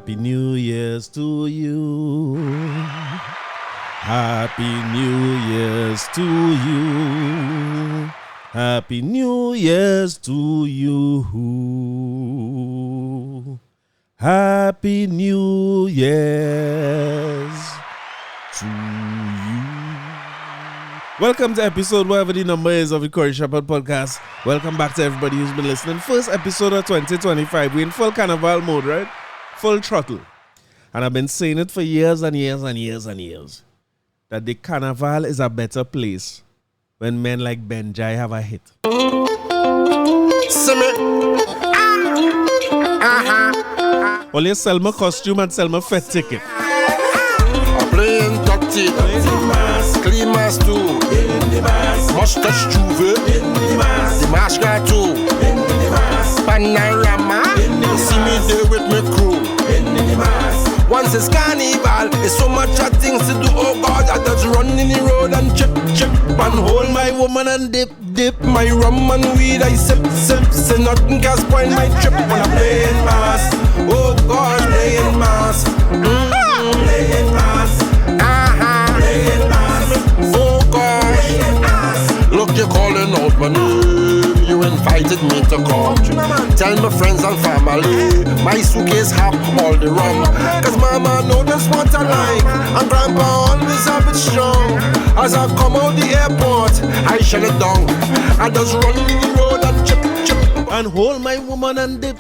Happy New Year's to you. Happy New Year's to you. Happy New Year's to you. Happy New Year's to you. Welcome to episode whatever the number is of the Corey Shepherd podcast. Welcome back to everybody who's been listening. First episode of 2025. We're in full carnival mode, right? Full throttle. And I've been saying it for years and years and years and years. That the carnival is a better place when men like Benjai have a hit. Only sell my costume and sell my fete ticket. I'm playing dirty, clean mask too, much touch juve, the mask got too, panorama, see me there with my crew. Once it's Carnival, it's so much of things to do. Oh God, I just run in the road and chip and hold my woman and dip my rum and weed. I sip, say nothing can spoil my trip when I'm playing mass. Oh God, playing mass, playing mass, playing mass. Oh God, look, you're calling out my name. You invited me to come. Tell my friends and family my suitcase have all the rum. Cause mama know that's what I like, and grandpa always have it strong. As I come out the airport, I shut it down. I just run in the road and chip and hold my woman and dip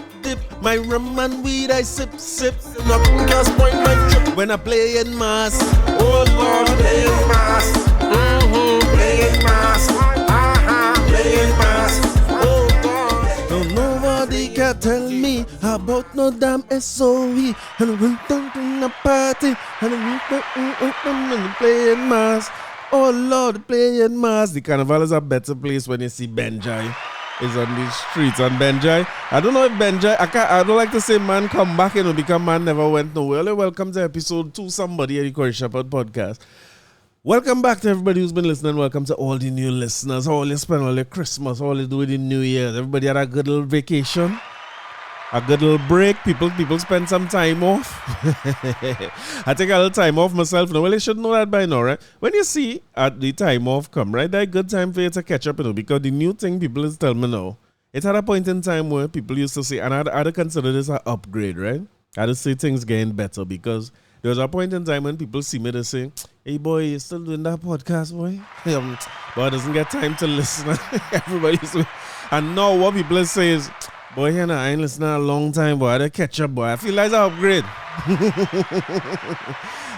my rum and weed. I sip. Nothing can spoil my trip when I play in mass. Oh God, playing mass. Playing mass. Playing mass. Oh God. So nobody can tell me about no damn SOE. And we don't do a party. And we playing mass. Oh Lord, playing mass. The carnival is a better place when you see Benjai is on the streets. And Benjai, I don't know if Benjai, I don't like to say man come back, because man never went nowhere. Welcome to episode 2 somebody at the Corey Shepherd podcast. Welcome back to everybody who's been listening. Welcome to all the new listeners. All you spend all your Christmas, all you do with the New Year's. Everybody had a good little vacation, a good little break. People spend some time off. I take a little time off myself. Now, well, you should know that by now, right? When you see at the time off come, right, that's a good time for you to catch up, because the new thing people is telling me now, it's at a point in time where people used to say, and I'd consider this an upgrade, right? I'd say things getting better, because there was a point in time when people see me, they say, hey boy, you still doing that podcast, boy? But I doesn't get time to listen. Everybody's, and now what people say is, boy, I ain't listening a long time, boy. I had to catch up, boy. I feel like it's an upgrade.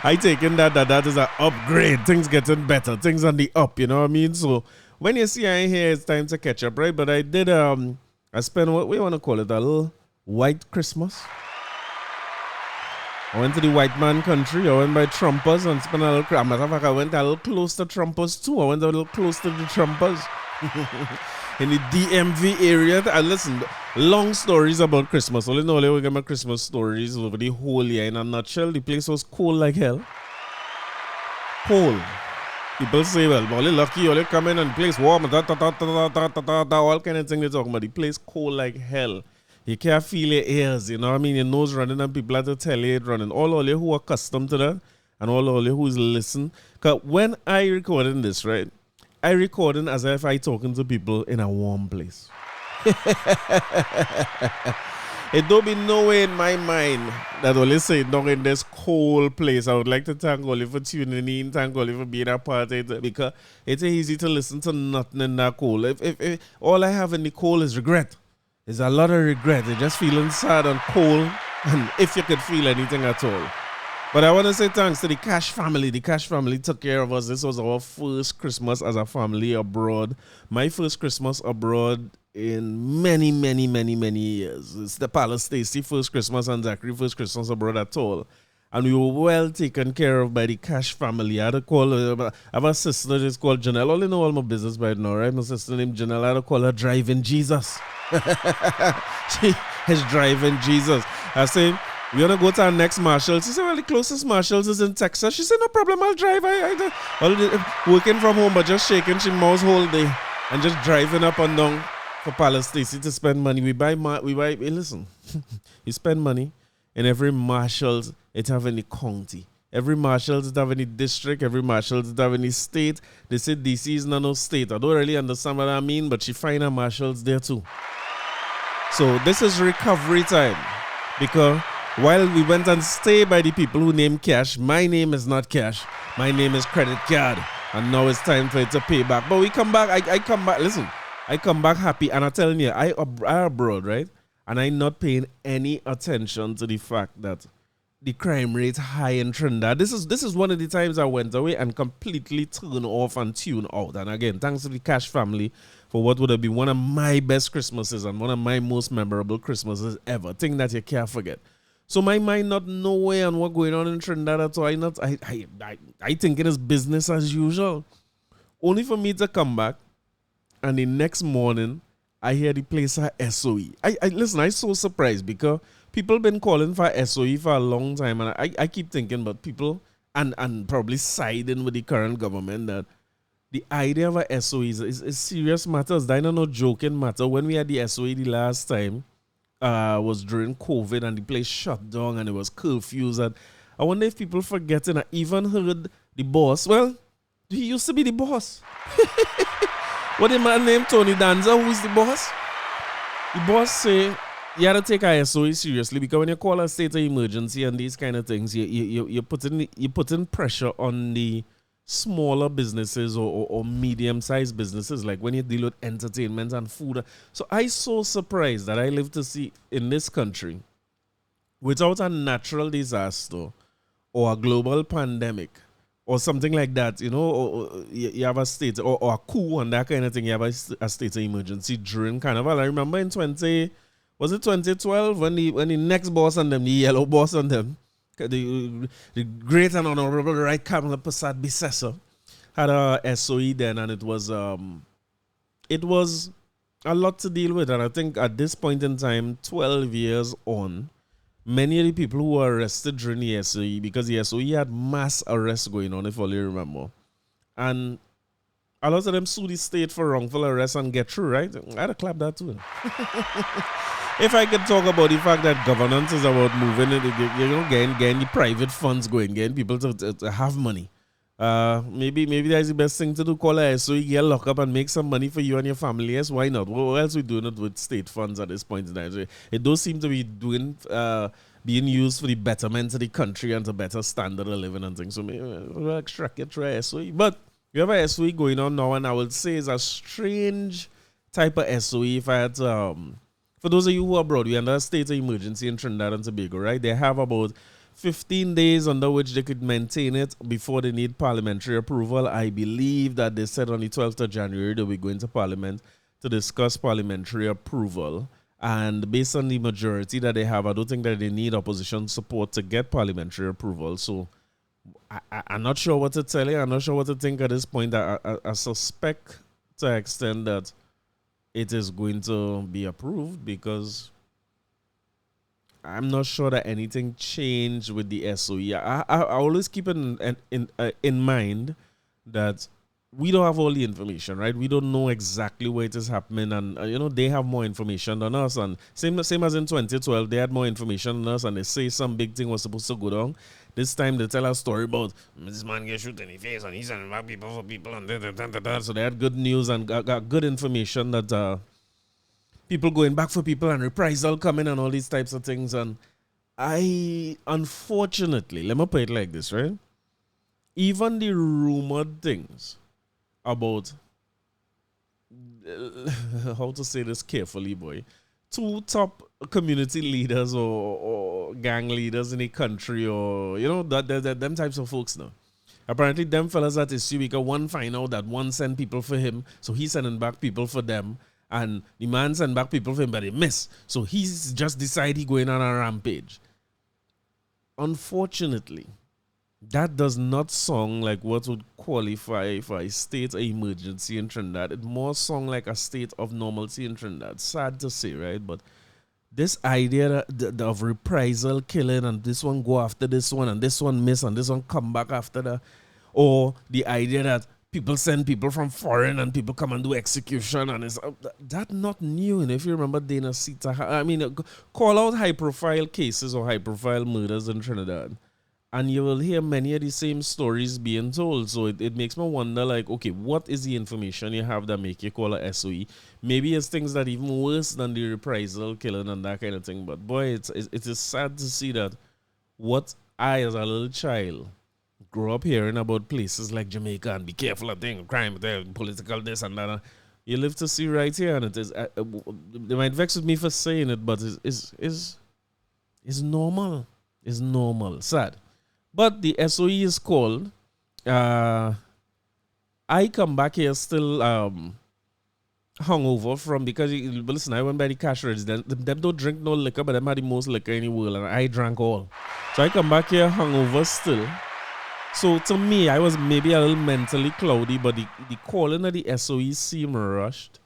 I taking that is an upgrade. Things getting better. Things on the up, you know what I mean? So when you see I ain't here, it's time to catch up, right? But I did, I spent, what we want to call it, a little white Christmas. I went to the white man country. I went by Trumpers and spent a little, matter of fact, I went a little close to Trumpers too. I went a little close to the Trumpers. In the DMV area. And listen, long stories about Christmas. Only know we get my Christmas stories over the whole year. In a nutshell, the place was cold like hell. Cold. People say, well, only lucky, only come in and the place warm, all kind of things they talking about. The place cold like hell. You can't feel your ears, you know what I mean? Your nose running and people have to tell you it running. All you who are accustomed to that and all you who's listen. Because when I recording this, right, I recording as if I talking to people in a warm place. It don't be no way in my mind that only say not in this cold place. I would like to thank all you for tuning in, thank all you for being a part of it, because it's easy to listen to nothing in that cold. If all I have in the cold is regret. There's a lot of regret. You're just feeling sad and cold, and if you could feel anything at all. But I want to say thanks to the Cash family. The Cash family took care of us. This was our first Christmas as a family abroad. My first Christmas abroad in many, many, many, many years. It's the Palace Stacy first Christmas and Zachary first Christmas abroad at all. And we were well taken care of by the Cash family. I had to call her, I have a sister just called Janelle. I only know all my business by now, right? My sister named Janelle. I had to call her Driving Jesus. She is Driving Jesus. I said, we're going to go to our next Marshalls. She said, well, the closest Marshalls is in Texas. She said, no problem, I'll drive. Working from home, but just shaking she mouse whole day and just driving up and down for Palace Stacy to spend money. We buy, listen, you spend money. in every marshals, it have any county. Every marshals, it have any district. Every marshals, it have any state. They say DC is not no state. I don't really understand what I mean, but she find her marshals there too. So this is recovery time. Because while we went and stayed by the people who name Cash, my name is not Cash. My name is Credit Card. And now it's time for it to pay back. But we come back, I come back, listen, I come back happy. And I'm telling you, I abroad, right? And I'm not paying any attention to the fact that the crime rate high in Trinidad. This is one of the times I went away and completely turned off and tuned out. And again, thanks to the Cash family for what would have been one of my best Christmases and one of my most memorable Christmases ever. Thing that you can't forget. So my mind not nowhere on what's going on in Trinidad at all. I think it is business as usual. Only for me to come back and the next morning I hear the place are SOE. Listen, I'm so surprised because people been calling for SOE for a long time, and I keep thinking about people and probably siding with the current government that the idea of a SOE is serious matters. That's not no joking matter. When we had the SOE the last time, was during COVID and the place shut down and it was curfews, and I wonder if people forgetting. I even heard the boss. Well, he used to be the boss. What the man named Tony Danza, who is the boss? The boss say you have to take a SOE seriously because when you call a state of emergency and these kind of things, you're putting pressure on the smaller businesses or medium-sized businesses, like when you deal with entertainment and food. So I'm so surprised that I live to see in this country, without a natural disaster or a global pandemic or something like that, you know, or you have a state or a coup and that kind of thing, you have a state of emergency during Carnival. I remember in 2012 when the next boss on them, the yellow boss on them, the great and honorable Right Kamala Prasad Bissessor had a SOE then, and it was a lot to deal with. And I think at this point in time, 12 years on, many of the people who were arrested during the SOE, because the SOE had mass arrests going on, if all you remember, and a lot of them sue the state for wrongful arrest and get through, right? I had to clap that too. If I could talk about the fact that governance is about moving it, you know, getting the private funds going, getting people to have money. Maybe that's the best thing to do. Call a SOE, get locked up and make some money for you and your family. Yes, why not? What else we doing it with state funds at this point in time? It does seem to be being used for the betterment of the country and to better standard of living and things. So maybe we'll extract it through a SOE. But we have a SOE going on now, and I would say it's a strange type of SOE. If I had to, for those of you who are abroad, we under a state of emergency in Trinidad and Tobago, right? They have about 15 days under which they could maintain it before they need parliamentary approval. I believe that they said on the 12th of January they'll be going to Parliament to discuss parliamentary approval. And based on the majority that they have, I don't think that they need opposition support to get parliamentary approval. So I'm not sure what to tell you. I'm not sure what to think at this point. I suspect to an extent that it is going to be approved because I'm not sure that anything changed with the SOE. I always keep in mind that we don't have all the information, right? We don't know exactly where it is happening, and you know, they have more information than us. And same as in 2012, they had more information than us, and they say some big thing was supposed to go down. This time they tell a story about this man get shot in the face and he's sending back people for people and da. So they had good news and got good information that people going back for people and reprisal coming and all these types of things. And I, unfortunately, let me put it like this, right? Even the rumored things about, how to say this carefully, boy, two top community leaders or gang leaders in the country, or, you know, that them types of folks now. Apparently, them fellas at issue because one find out that one send people for him, so he's sending back people for them. And the man send back people for him, but they miss. So he's just decided he going on a rampage. Unfortunately, that does not sound like what would qualify for a state of emergency in Trinidad. It more sounds like a state of normalcy in Trinidad. Sad to say, right? But this idea of reprisal killing and this one go after this one and this one miss and this one come back after that, or the idea that people send people from foreign and people come and do execution and it's that not new. And if you remember Dana Sita, call out high profile cases or high profile murders in Trinidad, and you will hear many of the same stories being told. So it makes me wonder, like, okay, what is the information you have that make you call a SOE? Maybe it's things that even worse than the reprisal killing and that kind of thing. But boy, it is sad to see that what I as a little child grow up hearing about places like Jamaica and be careful of things, crime, political this and that. You live to see right here, and it is. They might vex with me for saying it, but it's normal. It's normal. Sad, but the SOE is called. I come back here still hungover from because listen. I went by the cash register. Them don't drink no liquor, but them had the most liquor in the world, and I drank all. So I come back here hungover still. So to me, I was maybe a little mentally cloudy, but the calling of the SOE seemed rushed.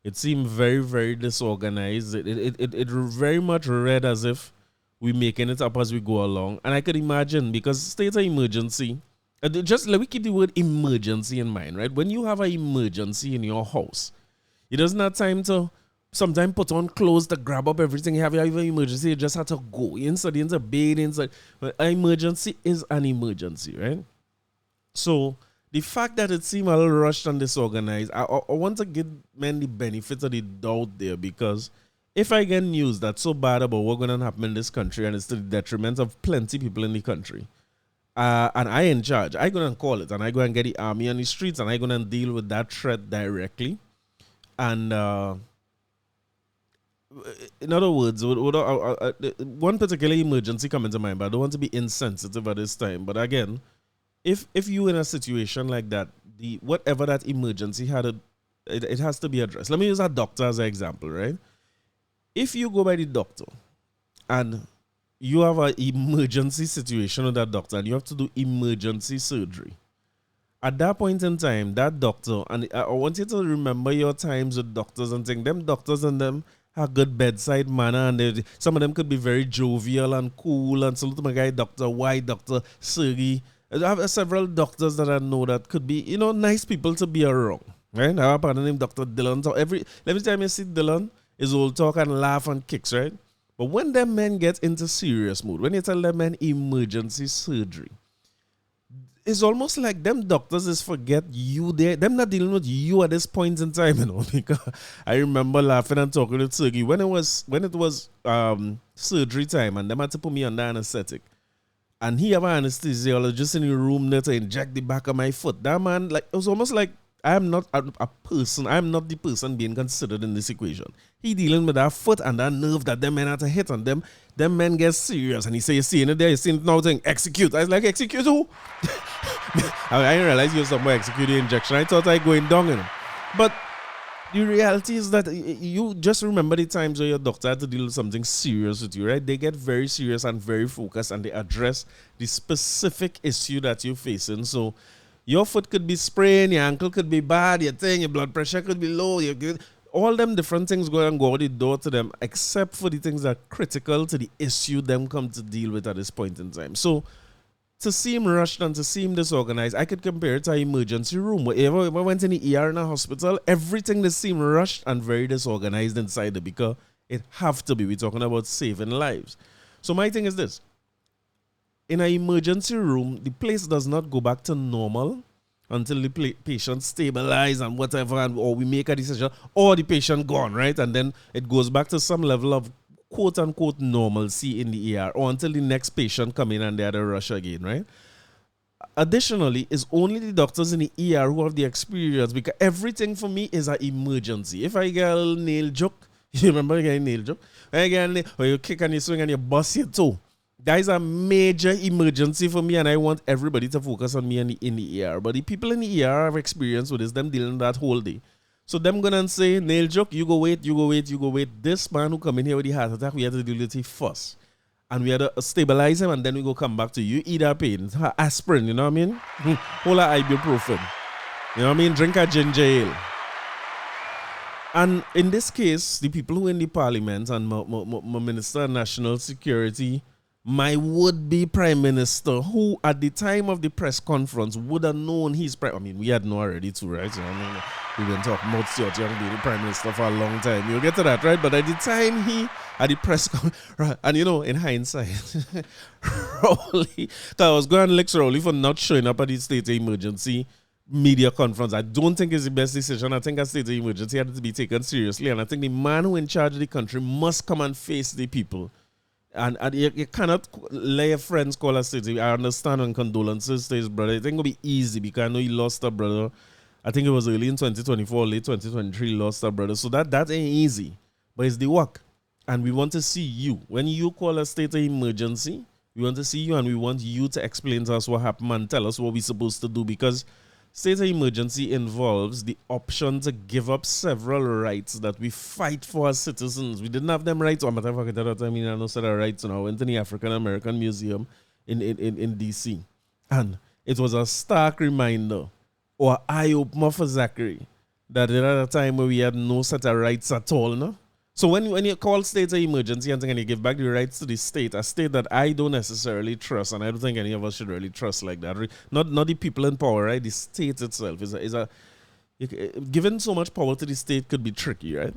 It seemed very, very disorganized. It very much read as if we're making it up as we go along. And I could imagine, because state of emergency, just let me keep the word emergency in mind, right? When you have an emergency in your house, it doesn't have time to sometimes put on clothes to grab up everything. You have an emergency, you just have to go inside bed, inside. But an emergency is an emergency, right? So the fact that it seemed a little rushed and disorganized, I want to give men the benefit of the doubt there, because if I get news that's so bad about what's going to happen in this country and it's to the detriment of plenty people in the country, and I in charge, I go and call it, and I go and get the army on the streets, and I go and deal with that threat directly. And in other words, one particular emergency comes to mind, but I don't want to be insensitive at this time. But again, if you in a situation like that, whatever that emergency had, it has to be addressed. Let me use a doctor as an example, right? If you go by the doctor and you have an emergency situation with that doctor and you have to do emergency surgery, at that point in time, that doctor, and I want you to remember your times with doctors and things, them doctors and them have good bedside manner, and some of them could be very jovial and cool, and salute my guy, Dr. White, Dr. Sergi. I have several doctors that I know that could be, nice people to be around, right? I have a partner named Dr. Dylan. So every time you see Dylan, is all talk and laugh and kicks, right? But when them men get into serious mood, when you tell them men emergency surgery, it's almost like them doctors is forget you there. Them not dealing with you at this point in time, because I remember laughing and talking to Sergi when it was surgery time, and them had to put me under anesthetic. And he have an anesthesiologist in the room there to inject the back of my foot. That man, like, it was almost like I am not a person. I am not the person being considered in this equation. He dealing with that foot and that nerve that them men had to hit on them. Them men get serious, and he say, "You seeing it there? You seeing it now? Thing execute." I was like, "Execute who?" I didn't realize you was somewhere execute the injection. I thought I going down, But the reality is that you just remember the times where your doctor had to deal with something serious with you, right? They get very serious and very focused, and they address the specific issue that you're facing. So your foot could be sprained, your ankle could be bad, your blood pressure could be low, all them different things go out the door to them, except for the things that are critical to the issue them come to deal with at this point in time. So to see him rushed and to see him disorganized, I could compare it to an emergency room. Wherever I went in the ER in a hospital, everything they seem rushed and very disorganized inside it, because it have to be. We're talking about saving lives. So my thing is this. In an emergency room, the place does not go back to normal until the patient stabilize and whatever, or we make a decision, or the patient gone, right? And then it goes back to some level of quote-unquote normalcy in the ER, or until the next patient come in and they had a rush again, right? Additionally, it's only the doctors in the ER who have the experience, because everything for me is an emergency. If I get a little nail joke, you remember getting nail joke? Or you kick and you swing and you bust your toe. That is a major emergency for me, and I want everybody to focus on me in the ER. But the people in the ER have experience with this, them dealing that whole day. So them gonna say, nail joke, you go wait. This man who come in here with the heart attack, we have to deal with it first. And we had to stabilize him, and then we go come back to you. Eat that pain. Aspirin, you know what I mean? Hold a ibuprofen. You know what I mean? Drink a ginger ale. And in this case, the people who in the parliament and my Minister of National Security, my would-be Prime Minister, who at the time of the press conference would have known he's prime. I mean, we had known already too, right? So, I mean, we've been talking about Stuart Young being the Prime Minister for a long time. You'll get to that, right? But at the time at the press conference, right, and in hindsight, Rowley, I was going to lecture Rowley for not showing up at the state of emergency media conference. I don't think it's the best decision. I think a state of emergency had to be taken seriously. And I think the man who in charge of the country must come and face the people. And you cannot let your friends call a city. I understand and condolences to his brother. I think it'll be easy because I know he lost a brother. I think it was early in 2024, late 2023, lost a brother. So that ain't easy. But it's the work. And we want to see you. When you call a state of emergency, we want to see you and we want you to explain to us what happened and tell us what we're supposed to do. Because state of emergency involves the option to give up several rights that we fight for as citizens. We didn't have them rights. Oh, matter of fact, at that time, I know set of rights. I went to the African American Museum in D.C. And it was a stark reminder or eye-opener for Zachary that at a time where we had no set of rights at all. No? So when you call state of emergency and you give back the rights to the state, a state that I don't necessarily trust, and I don't think any of us should really trust like that. Not the people in power, right? The state itself giving so much power to the state could be tricky, right?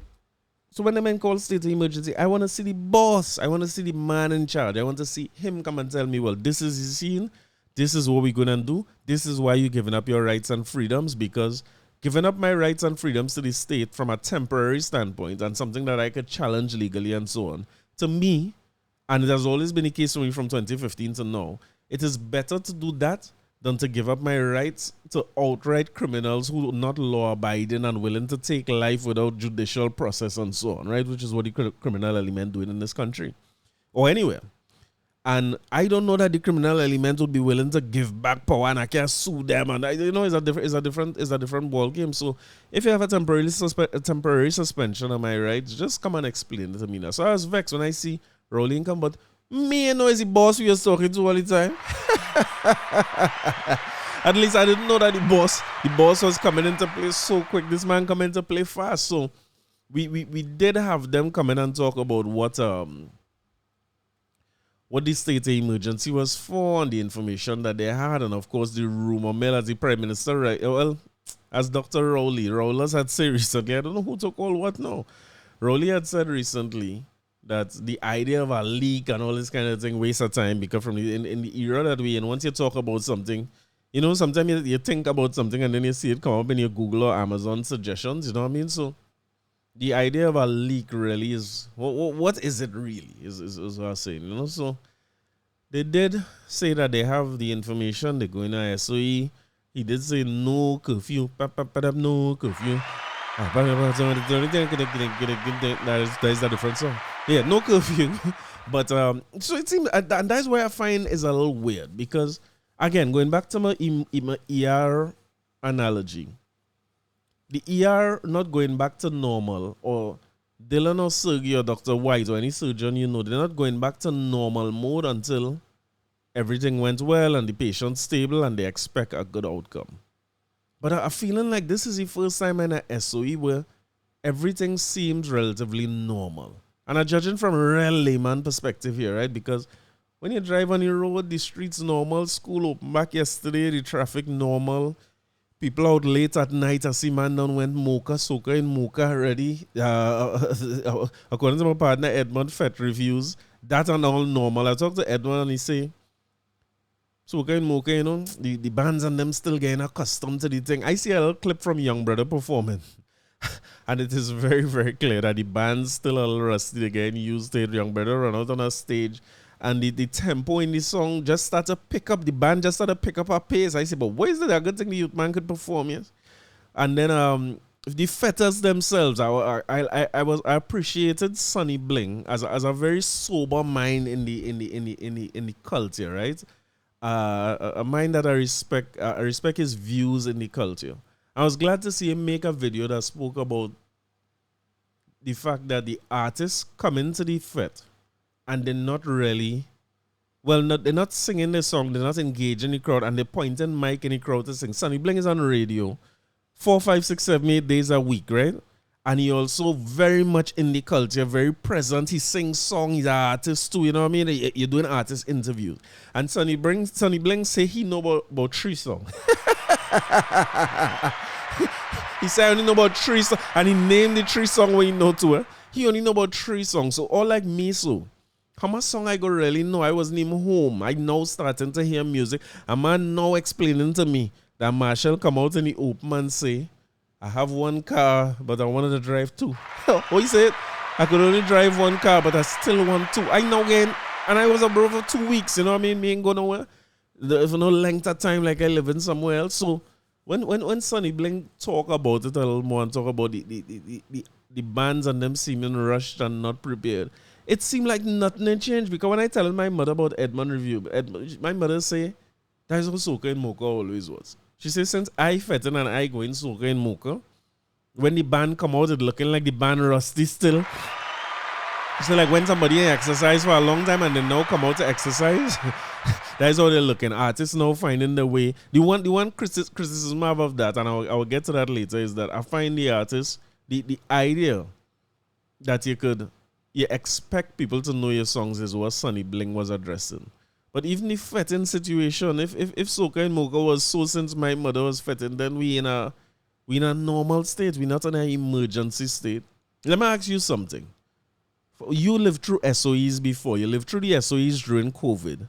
So when the men call state of emergency, I want to see the boss. I want to see the man in charge. I want to see him come and tell me, well, this is the scene. This is what we're going to do. This is why you're giving up your rights and freedoms, because giving up my rights and freedoms to the state from a temporary standpoint and something that I could challenge legally and so on, to me, and it has always been the case for me from 2015 to now, it is better to do that than to give up my rights to outright criminals who are not law-abiding and willing to take life without judicial process and so on, right? Which is what the criminal element doing in this country or anywhere. And I don't know that the criminal element would be willing to give back power and I can't sue them. And it's a different ball game. So if you have a temporary suspension of my rights, just come and explain it to me now. So I was vexed when I see Rowley come, but me know is the boss we was talking to all the time. At least I didn't know that the boss was coming into play so quick. This man come into play fast. So we did have them come in and talk about what the state of emergency was for and the information that they had, and of course the rumor mill as the Prime Minister, right? Well, as Dr. Rowlers had said recently, I don't know who took all what now. Rowley had said recently that the idea of a leak and all this kind of thing waste of time, because from in the era that we're in, once you talk about something, sometimes you think about something and then you see it come up in your Google or Amazon suggestions, you know what I mean? So the idea of a leak really is, what is it really, is what I'm saying, So they did say that they have the information, they're going to SOE. He did say no curfew, no curfew. That is a different song. Yeah, no curfew. But so it seems, and that's where I find is a little weird, because again, going back to my ER analogy, the ER not going back to normal, or Dylan or Sergey or Dr. White or any surgeon, they're not going back to normal mode until everything went well and the patient's stable and they expect a good outcome. But I'm feeling like this is the first time in a SOE where everything seems relatively normal. And I'm judging from a real layman perspective here, right? Because when you drive on your road, the streets normal, school open back yesterday, the traffic normal. People out late at night. I see man down went Soca in Mocha already. According to my partner Edmund, Fet reviews, that and all normal. I talked to Edmund and he say, Soca in Mocha, the bands and them still getting accustomed to the thing. I see a little clip from Young Brother performing. And it is very, very clear that the band's still a little rusty. They're getting used to it. Young Brother run out on a stage. And the tempo in the song just started to pick up. The band just started to pick up a pace. I said, but what is it? A good thing the youth man could perform, yes? And then the fetes themselves, I appreciated Sunny Bling as a very sober mind in the culture, right? A mind that I respect. I respect his views in the culture. I was glad to see him make a video that spoke about the fact that the artists come into the fete and they're not really, they're not singing the song, they're not engaging the crowd, and they're pointing mic in the crowd to sing. Sunny Bling is on radio 4, 5, 6, 7, 8 days a week, right? And he also very much in the culture, very present. He sings songs, he's an artist too, you know what I mean? You're doing artist interviews. And Sunny Bling say he know about 3 songs. He said I only know about 3 songs. And he named the 3 songs where he know to her. He only know about 3 songs. So all like me, so. How much song I go really know? I wasn't even home. I now starting to hear music. A man now explaining to me that Marshall come out in the open and say, I have 1 car, but I wanted to drive 2. What he said? I could only drive 1 car, but I still want 2. I know again, and I was abroad for 2 weeks, you know what I mean? Me ain't go nowhere. There's no length of time like I live in somewhere else. So when Sunny Bling talk about it a little more and talk about the bands and them seeming rushed and not prepared, it seemed like nothing had changed. Because when I tell my mother about Edmund Review, my mother say, that's how Soca and Mocha always was. She says, since I fetting and I go in Soca and Mocha, when the band come out, it looking like the band rusty still. So like when somebody exercise for a long time and they now come out to exercise, that's how they're looking. Artists now finding the way. The one criticism of that, and I will get to that later, is that I find the artists, the idea that you expect people to know your songs is what Sunny Bling was addressing. But even the fetting situation, if Soca and Mocha was so since my mother was fetting, then we in a normal state. We're not in an emergency state. Let me ask you something. You lived through SOEs before. You lived through the SOEs during COVID.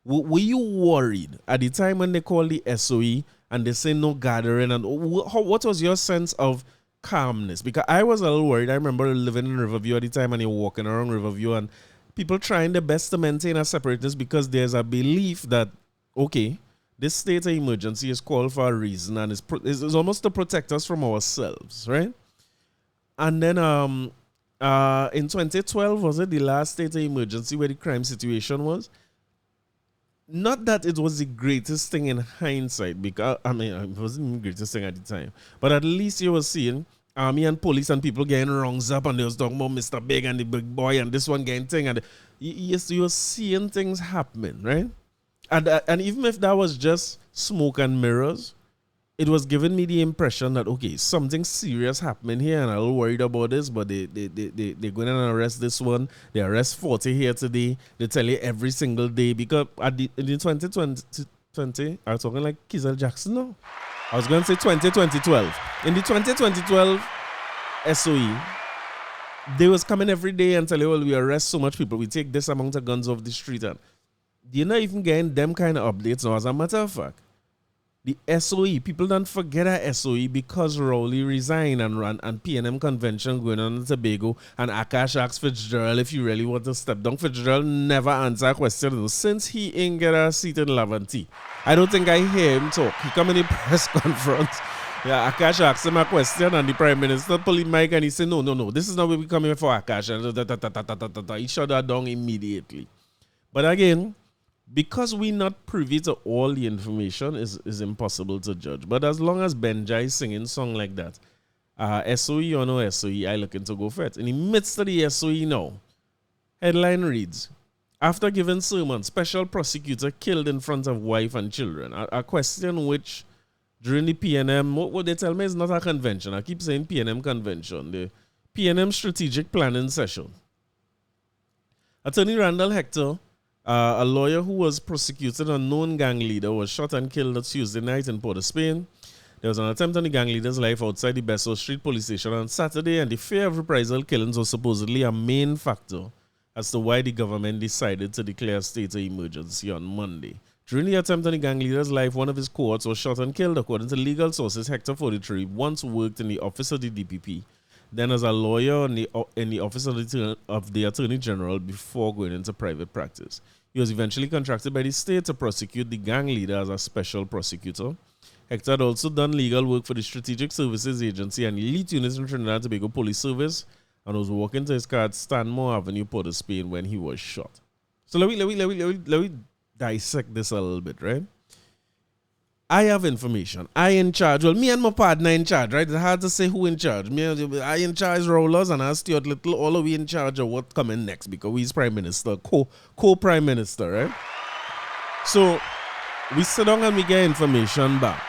Were you worried at the time when they call the SOE and they say no gathering? And what was your sense of calmness? Because I was a little worried. I remember living in Riverview at the time and you're walking around Riverview and people trying their best to maintain a separateness because there's a belief that, okay, this state of emergency is called for a reason and it's almost to protect us from ourselves, right? And then in 2012, was it the last state of emergency where the crime situation was? Not that it was the greatest thing in hindsight, because, I mean, it wasn't the greatest thing at the time, but at least you were seeing army and police and people getting wrongs up and they was talking about Mr. Big and the big boy and this one getting thing. And yes, you were seeing things happening, right? And even if that was just smoke and mirrors, it was giving me the impression that, okay, something serious happening here and I'm a little worried about this, but they're going to arrest this one. They arrest 40 here today. They tell you every single day. Because in the 2020, I was talking like Kizel Jackson now. I was going to say 2012. In the 2012 SOE, they was coming every day and tell you, well, we arrest so much people. We take this amount of guns off the street. And you're not even getting them kind of updates now. As a matter of fact, the SOE, people don't forget a SOE because Rowley resigned and ran and PNM convention going on in Tobago and Akash asked Fitzgerald if you really want to step down. Fitzgerald never answered a question since he ain't get a seat in Lavanty. I don't think I hear him talk. He come in the press conference. Yeah, Akash asked him a question and the Prime Minister pulled his mic and he said, no, this is not what we come here for, Akash. And he shut that down immediately. But again, because we're not privy to all the information, is impossible to judge. But as long as Benjai is singing song like that, SOE or no SOE, I looking to go for it. In the midst of the SOE now, headline reads, after giving sermon, special prosecutor killed in front of wife and children. A question which, during the PNM, what they tell me is not a convention. I keep saying PNM convention. The PNM strategic planning session. Attorney Randall Hector, a lawyer who was prosecuted, a known gang leader, was shot and killed on Tuesday night in Port of Spain. There was an attempt on the gang leader's life outside the Besso Street police station on Saturday, and the fear of reprisal killings was supposedly a main factor as to why the government decided to declare a state of emergency on Monday. During the attempt on the gang leader's life, one of his cohorts was shot and killed. According to legal sources, Hector 43 once worked in the office of the DPP, then as a lawyer in the office of the Attorney General before going into private practice. He was eventually contracted by the state to prosecute the gang leader as a special prosecutor. Hector had also done legal work for the Strategic Services Agency and elite units in Trinidad and Tobago Police Service and was walking to his car at Stanmore Avenue, Port of Spain when he was shot. So let me dissect this a little bit, right? I have information. I in charge. Well, me and my partner in charge, right? It's hard to say who in charge. I in charge Rollers and I Stuart Little, all of we in charge of what coming next because we's Prime Minister, co-Prime Minister, right? So we sit down and we get information back.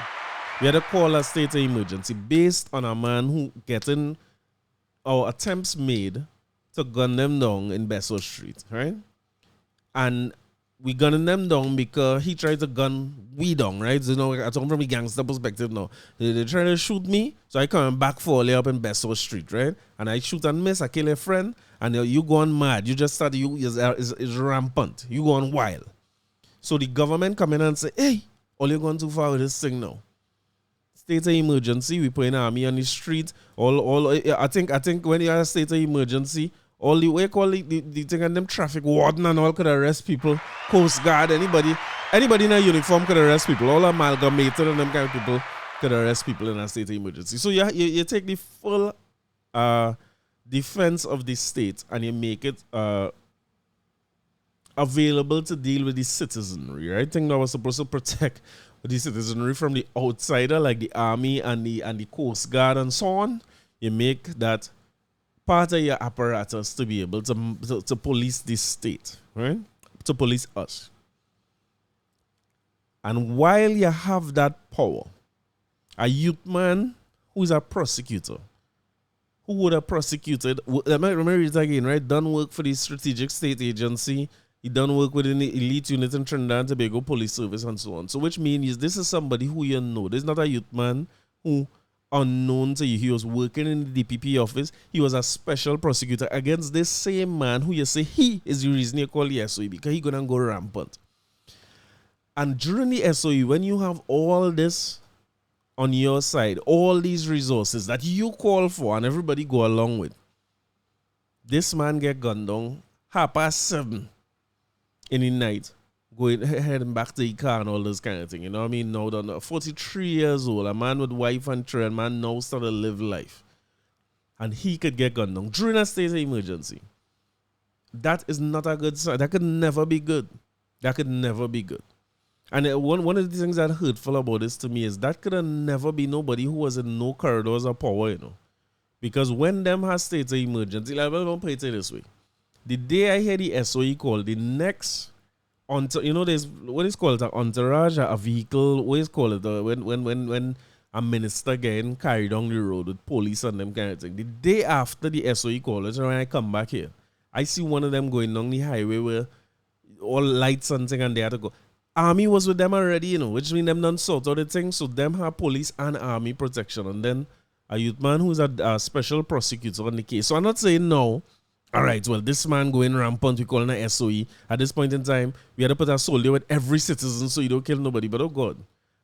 We had to call a state of emergency based on a man who getting or attempts made to gun them down in Besso Street, right? And we gunning them down because he tried to gun we down, right? So, I talk from a gangster perspective now. They trying to shoot me, so I come back fall up in Besso Street, right? And I shoot and miss, I kill a friend, and you going mad. You just start, is rampant. You going wild. So the government come in and say, hey, all you going too far with this thing now. State of emergency, we put an army on the street. I think when you have a state of emergency, all the way call the thing and them traffic warden and all could arrest people. Coast Guard, anybody in a uniform could arrest people. All amalgamated and them kind of people could arrest people in a state of emergency. So you take the full defense of the state and you make it available to deal with the citizenry, right? I think that was supposed to protect the citizenry from the outsider, like the army and the Coast Guard and so on. You make that part of your apparatus to be able to police this state, right? To police us. And while you have that power, a youth man who is a prosecutor, who would have prosecuted, let me read it again, right? Done work for the Strategic State Agency. He done work within the elite unit in Trinidad and Tobago Police Service and so on. So which means this is somebody who you know. This is not a youth man who unknown to you. He was working in the DPP office. He was a special prosecutor against this same man who you say he is the reason you call the SOE because he gonna go rampant. And during the SOE, when you have all this on your side, all these resources that you call for and everybody go along with, this man get gunned down 7:30 in the night, going heading back to the car and all this kind of thing. You know what I mean? Now, 43 years old, a man with wife and children, man now start to live life. And he could get gunned down during a state of emergency. That is not a good sign. That could never be good. That could never be good. And one of the things that hurtful about this to me is that could have never be nobody who was in no corridors of power, you know. Because when them has states of emergency, like, I'm going to put it this way. The day I hear the SOE call, the next, there's what is called an entourage, a vehicle, what is called it, when a minister getting carried on the road with police and them kind of thing. The day after the SOE call, that's when I come back here, I see one of them going down the highway where all lights and thing and they had to go. Army was with them already, you know, which means them done sort out the thing, so them have police and army protection. And then a youth man who's a special prosecutor on the case. So I'm not saying no. All right, well, this man going rampant, we call him a SOE. At this point in time, we had to put a soldier with every citizen so you don't kill nobody. But oh God,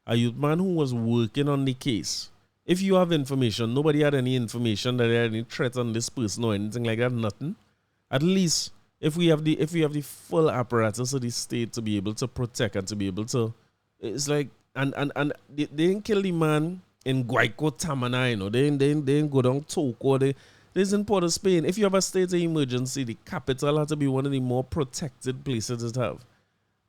a youth man who was working on the case. If you have information, nobody had any information that there had any threat on this person or anything like that, nothing. At least if we have the full apparatus of the state to be able to protect and to be able to, it's like, and they didn't kill the man in Guayco, Tamana, you know, they didn't go down Toco, this is in Port of Spain. If you have a state of emergency, the capital has to be one of the more protected places to have.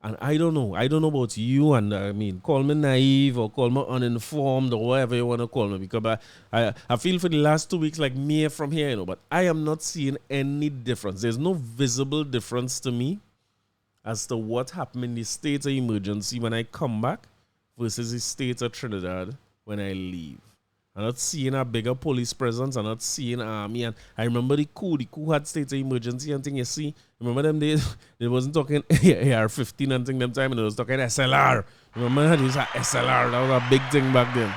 And I don't know about you, and I mean, call me naive or call me uninformed or whatever you want to call me, because I feel for the last 2 weeks like me from here, you know, but I am not seeing any difference. There's no visible difference to me as to what happened in the state of emergency when I come back versus the state of Trinidad when I leave. I'm not seeing a bigger police presence. I'm not seeing army. And I remember the coup had state of emergency and thing. You see, remember them days? They wasn't talking AR-15 and thing them time, and they was talking SLR. Remember that? It was a SLR. That was a big thing back then.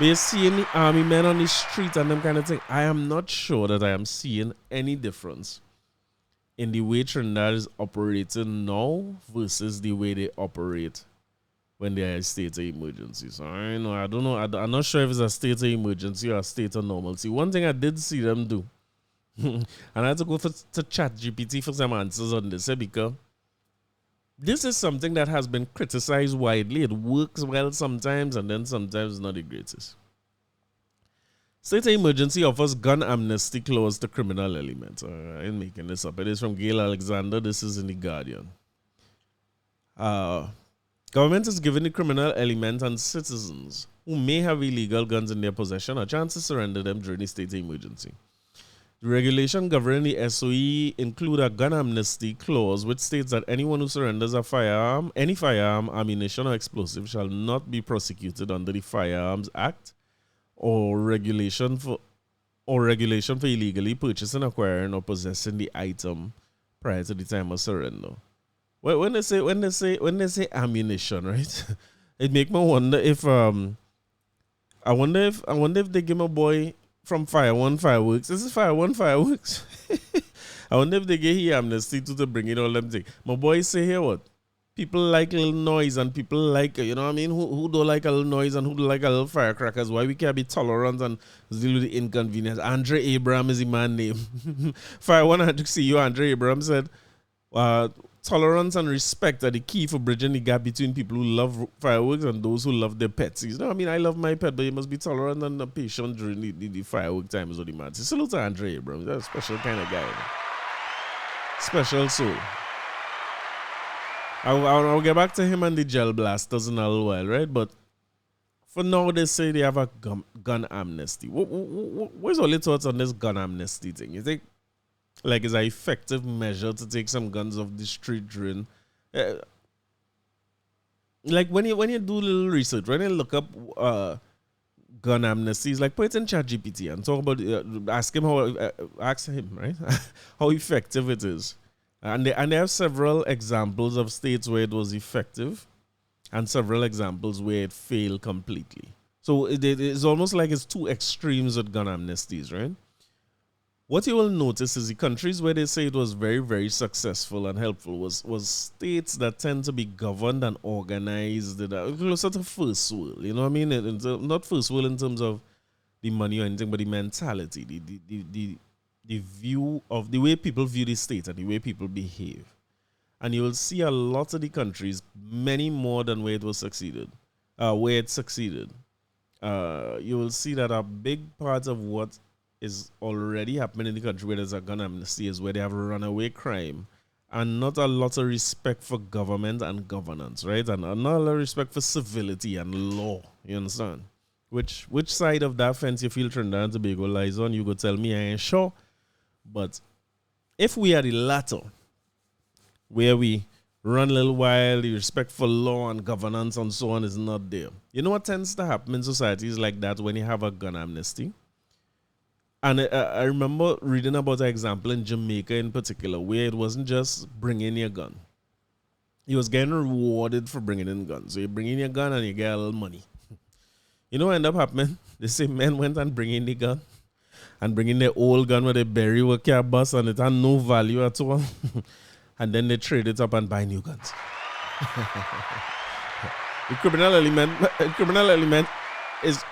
But you seeing the army men on the street and them kind of thing. I am not sure that I am seeing any difference in the way Trinidad is operating now versus the way they operate when they are a state of emergency. So I don't know. I'm not sure if it's a state of emergency or a state of normalcy. One thing I did see them do, and I had to go to ChatGPT for some answers on this, because this is something that has been criticized widely. It works well sometimes, and then sometimes not the greatest. State of emergency offers gun amnesty clause to criminal elements. I ain't making this up. It is from Gail Alexander. This is in The Guardian. Government is giving the criminal element and citizens who may have illegal guns in their possession a chance to surrender them during the state of emergency. The regulation governing the SOE include a gun amnesty clause which states that anyone who surrenders a firearm, any firearm, ammunition or explosive shall not be prosecuted under the Firearms Act or regulation for or regulation for illegally purchasing, acquiring, or possessing the item prior to the time of surrender. Well, when they say ammunition, right? It make me wonder if I wonder if they give my boy from Fire One Fireworks. This is Fire One Fireworks. I wonder if they give him amnesty to bring in all them things. My boy say here what? People like a little noise and people like, you know what I mean? Who don't like a little noise and who don't like a little firecrackers? Why we can't be tolerant and deal with the inconvenience? Andre Abraham is the man name. Fire One had to see you, Andre Abraham said, tolerance and respect are the key for bridging the gap between people who love fireworks and those who love their pets. You know, I mean, I love my pet, but you must be tolerant and patient during the firework times of the match. Salute to Andre Abrams. That's a special kind of guy. You know? Special soul. I'll get back to him and the gel blasters in a little while, right? But for now, they say they have a gun amnesty. What's all your thoughts on this gun amnesty thing? You think like it's an effective measure to take some guns off the street during like when you do a little research, when you look up gun amnesties, like put it in ChatGPT and talk about ask him right how effective it is, and they have several examples of states where it was effective and several examples where it failed completely. So it's almost like it's two extremes with gun amnesties, right? What you will notice is the countries where they say it was very, very successful and helpful was states that tend to be governed and organized, closer to first world. You know what I mean? Not first world in terms of the money or anything, but the mentality, the view of the way people view the state and the way people behave. And you will see a lot of the countries, many more than where it was succeeded, where it succeeded. You will see that a big part of what is already happening in the country where there's a gun amnesty is where they have runaway crime and not a lot of respect for government and governance, right? And not a lot of respect for civility and law, you understand? Which side of that fence you feel Trinidad and Tobago lies on, you go tell me, I ain't sure. But if we are the latter, where we run a little while, the respect for law and governance and so on is not there. You know what tends to happen in societies like that when you have a gun amnesty? And I remember reading about an example in Jamaica in particular where it wasn't just bringing your gun. You was getting rewarded for bringing in guns. So you bring in your gun and you get a little money. You know what ended up happening? The same men went and bring in the gun and bring in their old gun where they bury with car bus and it had no value at all. And then they trade it up and buy new guns. The criminal element is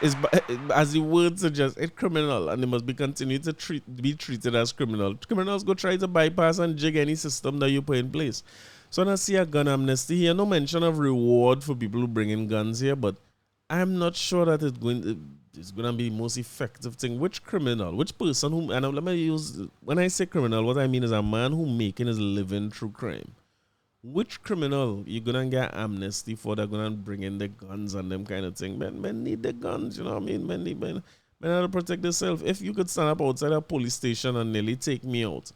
as the word suggests, it's criminal and they must be continued to be treated as criminal. Criminals go try to bypass and jig any system that you put in place. So when I see a gun amnesty here, no mention of reward for people who bring in guns here, but I'm not sure that it's going to be the most effective thing. Which criminal, which person who, and let me use, when I say criminal, what I mean is a man who making his living through crime. Which criminal you gonna get amnesty for? They're gonna bring in the guns and them kind of thing. Men need the guns, you know what I mean? Men have to protect themselves. If you could stand up outside a police station and nearly take me out,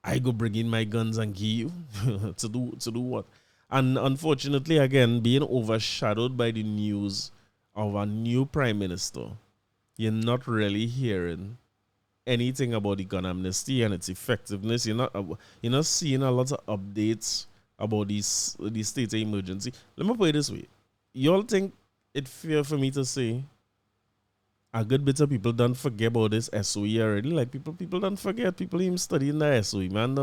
I go bring in my guns and give you to do what? And unfortunately, again, being overshadowed by the news of a new prime minister, you're not really hearing anything about the gun amnesty and its effectiveness. You're not seeing a lot of updates about the state of emergency. Let me put it this way. Y'all think it's fair for me to say a good bit of people don't forget about this SOE already? Like people don't forget. People even studying the SOE. Man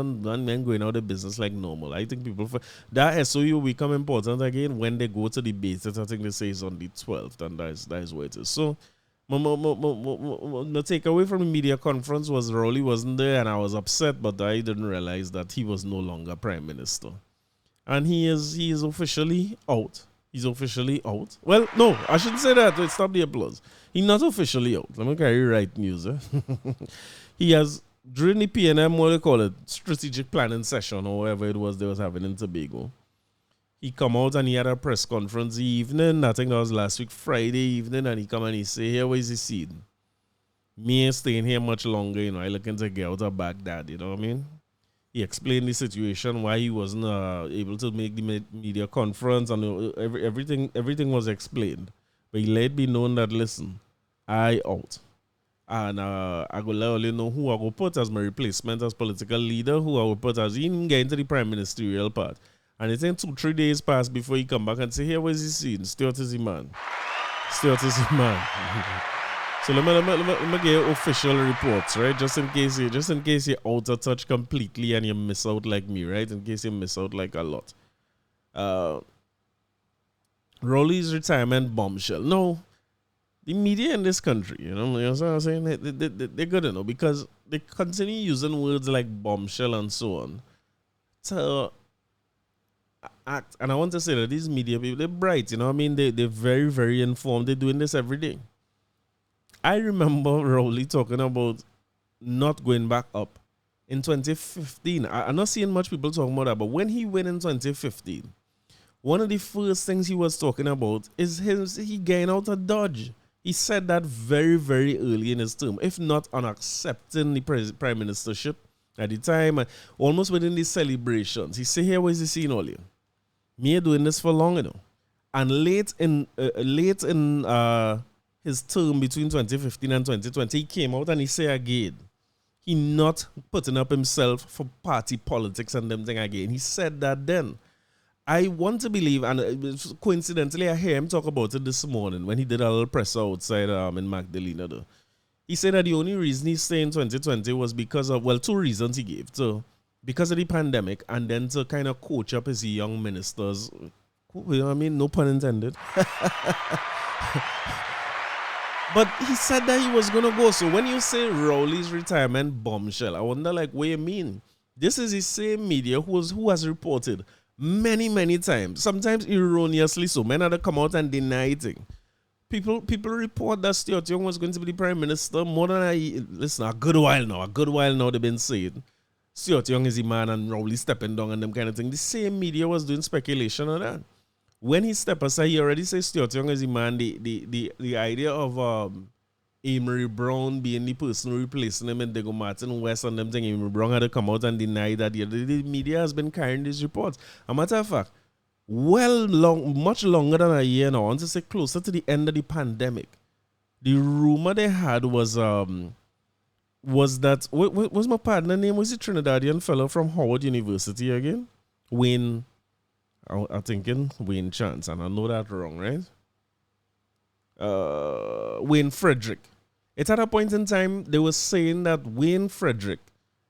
going out of business like normal. I think people that SOE will become important again when they go to debate it. I think they say it's on the 12th, and that is where it is. So the takeaway from the media conference was Rowley wasn't there, and I was upset, but I didn't realize that he was no longer prime minister. And he is officially out. He's officially out. Well, no, I shouldn't say that. Wait, stop the applause. He's not officially out. Let me carry right news. He has, during the PNM, what do they call it, strategic planning session or whatever it was they was having in Tobago, he come out and he had a press conference evening. I think that was last week, Friday evening, and he come and he say, here, where's the seed? Me ain't staying here much longer, you know. I looking to get out of Baghdad, you know what I mean? He explained the situation, why he wasn't able to make the media conference, and everything was explained. But he let it be known that, listen, I out. And I go let you know who I go put as my replacement as political leader, who I will put as in get into the prime ministerial part. And it ain't 2-3 days pass before he come back and say, here, where's he seen? Stuart is the man. Stuart is the man. So let me get official reports, right? Just in case you're out of touch completely and you miss out like me, right? In case you miss out like a lot. Rowley's retirement bombshell. No, the media in this country, you know what I'm saying? They're good enough because they continue using words like bombshell and so on to act. And I want to say that these media people, they're bright, you know what I mean? They're very, very informed. They're doing this every day. I remember Rowley talking about not going back up in 2015. I'm not seeing much people talking about that, but when he went in 2015, one of the first things he was talking about is he getting out of Dodge. He said that very, very early in his term, if not on accepting the prime ministership at the time, almost within the celebrations. He said, here, what is he saying earlier? Me doing this for long, you know. And late in his term between 2015 and 2020, he came out and he said again, he not putting up himself for party politics and them thing again. He said that then. I want to believe, and coincidentally, I hear him talk about it this morning when he did a little presser outside in Magdalena. Though. He said that the only reason he stayed in 2020 was because of, well, 2 reasons he gave. So, because of the pandemic, and then to kind of coach up his young ministers. You know what I mean? No pun intended. But he said that he was going to go. So, when you say Rowley's retirement bombshell, I wonder, like, what you mean? This is the same media who has reported many times, sometimes erroneously so. Men had come out and deny it. People report that Stuart Young was going to be the prime minister more than a good while now they've been saying Stuart Young is the man and Rowley stepping down and them kind of thing. The same media was doing speculation on that. When he stepped aside, he already said Stuart Young is the man. The idea of Amory Brown being the person replacing him and Diego Martin West and them thing, Amory Brown had to come out and deny that. The media has been carrying these reports. A matter of fact, much longer than a year now, I want to say closer to the end of the pandemic, the rumor they had was that, what was my partner name? Was the Trinidadian fellow from Howard University again? Wayne, I'm thinking Wayne Chance, and I know that wrong, right? Wayne Frederick. It's at a point in time they were saying that Dr. Wayne Frederick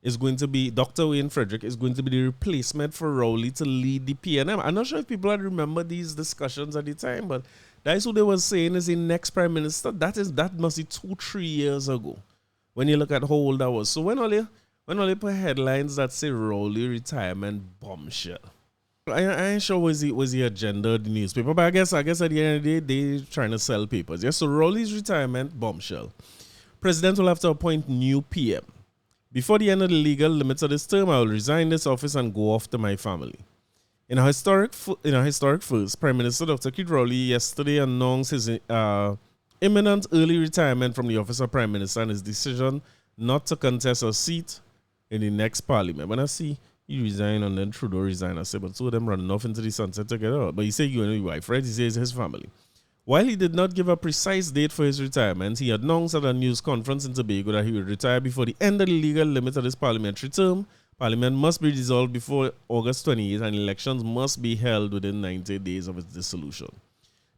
is going to be the replacement for Rowley to lead the PNM. I'm not sure if people had remember these discussions at the time, but that's what they were saying is the next prime minister. That must be 2-3 years ago. When you look at how old that was. So when only put headlines that say Rowley retirement bombshell. I ain't sure was the agenda of the newspaper, but I guess at the end of the day, they're trying to sell papers. Yes, so Rowley's retirement bombshell. President will have to appoint new PM. Before the end of the legal limits of this term, I will resign this office and go off to my family. In a historic first, Prime Minister Dr. Keith Rowley yesterday announced his imminent early retirement from the office of Prime Minister and his decision not to contest a seat in the next parliament. When I see he resigned and then Trudeau resigned, I said, but two of them running off into the sunset together. But he said you and your wife, right? He says his family. While he did not give a precise date for his retirement, he announced at a news conference in Tobago that he would retire before the end of the legal limit of his parliamentary term. Parliament must be dissolved before August 28th and elections must be held within 90 days of its dissolution.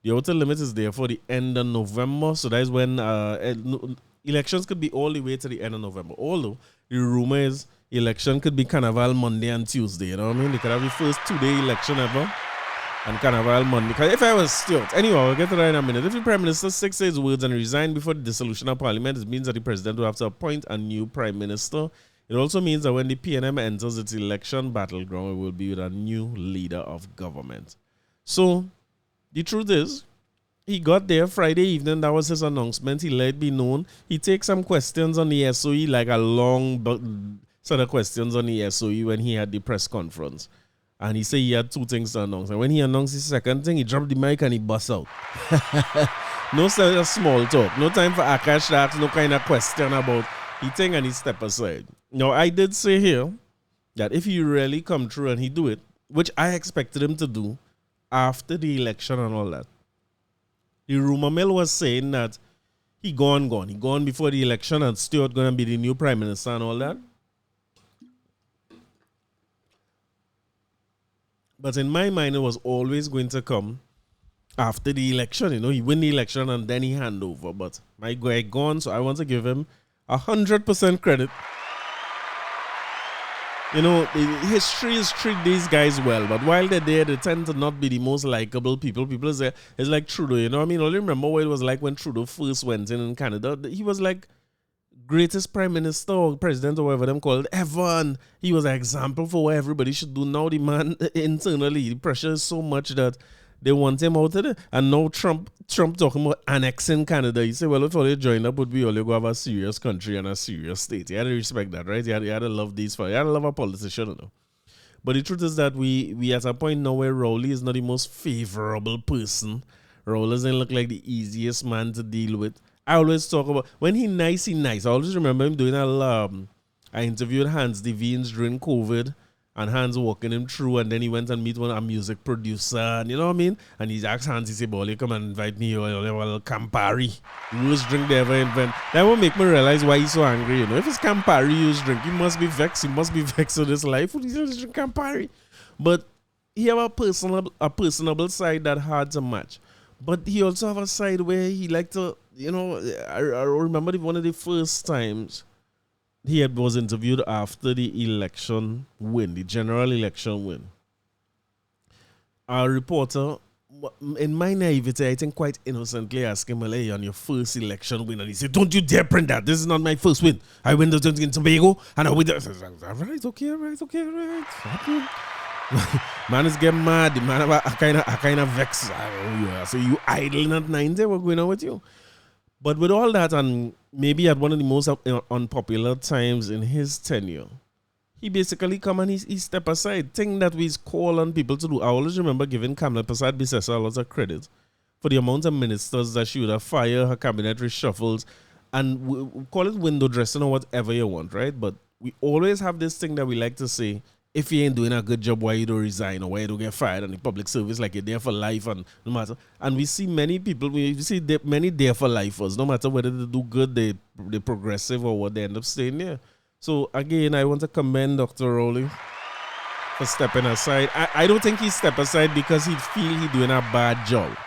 The outer limit is therefore the end of November, so that is when elections could be all the way to the end of November. Although the rumor is election could be Carnival Monday and Tuesday, you know what I mean? They could have the first 2-day election ever. And Carnival Monday. Because if I was Stuart, anyway, we'll get to that in a minute. If the Prime Minister sticks to his words and resign before the dissolution of Parliament, it means that the President will have to appoint a new Prime Minister. It also means that when the PNM enters its election battleground, it will be with a new leader of government. So, the truth is, he got there Friday evening. That was his announcement. He let it be known. He takes some questions on the SOE, like a long set of questions on the SOE when he had the press conference. And he said he had 2 things to announce. And when he announced the second thing, he dropped the mic and he bust out. No small talk. No time for Akash talks. No kind of question about he thing and he step aside. Now, I did say here that if he really come through and he do it, which I expected him to do after the election and all that, the rumor mill was saying that He gone. He gone before the election, and Stuart gonna be the new Prime Minister and all that. But in my mind, it was always going to come after the election. You know, he win the election and then he hand over. But my guy gone, so I want to give him 100% credit. You know, history is treat these guys well, but while they're there, they tend to not be the most likable people. People say it's like Trudeau, you know what I mean? I only remember what it was like when Trudeau first went in Canada. He was like greatest prime minister or president or whatever them called ever, and he was an example for what everybody should do. Now the man internally, the pressure is so much that they want him out of it. And now Trump talking about annexing Canada. He said, well, if all you join up would be all you go have a serious country and a serious state. You had to respect that, right? You had to love these for you had to love a politician, you know. But the truth is that we at a point now where Rowley is not the most favorable person. Rowley doesn't look like the easiest man to deal with. I always talk about when he nice. I always remember him doing I interviewed Hans Devines during COVID, and Hans walking him through, and then he went and meet a music producer, and you know what I mean? And he asked Hans, he said, "Boy, come and invite me, or a little Campari, worst drink they ever invent." That will make me realize why he's so angry, you know. If it's Campari used drink, he must be vexed. He must be vexed with his life. He's just drink Campari. But he have a personable side that hard to match. But he also have a side where he like to, you know, I remember one of the first times he was interviewed after the election win, the general election win. A reporter, in my naivety, I think quite innocently asked him, "Hey, on your first election win," and he said, "Don't you dare print that. This is not my first win. I win the Trinidad and Tobago, and I win the..." I said, all right, okay. Man is getting mad. The man I kind of vexed. So you idling at 90, what's going on with you? But with all that, and maybe at one of the most unpopular times in his tenure, he basically come and he step aside. Thing that we call on people to do. I always remember giving Kamala Persad-Bissessar a lot of credit for the amount of ministers that she would have fired, her cabinet reshuffles, and we call it window dressing or whatever you want, right? But we always have this thing that we like to say, if you ain't doing a good job, why you don't resign or why you don't get fired in the public service, like you're there for life and no matter. And we see many people, many there for lifers, no matter whether they do good, they progressive or what, they end up staying there. So again, I want to commend Dr. Rowley for stepping aside. I don't think he stepped aside because he feel he doing a bad job,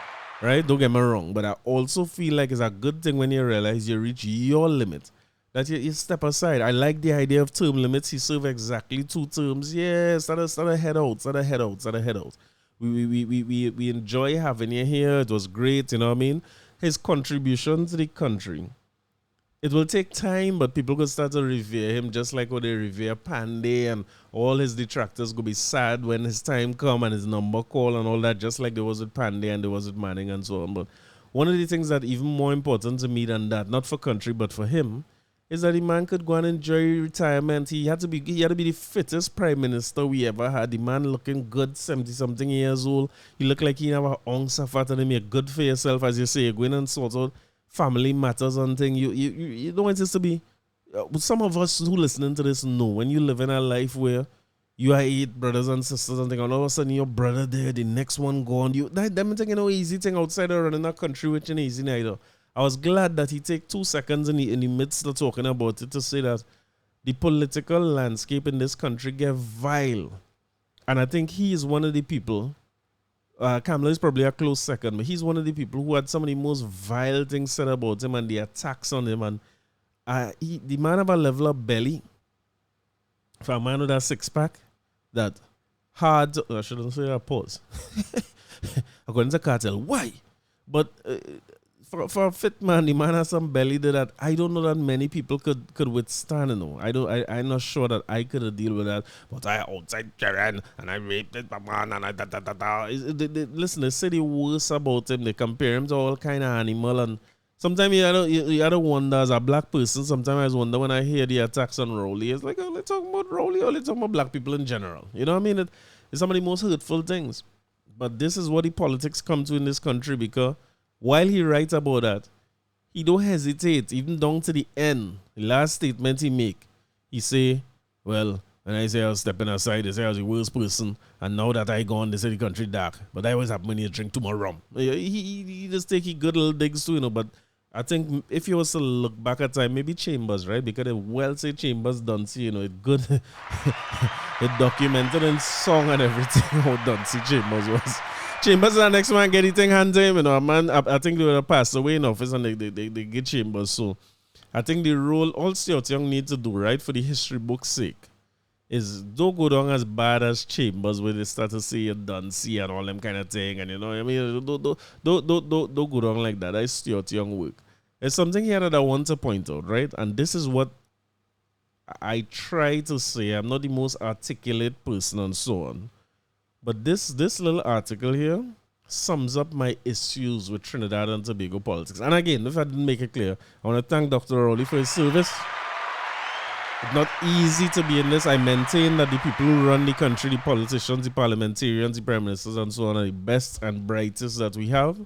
right? Don't get me wrong, but I also feel like it's a good thing when you realize you reach your limit, that you step aside. I like the idea of term limits. He served exactly 2 terms. Yes, start a head out. We enjoy having you here. It was great, you know what I mean? His contribution to the country. It will take time, but people could start to revere him just like how they revere Panday, and all his detractors could be sad when his time come and his number call and all that, just like there was with Panday and there was with Manning and so on. But one of the things that even more important to me than that, not for country but for him, is that the man could go and enjoy retirement. He had to be the fittest prime minister we ever had. The man looking good, 70-something years old. He looked like he have an ounce of fat, and him. You're good for yourself, as you say. You're going and sort out family matters and things. You don't want this to be... some of us who listening to this know when you live in a life where you are 8 brothers and sisters and things, and all of a sudden your brother there, the next one gone. Them thing, easy thing outside of running a country which ain't easy neither. I was glad that he take 2 seconds in the midst of talking about it to say that the political landscape in this country get vile. And I think he is one of the people, Kamala is probably a close second, but he's one of the people who had some of the most vile things said about him and the attacks on him. And the man have a level of belly for a man with a 6-pack that hard, I shouldn't say a pause. According to Cartel, why? But... For a fit man, the man has some belly that I don't know that many people could withstand. You know, I'm not sure that I could deal with that. But I outside Karen and I raped it, man, and I listen, they say the worst about him. They compare him to all kind of animal, and sometimes you had to wonder as a black person. Sometimes I wonder when I hear the attacks on Rowley. It's like, oh, let's talk about Rowley, or let's talk about black people in general. You know what I mean? It's some of the most hurtful things. But this is what the politics come to in this country, because while he writes about that, he don't hesitate, even down to the end. The last statement he make, he say, well, when I say I was stepping aside, they say I was the worst person, and now that I gone, they say the country dark. But I always have money to drink too much rum. He just take he good little digs too, you know, but I think if you was to look back at time, maybe Chambers, right? Because the well say Chambers Duncy, it good. It documented in song and everything how Duncy Chambers was. Chambers is the next man get anything hand to him, a man. I think they would pass away in office and they get Chambers. So I think the role all Stuart Young need to do, right, for the history book's sake, is don't go down as bad as Chambers where they start to say you done see and all them kind of thing, and I mean don't go down like that. That's Stuart Young work. There's something here that I want to point out, right? And this is what I try to say. I'm not the most articulate person and so on. But this little article here sums up my issues with Trinidad and Tobago politics. And again, if I didn't make it clear, I want to thank Dr. Rowley for his service. It's not easy to be in this. I maintain that the people who run the country, the politicians, the parliamentarians, the prime ministers, and so on, are the best and brightest that we have.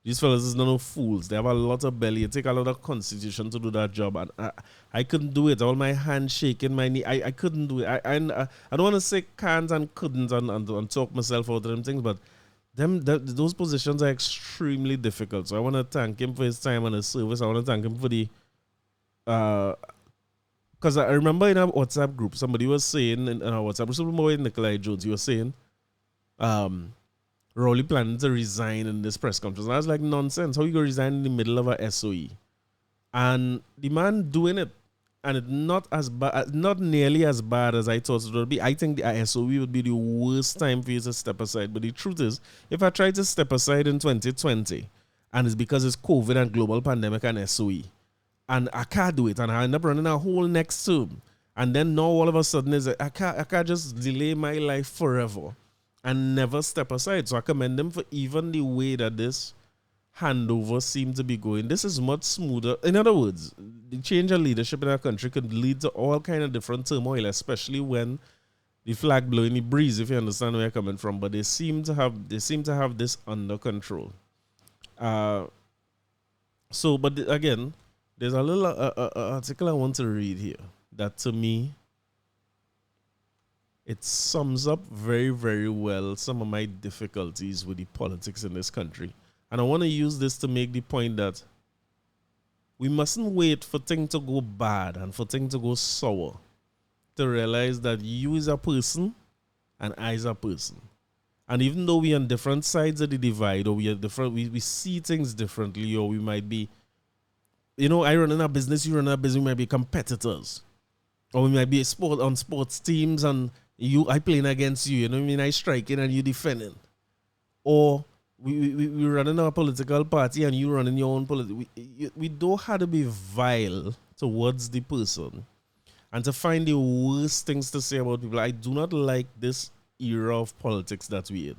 These fellas is no fools. They have a lot of belly. It take a lot of constitution to do that job, and I couldn't do it. All my hands shaking, my knee. I couldn't do it. I don't want to say can't and couldn't and talk myself out of them things, but those positions are extremely difficult. So I want to thank him for his time and his service. I want to thank him for the because I remember in our WhatsApp group, somebody was saying in our WhatsApp group, somebody Nikolai Jones, you were saying, Rowley planning to resign in this press conference. And I was like, nonsense. How you going to resign in the middle of a SOE? And the man doing it, and it's not as bad, not nearly as bad as I thought it would be. I think the SOE would be the worst time for you to step aside. But the truth is, if I try to step aside in 2020, and it's because it's COVID and global pandemic and SOE, and I can't do it, and I end up running a whole next term. And then now all of a sudden is I can't just delay my life forever and never step aside. So I commend them for even the way that this handover seemed to be going. This is much smoother. In other words, the change of leadership in our country could lead to all kind of different turmoil, especially when the flag blowing the breeze, if you understand where you're coming from. But they seem to have this under control. But again, there's a little article I want to read here that to me, it sums up very, very well some of my difficulties with the politics in this country. And I want to use this to make the point that we mustn't wait for things to go bad and for things to go sour to realize that you is a person and I is a person. And even though we are on different sides of the divide, or we are different, we see things differently, or we might be, I run in a business, you run in a business, we might be competitors. Or we might be on sports teams and I playing against you, I striking and you defending. Or we run in our political party and you run in your own political. We don't have to be vile towards the person and to find the worst things to say about people. I do not like this era of politics that we're in,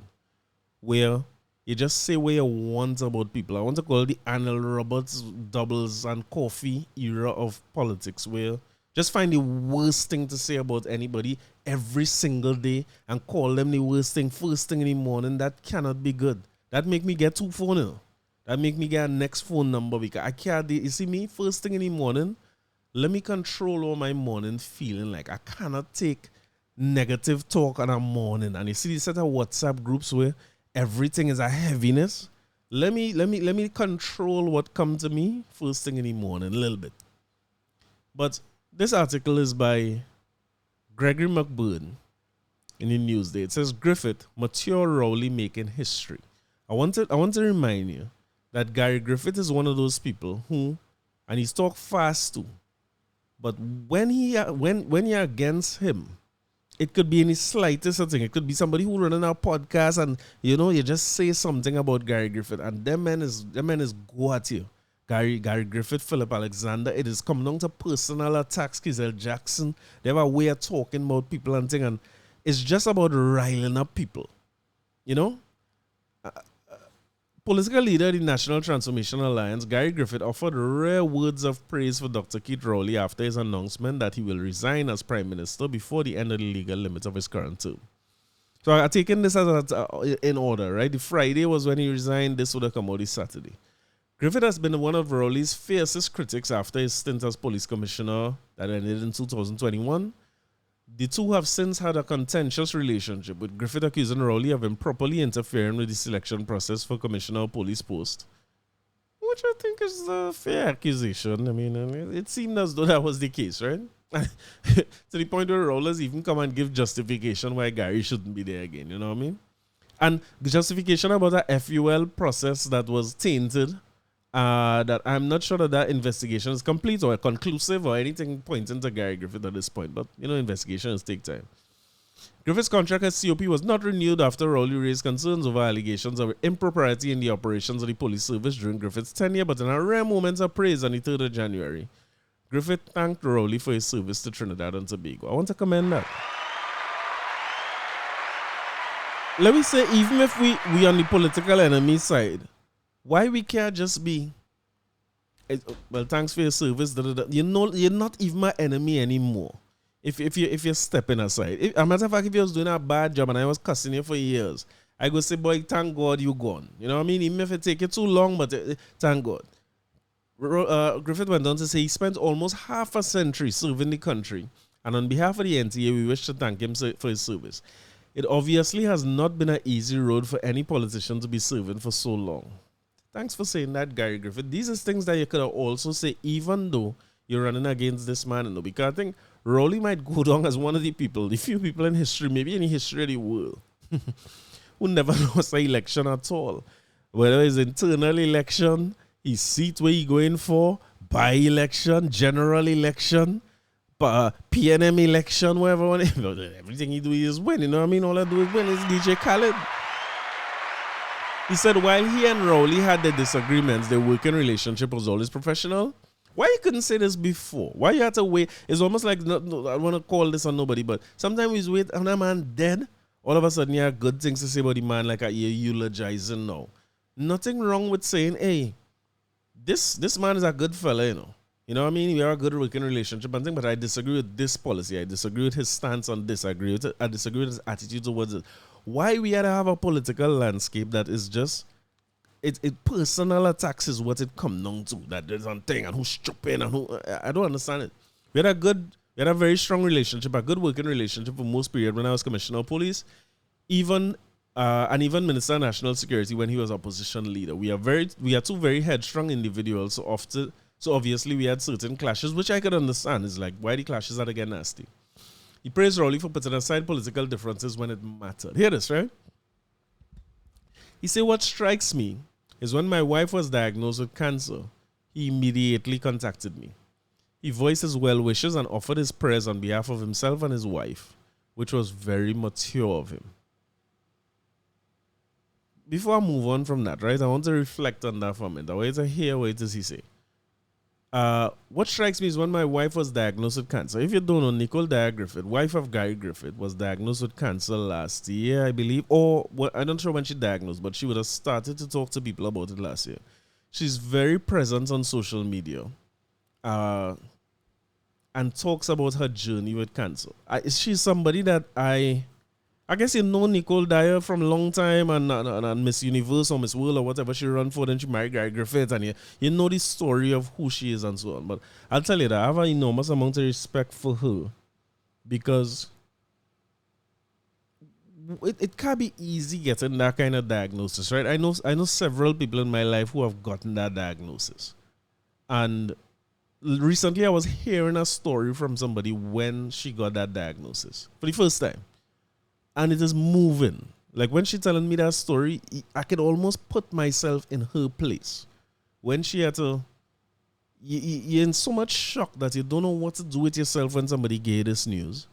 where you just say what you want about people. I want to call it the Arnold Roberts doubles and coffee era of politics, where just find the worst thing to say about anybody every single day and call them the worst thing first thing in the morning. That cannot be good. That make me get 2 phones. That make me get a next phone number because I can't. You see me first thing in the morning. Let me control all my morning feeling. Like I cannot take negative talk on a morning. And you see these set of WhatsApp groups where everything is a heaviness. Let me control what comes to me first thing in the morning a little bit. But this article is by Gregory McBurn in the Newsday. It says Griffith, mature Rowley making history. I want to remind you that Gary Griffith is one of those people who, and he's talk fast too, but when you're against him, it could be any slightest thing. It could be somebody who running our podcast and you just say something about Gary Griffith and them men is go at you. Gary Griffith, Philip Alexander, it is come down to personal attacks, Kizelle Jackson. They have a way of talking about people and things, and it's just about riling up people. Political leader of the National Transformation Alliance, Gary Griffith, offered rare words of praise for Dr. Keith Rowley after his announcement that he will resign as Prime Minister before the end of the legal limits of his current term. So I've taken this as in order, right? The Friday was when he resigned. This would have come out this Saturday. Griffith has been one of Rowley's fiercest critics after his stint as police commissioner that ended in 2021. The two have since had a contentious relationship, with Griffith accusing Rowley of improperly interfering with the selection process for commissioner of police post. which I think is a fair accusation. I mean, it seemed as though that was the case, right? To the point where rollers even come and give justification why Gary shouldn't be there again, you know what I mean? And the justification about a FUL process that was tainted, that I'm not sure that investigation is complete or conclusive or anything pointing to Gary Griffith at this point, but, investigations take time. Griffith's contract as COP was not renewed after Rowley raised concerns over allegations of impropriety in the operations of the police service during Griffith's tenure, but in a rare moment of praise on the 3rd of January, Griffith thanked Rowley for his service to Trinidad and Tobago. I want to commend that. Let me say, even if we on the political enemy side, why we can't just be, well, thanks for your service, you're not even my enemy anymore. If you're stepping aside. As a matter of fact, if you was doing a bad job and I was cussing you for years, I go say, boy, thank God you gone. You know what I mean? Even if it take you too long, but thank God. Griffith went on to say he spent almost half a century serving the country, and on behalf of the NTA, we wish to thank him for his service. It obviously has not been an easy road for any politician to be serving for so long. Thanks for saying that, Gary Griffith. These are things that you could have also said, even though you're running against this man, because I think Rowley might go down as one of the few people in history, maybe in the history of the world, who never lost an election at all. Whether it's internal election, his seat where he going for, by-election, general election, PNM election, whatever. Everything he do is win, you know what I mean? All I do is win. It's DJ Khaled. He said while he and Rowley had their disagreements, their working relationship was always professional. Why you couldn't say this before? Why you had to wait? It's almost like, no, I want to call this on nobody, but sometimes we wait and a man dead, all of a sudden you have good things to say about the man, like you're eulogizing now. Nothing wrong with saying, hey, this man is a good fella, You know what I mean? We are a good working relationship and thing, but I disagree with this policy. I disagree with his stance on this. I disagree with his attitude towards it. Why we had to have a political landscape that is just it personal attacks is what it come down to. That there's one thing and who's stupid and who I don't understand it. We had a very strong relationship, a good working relationship for most period when I was Commissioner of Police, even Minister of National Security when he was opposition leader. We are two very headstrong individuals, so obviously we had certain clashes, which I could understand. It's like why the clashes are again nasty. He praised Rowley for putting aside political differences when it mattered. Hear this, right? He said, what strikes me is when my wife was diagnosed with cancer, he immediately contacted me. He voiced his well wishes and offered his prayers on behalf of himself and his wife, which was very mature of him. Before I move on from that, right, I want to reflect on that for a minute. I want to hear what does he say. What strikes me is when my wife was diagnosed with cancer. If you don't know, Nicole Griffith, wife of Gary Griffith, was diagnosed with cancer last year, I believe. Or I'm not sure when she diagnosed, but she would have started to talk to people about it last year. She's very present on social media and talks about her journey with cancer. She's somebody that I guess you know Nicole Dyer from a long time and Miss Universe or Miss World or whatever she run for, then she married Gary Griffith, and you know the story of who she is and so on. But I'll tell you that I have an enormous amount of respect for her because it can't be easy getting that kind of diagnosis, right? I know several people in my life who have gotten that diagnosis. And recently I was hearing a story from somebody when she got that diagnosis for the first time. And it is moving. Like when she telling me that story, I could almost put myself in her place. When she had to, you're in so much shock that you don't know what to do with yourself when somebody gave this news.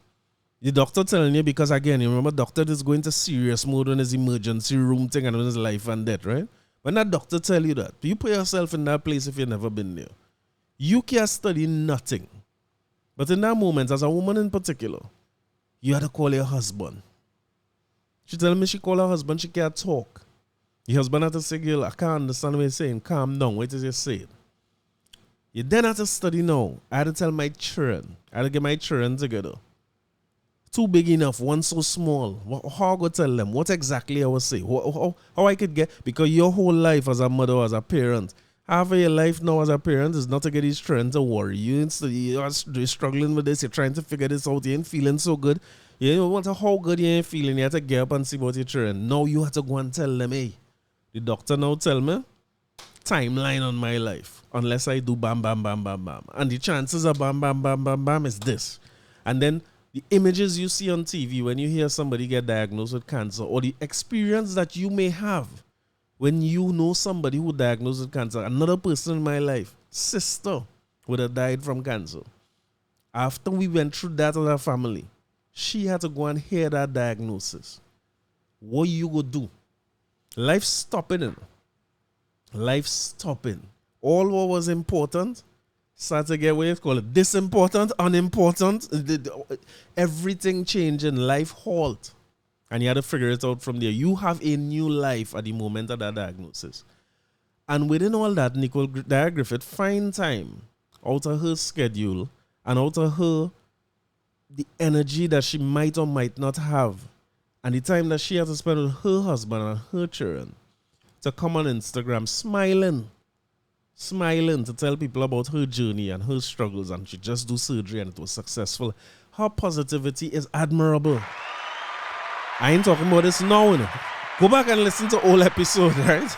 The doctor telling you, because again, you remember doctor is going to serious mode when it's emergency room thing and when it's life and death, right? When that doctor tell you that, you put yourself in that place if you've never been there. You can't study nothing. But in that moment, as a woman in particular, you had to call your husband. She tell me she call her husband, she can't talk. Your husband had to say, girl, I can't understand what you're saying. Calm down. What is you saying? You then have to study now. I had to tell my children. I had to get my children together. Too big enough, one so small. How I go tell them? What exactly I will say? How I could get? Because your whole life as a mother, as a parent, half of your life now as a parent is not to get these children to worry. You're struggling with this. You're trying to figure this out. You ain't feeling so good. You don't want to how good you ain't feeling. You have to get up and see about your children. Now you have to go and tell them, hey, the doctor now tell me, timeline on my life unless I do bam, bam, bam, bam, bam. And the chances of bam, bam, bam, bam, bam is this. And then the images you see on TV when you hear somebody get diagnosed with cancer, or the experience that you may have when you know somebody who diagnosed with cancer. Another person in my life, sister, would have died from cancer. After we went through that as a family, she had to go and hear that diagnosis. What you go do? Life stopping. Life stopping. All what was important started to get what you call it disimportant, unimportant. Everything changing. Life halt. And you had to figure it out from there. You have a new life at the moment of that diagnosis. And within all that, Nicole Griffith find time out of her schedule and out of her the energy that she might or might not have, and the time that she has to spend with her husband and her children, to come on Instagram smiling to tell people about her journey and her struggles, and she just do surgery and it was successful. Her positivity is admirable. I ain't talking about this now. You know. Go back and listen to old episode, right?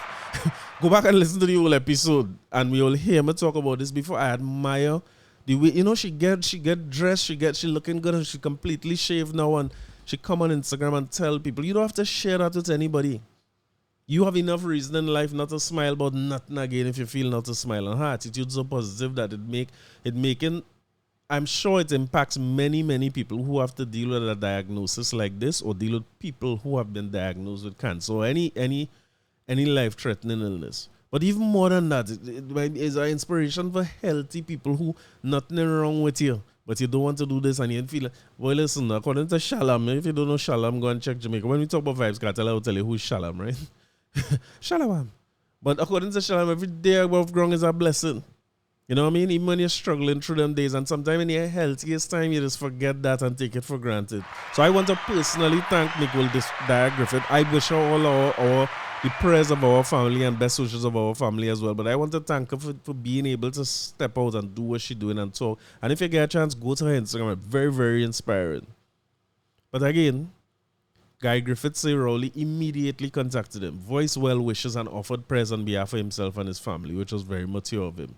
Go back and listen to the old episode, and we all hear me talk about this before. I admire the way, you know, she get dressed, she looking good, and she completely shaved now, and she come on Instagram and tell people. You don't have to share that with anybody. You have enough reason in life not to smile about nothing again if you feel not to smile. And her attitude so positive that I'm sure it impacts many people who have to deal with a diagnosis like this, or deal with people who have been diagnosed with cancer or any life-threatening illness. But even more than that, it is an inspiration for healthy people who nothing wrong with you, but you don't want to do this and you feel like, well, listen, according to Shalom, if you don't know Shalom, go and check Jamaica. When we talk about Vibes Cartel, I will tell you who's Shalom, right? Shalom. But according to Shalom, every day above ground is a blessing. You know what I mean? Even when you're struggling through them days, and sometimes in your healthiest time, you just forget that and take it for granted. So I want to personally thank Nicole Griffith. I wish her all the prayers of our family and best wishes of our family as well. But I want to thank her for being able to step out and do what she's doing and talk. And if you get a chance, go to her Instagram. Very, very inspiring. But again, Guy Griffith say Rowley immediately contacted him, voiced well wishes and offered prayers on behalf of himself and his family, which was very mature of him.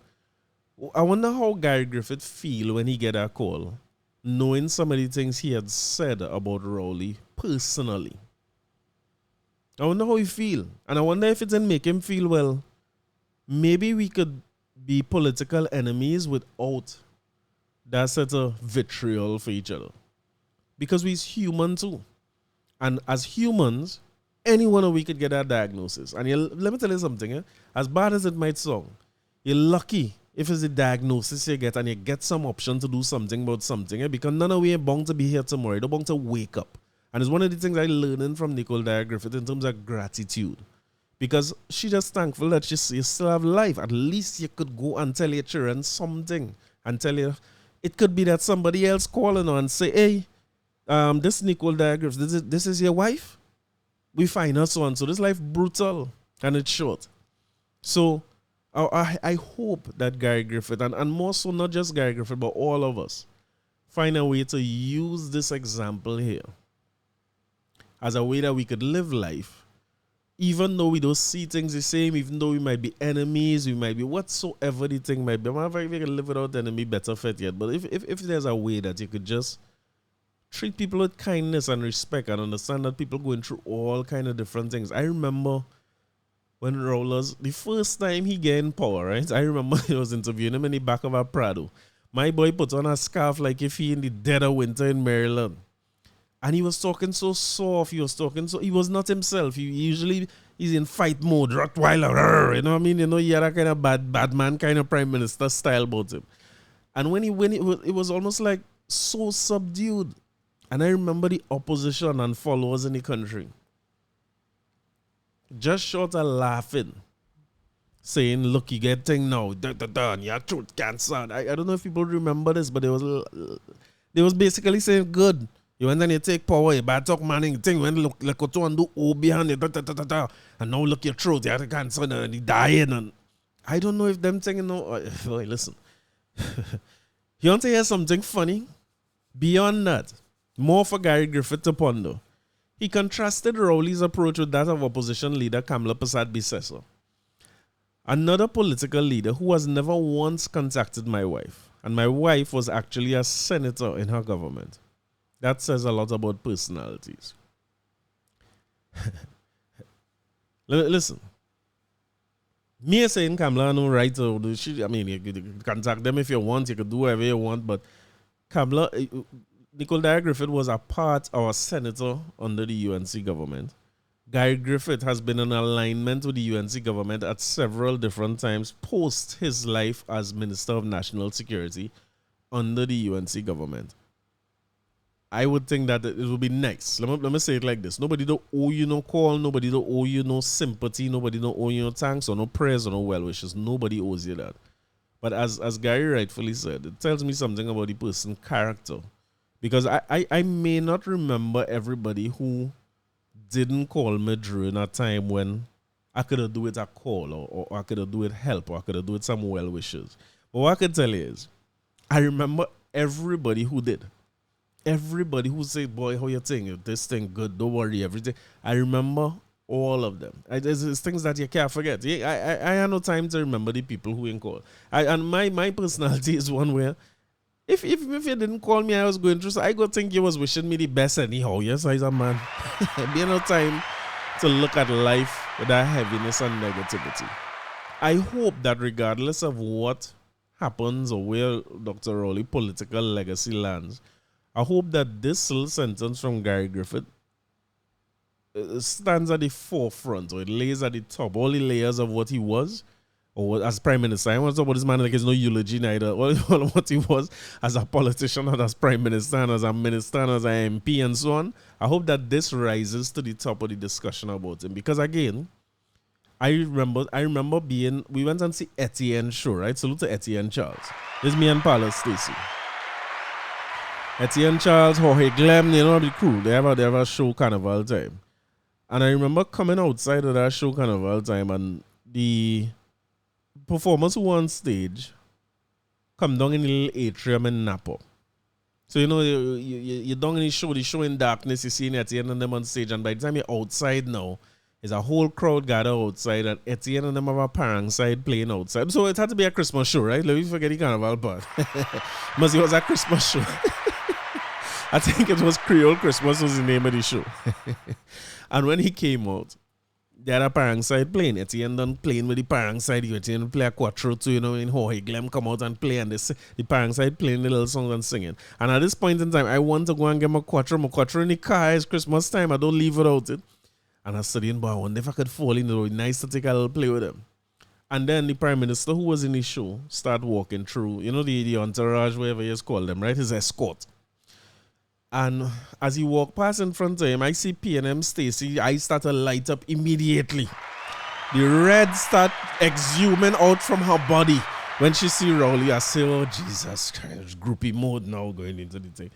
I wonder how Guy Griffith feel when he get a call, knowing some of the things he had said about Rowley personally. I wonder how he feel. And I wonder if it didn't make him feel, well, maybe we could be political enemies without that sort of vitriol for each other. Because we're human too. And as humans, any one of we could get that diagnosis. And let me tell you something. As bad as it might sound, you're lucky if it's a diagnosis you get and you get some option to do something about something. Because none of we are bound to be here tomorrow. You're bound to wake up. And it's one of the things I learned from Nicole Griffith in terms of gratitude. Because she's just thankful that you still have life. At least you could go and tell your children something. And tell you, it could be that somebody else calling her and say, hey, this Nicole Griffith, this is your wife? We find her so and so. This life brutal and it's short. So I hope that Guy Griffith, and more so not just Guy Griffith, but all of us, find a way to use this example here as a way that we could live life, even though we don't see things the same, even though we might be enemies, we might be whatsoever the thing might be. I'm not if you can live without enemy, better fit yet. But if there's a way that you could just treat people with kindness and respect and understand that people going through all kind of different things. I remember when Rollers, the first time he gained power, right? I remember I was interviewing him in the back of a Prado. My boy put on a scarf like if he in the dead of winter in Maryland. And he was talking so soft. He was not himself. He's in fight mode, Rottweiler, you know what I mean? You know, he had a kind of bad man kind of Prime Minister style about him. And when it was almost like so subdued. And I remember the opposition and followers in the country just short of laughing, saying, look, you get thing now, and you have throat cancer. I don't know if people remember this, but they was basically saying, good. You went and you take power, you bad talk manning thing, when look what you do O behind it, and now look your throat, you have cancer and you dying. And I don't know if them thing, you know, listen. You want to hear something funny? Beyond that, more for Gary Griffith to ponder. He contrasted Rowley's approach with that of opposition leader Kamala Prasad Bisesa. Another political leader who has never once contacted my wife, and my wife was actually a senator in her government. That says a lot about personalities. Listen. Me saying Kamala no right to do shit. I mean, you could contact them if you want. You could do whatever you want. But Kamala, Nicole Dyer Griffith was a part or a senator under the UNC government. Guy Griffith has been in alignment with the UNC government at several different times post his life as Minister of National Security under the UNC government. I would think that it would be nice. Let me say it like this. Nobody don't owe you no call. Nobody don't owe you no sympathy. Nobody don't owe you no thanks or no prayers or no well wishes. Nobody owes you that. But as Gary rightfully said, it tells me something about the person's character. Because I may not remember everybody who didn't call me during a time when I could have do it a call or I could have do it help or I could have do it some well wishes. But what I can tell you is, I remember everybody who did. Everybody who said, boy, how you think? This thing good, don't worry, everything. I remember all of them. There's things that you can't forget. I had no time to remember the people who ain't called. And my personality is one where if you didn't call me, I was going through, so I go think you was wishing me the best anyhow. Yes, I a man. Be no time to look at life with that heaviness and negativity. I hope that regardless of what happens or where Dr. Rowley political legacy lands, I hope that this little sentence from Gary Griffith stands at the forefront, or it lays at the top, all the layers of what he was, or as Prime Minister. I want to talk about this man like it's no eulogy neither. All what he was as a politician, and as Prime Minister, and as a minister, and as an MP, and so on. I hope that this rises to the top of the discussion about him, because again, I remember we went and see Etienne show, right? Salute to Etienne Charles. This is me and Paula Stacy. Etienne Charles, Jorge Glenn, you know the crew. They have a show Carnival time. And I remember coming outside of that show Carnival time, and the performers who were on stage come down in the little atrium in Napa. So, you know, you're down in the show in darkness, you see Etienne and them on stage, and by the time you're outside now, there's a whole crowd gathered outside, and Etienne and them have a parang side playing outside. So it had to be a Christmas show, right? Let me forget the Carnival part. Must it was a Christmas show. I think it was Creole Christmas was the name of the show. And when he came out, they had a parang side playing. Etienne done playing with the parang side. Etienne play a quattro too, you know, in Jorge Glenn come out and play, and the parang side playing the little songs and singing. And at this point in time, I want to go and get my quattro in the car. It's Christmas time. I don't leave without it. And I was studying, but I wonder if I could fall in. It would be nice to take a little play with him. And then the Prime Minister who was in the show start walking through, you know, the entourage, whatever you call them, right? His escort. And as he walked past in front of him, I see P&M Stacy. I start to light up immediately. The red start exhuming out from her body. When she see Rowley, I say, oh, Jesus Christ, groupie mode now going into the thing.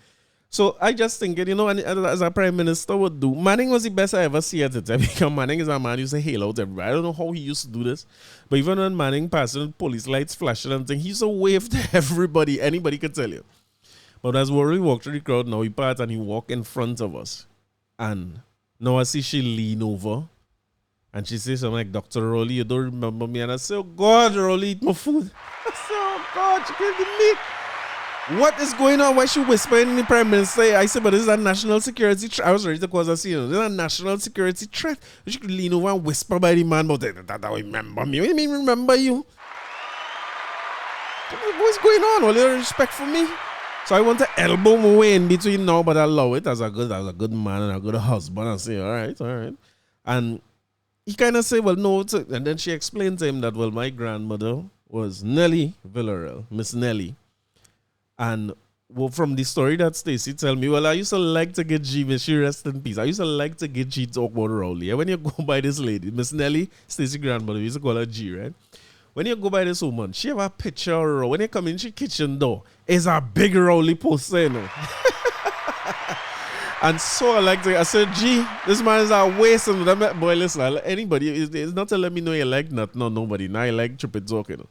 So I just think, you know, and as a Prime Minister would do, Manning was the best I ever see at it. Because Manning is a man who used to hail out everybody. I don't know how he used to do this. But even when Manning passed and police lights flashing and things, he used to wave to everybody. Anybody could tell you. But as Worley walked through the crowd, now he part and he walked in front of us. And now I see she lean over and she says something like, Dr. Rowley, you don't remember me? And I say, oh God, Rowley, eat my food. I say, oh God, she gave the meat. What is going on? Why she whispering in the Prime Minister? I said, but this is a national security threat. I was ready to cause a scene. This is a national security threat. She could lean over and whisper by the man, but that remember me. What do you mean remember you? What's going on? All your respect for me? So I want to elbow my way in between now, but I allow it as a good man and a good husband. I say, all right. And he kind of say, well, no. And then she explained to him that, well, my grandmother was Nellie Villarreal, Miss Nellie. And well, from the story that Stacy tell me, well, I used to like to get G, may she rest in peace. I used to like to get G talk about Rowley. And when you go by this lady, Miss Nellie, Stacy grandmother, we used to call her G, right? When you go by this woman, she have a picture of her. When you come in she kitchen door, it's a big Rowley poster, you know. And so I said, gee, this man is a waste. Boy, listen, anybody, it's not to let me know you like nothing, no, nobody. Now you like tripping talk, you know.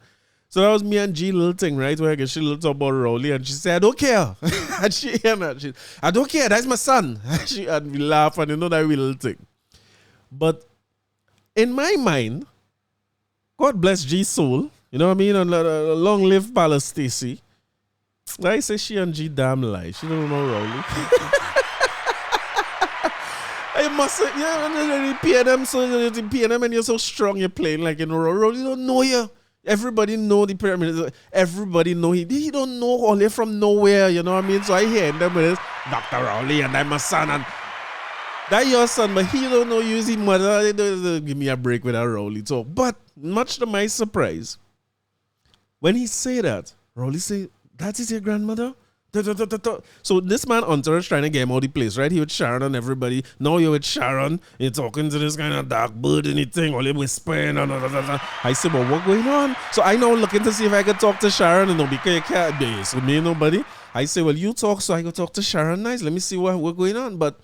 So that was me and G little thing, right? Where I guess she little talk about Rowley, and she said, I don't care. And she, I don't care, that's my son. And we laugh, and you know that little thing. But in my mind, God bless G's soul. You know what I mean? And long live Palace Stacy. I say she and G damn lie. She don't know Rowley. I must say, yeah, the PNM, so the PNM, and you're so strong, you're playing like in Rowley don't know you. Everybody know the Prime Minister. Everybody know he don't know all here from nowhere. You know what I mean? So I hear them with this, Dr. Rowley, and I'm my son, and that your son, but he don't know you is his mother. Give me a break with that Rowley talk. But much to my surprise, when he say that, Rowley say, that is your grandmother? So this man Hunter is trying to get him out of the place, right? He with Sharon and everybody. Now you're with Sharon. You're talking to this kind of dark bird and anything, all him whispering. I said, but what going on? So I now looking to see if I could talk to Sharon, and because you can't be with me, nobody. I say, well, you talk so I can talk to Sharon. Nice. Let me see what going on. But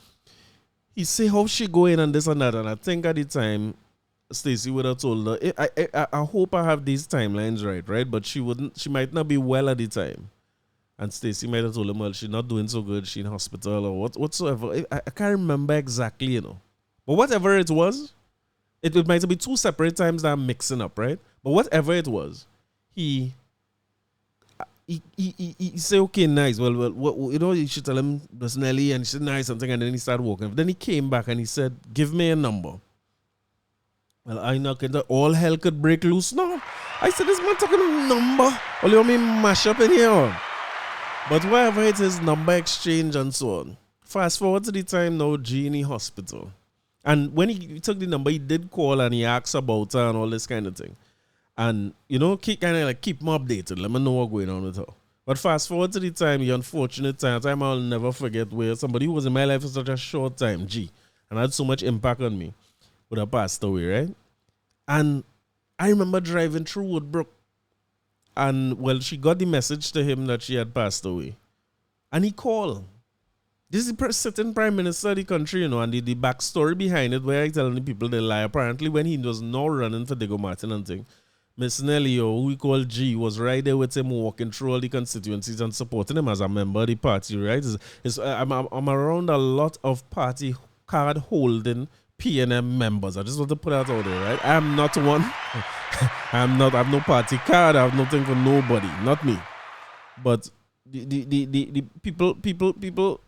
he say how she going and this and that. And I think at the time, Stacey would have told her, I hope I have these timelines right? But she might not be well at the time. And Stacey might have told him, well, she's not doing so good, she's in hospital or whatsoever. I can't remember exactly, you know. But whatever it was, it might be two separate times that I'm mixing up, right? But whatever it was, he said, okay, nice. Well, you know, you should tell him that's Nelly, and he said, nice, something, and then he started walking. Then he came back and he said, give me a number. Well, I know all hell could break loose now. I said, this man talking a number. Well, you want me mash up in here? But whatever it is, number exchange and so on. Fast forward to the time now, G in the hospital. And when he took the number, he did call and he asked about her and all this kind of thing. And, you know, keep me updated. Let me know what's going on with her. But fast forward to the time, the unfortunate time I'll never forget, where somebody who was in my life for such a short time, G, and had so much impact on me, would have passed away, right? And I remember driving through Woodbrook. And, well, she got the message to him that she had passed away. And he called. This is the sitting Prime Minister of the country, you know, and the backstory behind it, where I telling the people they lie. Apparently, when he was now running for Diego Martin and thing, Miss Nelly, who we call G, was right there with him, walking through all the constituencies and supporting him as a member of the party, right? I'm around a lot of party card holding PNM members. I just want to put that out there, right? I'm not one. I have no party card. I have nothing for nobody, not me. But the people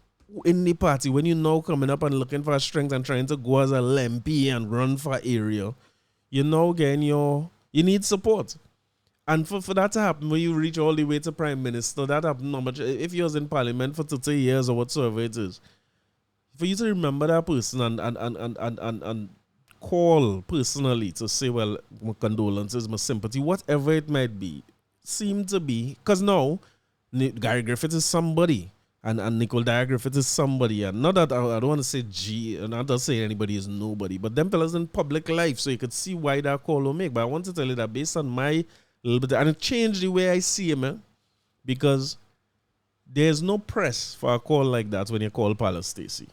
in the party, when you know coming up and looking for strength and trying to go as a Lempy and run for area, you know, again, you need support. And for that to happen, when you reach all the way to Prime Minister, that happened not much. If you was in Parliament for 30 years or whatsoever it is, for you to remember that person and call personally to say, well, my condolences, my sympathy, whatever it might be, seem to be, because now Gary Griffith is somebody and Nicole Dyer Griffith is somebody, and not that I don't want to say G, and not to say anybody is nobody, but them fellas in public life, so you could see why that call will make. But I want to tell you that based on my little bit, and it changed the way I see him, because there's no press for a call like that when you call Palace Stacey.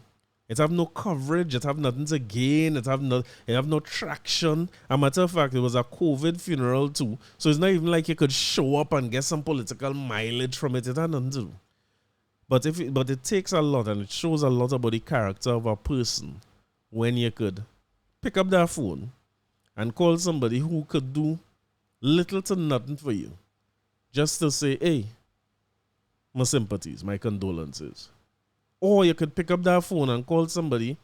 It have no coverage. It have nothing to gain. It have no traction. As a matter of fact, it was a COVID funeral too. So it's not even like you could show up and get some political mileage from it. It had nothing to do. But it takes a lot, and it shows a lot about the character of a person when you could pick up that phone and call somebody who could do little to nothing for you, just to say, hey, my sympathies, my condolences. Or you could pick up that phone and call somebody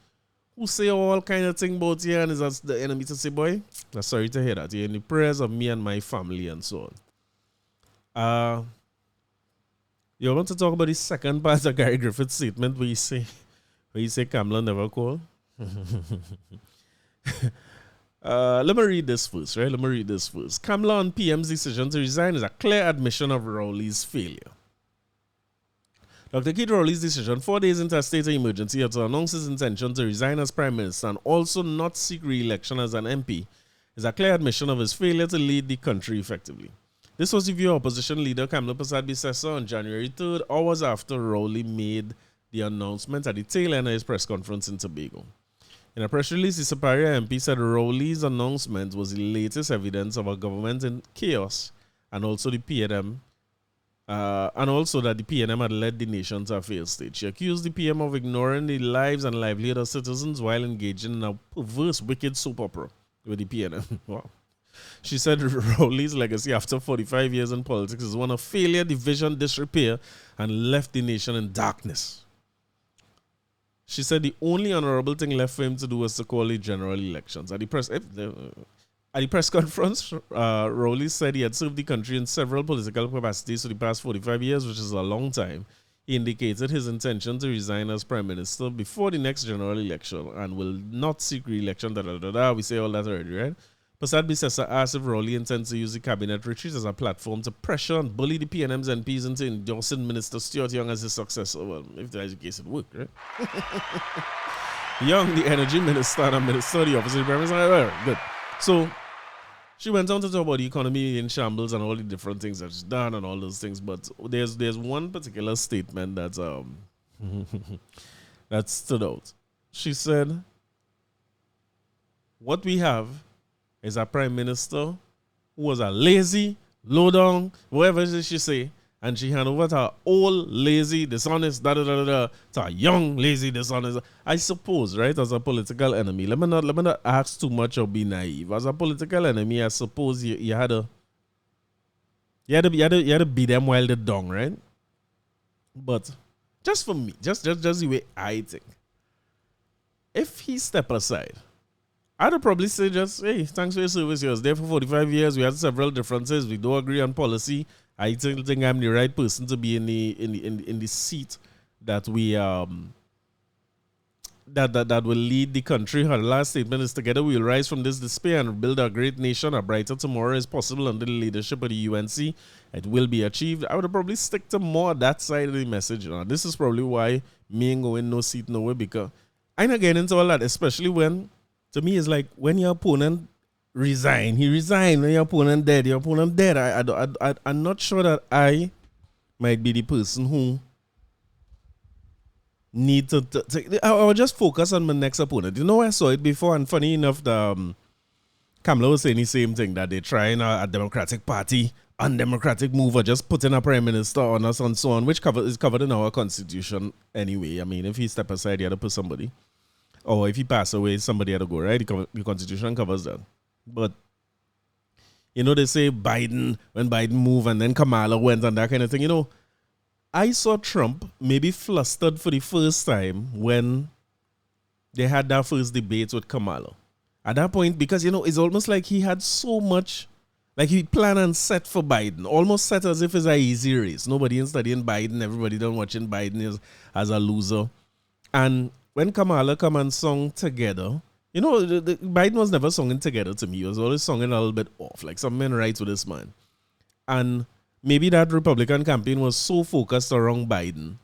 who say all kind of things about you and is the enemy to say, boy, I'm sorry to hear that. You're in the prayers of me and my family and so on. You want to talk about the second part of Gary Griffith's statement where you say Kamala never call? Let me read this first, right? Kamala on PM's decision to resign is a clear admission of Rowley's failure. Dr. Keith Rowley's decision 4 days into a state of emergency to announce his intention to resign as Prime Minister and also not seek re-election as an MP is a clear admission of his failure to lead the country effectively. This was the view of opposition leader Kamala Persad-Bissessar on January 3rd, hours after Rowley made the announcement at the tail end of his press conference in Tobago. In a press release, the Superior MP said Rowley's announcement was the latest evidence of a government in chaos and also the PNM and also that the PNM had led the nation to a failed state. She accused the PM of ignoring the lives and livelihood of citizens while engaging in a perverse, wicked soap opera with the PNM. Wow. She said Rowley's legacy after 45 years in politics is one of failure, division, disrepair, and left the nation in darkness. She said the only honorable thing left for him to do was to call the general elections. At the press conference, Rowley said he had served the country in several political capacities for the past 45 years, which is a long time. He indicated his intention to resign as Prime Minister before the next general election and will not seek re-election. We say all that already, right? Prasad Bisesa asked if Rowley intends to use the cabinet retreat as a platform to pressure and bully the PNM's MPs into endorsing Minister Stuart Young as his successor. Well, if that is the case, it worked, right? Young, the energy minister and minister of the office of the Prime Minister, well, good. So, she went on to talk about the economy in shambles and all the different things that she's done and all those things. But there's one particular statement that that stood out. She said, what we have is a Prime Minister who was a lazy, low-down, whatever she say, and she handed over to her old, lazy, dishonest, to a young, lazy, dishonest. I suppose, right, as a political enemy, let me not ask too much or be naive. As a political enemy, I suppose you had to beat them while they're down, right? But just for me, just the way I think, if he step aside, I'd probably say just, hey, thanks for your service. You was there for 45 years. We had several differences. We don't agree on policy. I think I'm the right person to be in the seat that we that will lead the country. Her last statement is, together we will rise from this despair and build a great nation. A brighter tomorrow is possible under the leadership of the UNC. It will be achieved. I would probably stick to more that side of the message. This is probably why me ain't going no seat nowhere, because I not getting into all that, especially when, to me, it's like when your opponent resign. He resigned. When your opponent dead, your opponent dead. I'm not sure that I might be the person who need to I will just focus on my next opponent. You know, I saw it before, and funny enough, Kamala was saying the same thing, that they're trying a Democratic Party, undemocratic move, or just putting a Prime Minister on us and so on, which is covered in our Constitution anyway. I mean, if he step aside, he had to put somebody. Or if he pass away, somebody had to go, right? The Constitution covers that. But, you know, they say when Biden moved and then Kamala went and that kind of thing. You know, I saw Trump maybe flustered for the first time when they had that first debate with Kamala. At that point, because, you know, it's almost like he had so much, like he planned and set for Biden, almost set as if it's an easy race. Nobody in studying Biden, everybody done watching Biden as a loser. And when Kamala come and sung Together, you know, Biden was never singing together to me. He was always singing a little bit off, like some men right with this man. And maybe that Republican campaign was so focused around Biden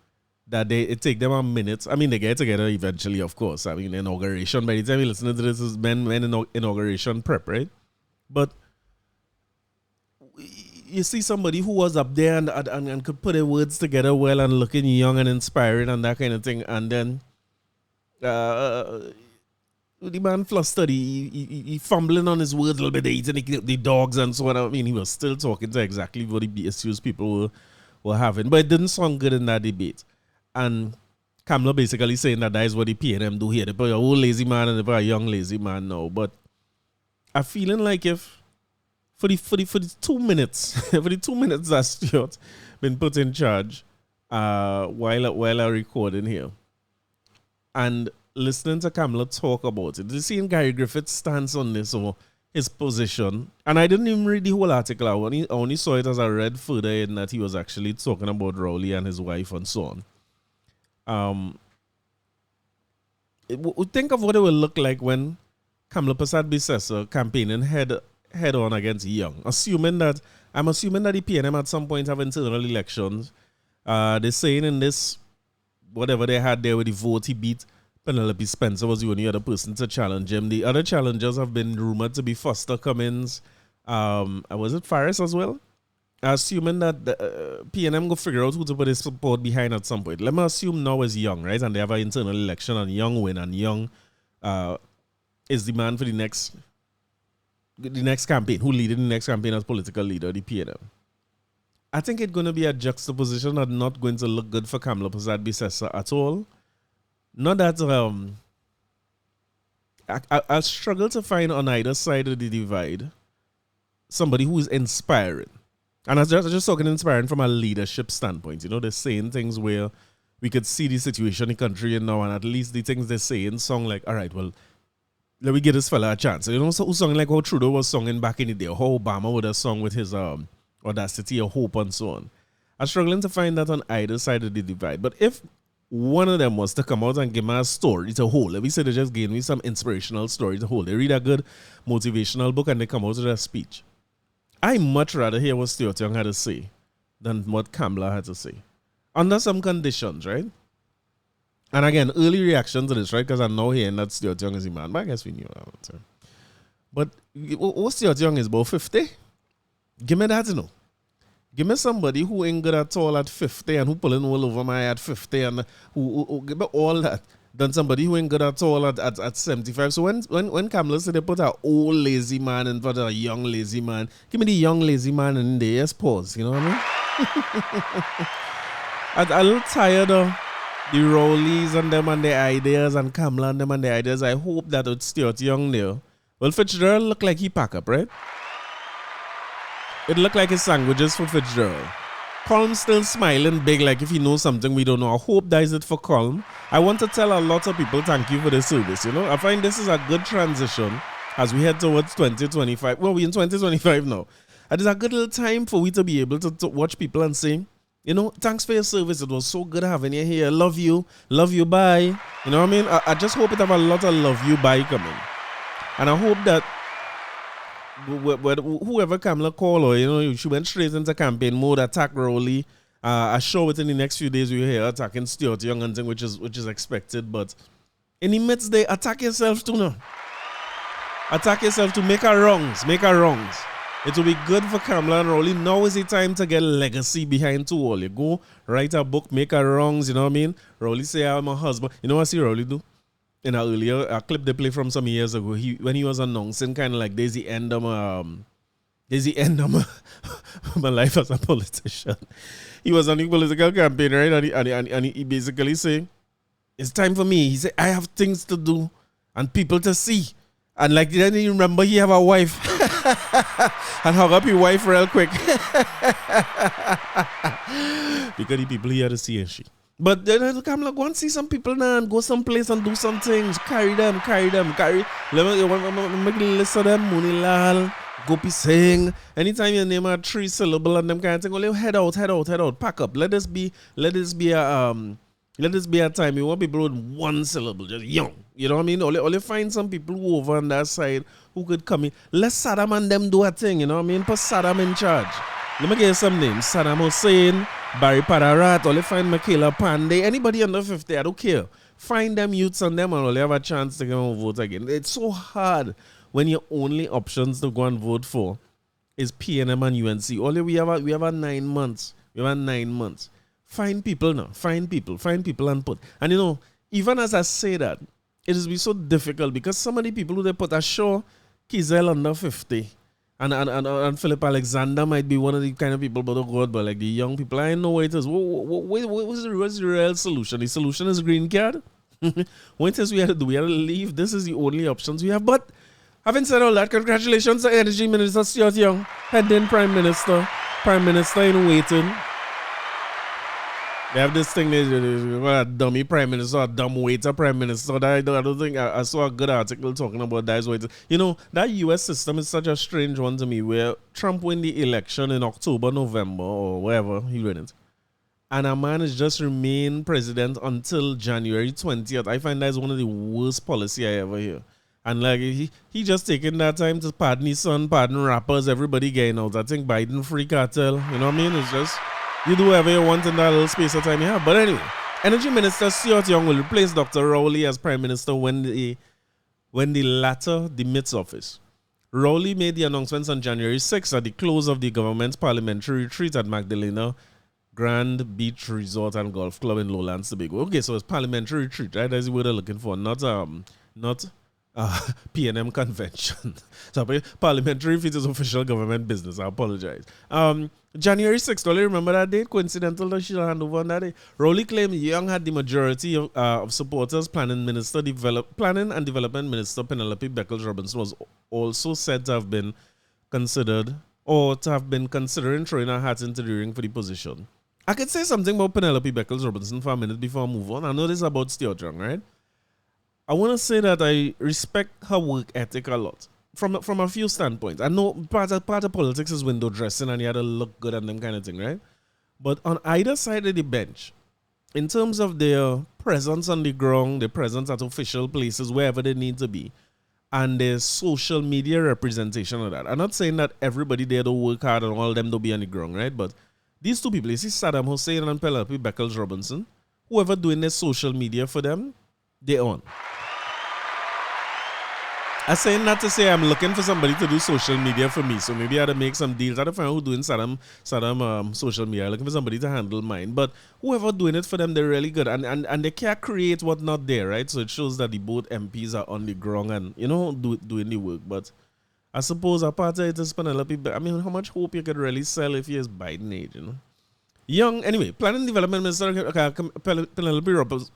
that it take them a minute. I mean, they get together eventually, of course. I mean, inauguration, by the time you listen to this, is men inauguration prep, right? But you see somebody who was up there and could put their words together well and looking young and inspiring and that kind of thing. And then the man flustered. He fumbling on his words a little bit, eating the dogs and so on. I mean, he was still talking to exactly what the issues people were having. But it didn't sound good in that debate. And Kamala basically saying that is what the PNM do here. They put a old lazy man and they put a young lazy man now. But I'm feeling like if for the 2 minutes, for the 2 minutes that Stuart been put in charge while I'm recording here, and listening to Kamala talk about it, seeing Gary Griffith's stance on this or his position, and I didn't even read the whole article. I only saw it as I read further in that he was actually talking about Rowley and his wife and so on. Think of what it will look like when Kamala Prasad Bisesa campaigning head on against Young. I'm assuming that the PNM at some point have internal elections. They're saying in this, whatever they had there with the vote, he beat Penelope Spencer, was the only other person to challenge him. The other challengers have been rumored to be Foster Cummins. Was it Farris as well? Assuming that the PNM go figure out who to put his support behind at some point. Let me assume now is Young, right? And they have an internal election and Young win, and Young is the man for the next campaign, who leading the next campaign as political leader, the PNM. I think it's going to be a juxtaposition that's not going to look good for Kamala Prasad Bisesa at all. Not that I struggle to find on either side of the divide somebody who is inspiring. And I was just talking inspiring from a leadership standpoint. You know, they're saying things where we could see the situation in the country and now, and at least the things they say in song like, all right, well, let me give this fella a chance. You know, so song like how Trudeau was singing back in the day, how Obama would have sung with his audacity or hope and so on. I'm struggling to find that on either side of the divide. But if one of them was to come out and give me a story to hold, let me say they just gave me some inspirational story to hold. They read a good motivational book and they come out with a speech. I much rather hear what Stuart Young had to say than what Kamala had to say. Under some conditions, right? And again, early reaction to this, right? Because I'm now hearing that Stuart Young is a man. But I guess we knew that. But what Stuart Young is about 50? Give me that, you know. Give me somebody who ain't good at all at 50 and who pulling all over my at 50 and who give me all that than somebody who ain't good at all at 75. So when Kamala said they put an old lazy man in front of a young lazy man, give me the young lazy man in there. Yes, pause. You know what I mean? I'm a little tired of the Rowleys and them and their ideas and Kamala and them and their ideas. I hope that with Stuart Young there. Well, Fitzgerald look like he pack up, right? It looked like his sandwiches for Fitzgerald. Colm still smiling big like if he knows something we don't know. I hope that is it for Colm. I want to tell a lot of people thank you for the service, you know. I find this is a good transition as we head towards 2025. Well, we're in 2025 now. And it's a good little time for we to be able to watch people and say, you know, thanks for your service. It was so good having you here. Love you, bye. You know what I mean? I just hope it have a lot of love you, bye coming. And I hope that whoever Kamala call or, you know, she went straight into campaign mode, attack Rowley. I show within the next few days we hear attacking Stuart Young and thing, which is expected. But in the midst, they attack yourself too now. Attack yourself to make her wrongs. It will be good for Kamala and Rowley. Now is the time to get legacy behind to all. You go write a book, make her wrongs, you know what I mean? Rowley say, I'm a husband. You know what I see Rowley do? In a earlier clip they played from some years ago, when he was announcing kind of like there's the end of my life as a politician. He was on the political campaign, right? And he basically saying, it's time for me. He said, I have things to do and people to see. And like then he remember he have a wife. And hug up your wife real quick. Because the people here to see and she. But then I'm like, go and see some people now and go someplace and do some things. Carry them. Let me make a list of them. Munilal, Gopi Singh. Anytime you name a 3-syllable and them kind of thing, only head out. Pack up. Let this be a time you want people with 1 syllable, just young. You know what I mean? Only find some people who over on that side who could come in. Let Saddam and them do a thing, you know what I mean? Put Saddam in charge. Let me give you some names. Saddam Hussein, Barry Padarat, only find Michaela Pandey, anybody under 50, I don't care. Find them youths on them and only have a chance to go and vote again. It's so hard when your only options to go and vote for is PNM and UNC. Only we have a 9 months. Find people now. Find people and put. And you know, even as I say that, it has been so difficult because some of the people who they put are sure Kizel under 50. And Philip Alexander might be one of the kind of people, but oh God, but like the young people, I know what it is. What's the real solution? The solution is green card. What it is we have to do? We have to leave. This is the only options we have. But having said all that, congratulations to Energy Minister Stuart Young, heading Prime Minister in waiting. They have this thing, a dummy prime minister, a dumb waiter prime minister. I don't think I saw a good article talking about that. You know, that US system is such a strange one to me where Trump win the election in October, November, or wherever he win it. And a man has just remained president until January 20th. I find that is one of the worst policy I ever hear. And like he just taking that time to pardon his son, pardon rappers, everybody getting out. I think Biden free cartel, you know what I mean? It's just... You do whatever you want in that little space of time you have. But anyway, Energy Minister Stuart Young will replace Dr. Rowley as Prime Minister when the latter demits office. Rowley made the announcements on January 6th at the close of the government's parliamentary retreat at Magdalena Grand Beach Resort and Golf Club in Lowlands, Tobago. Okay, so it's parliamentary retreat, right? That's the word they're looking for, not PNM convention. So parliamentary retreat is official government business. I apologize. January 6th, do you remember that date? Coincidental that she'll hand over on that day. Rowley claimed Young had the majority of supporters. Planning and Development Minister Penelope Beckles Robinson was also said to have been considered or to have been considering throwing her hat into the ring for the position. I could say something about Penelope Beckles-Robinson for a minute before I move on. I know this is about Stuart Young, right? I want to say that I respect her work ethic a lot from a few standpoints. I know part of politics is window dressing and you had to look good and them kind of thing, right? But on either side of the bench, in terms of their presence on the ground, their presence at official places, wherever they need to be, and their social media representation of that. I'm not saying that everybody there to work hard and all of them to be on the ground, right? But these two people, you see Saddam Hussein and Penelope Beckles-Robinson, whoever doing their social media for them, they own. I'm saying not to say I'm looking for somebody to do social media for me, so maybe I had to make some deals. I don't find who doing Saddam social media. I'm looking for somebody to handle mine. But whoever doing it for them, they're really good. And they can't create what not there, right? So it shows that the both MPs are on the ground and, doing the work. But I suppose a part of it is Penelope. I mean, how much hope you could really sell if he is Biden age, Young, anyway, Planning Development Minister Penelope Roberts,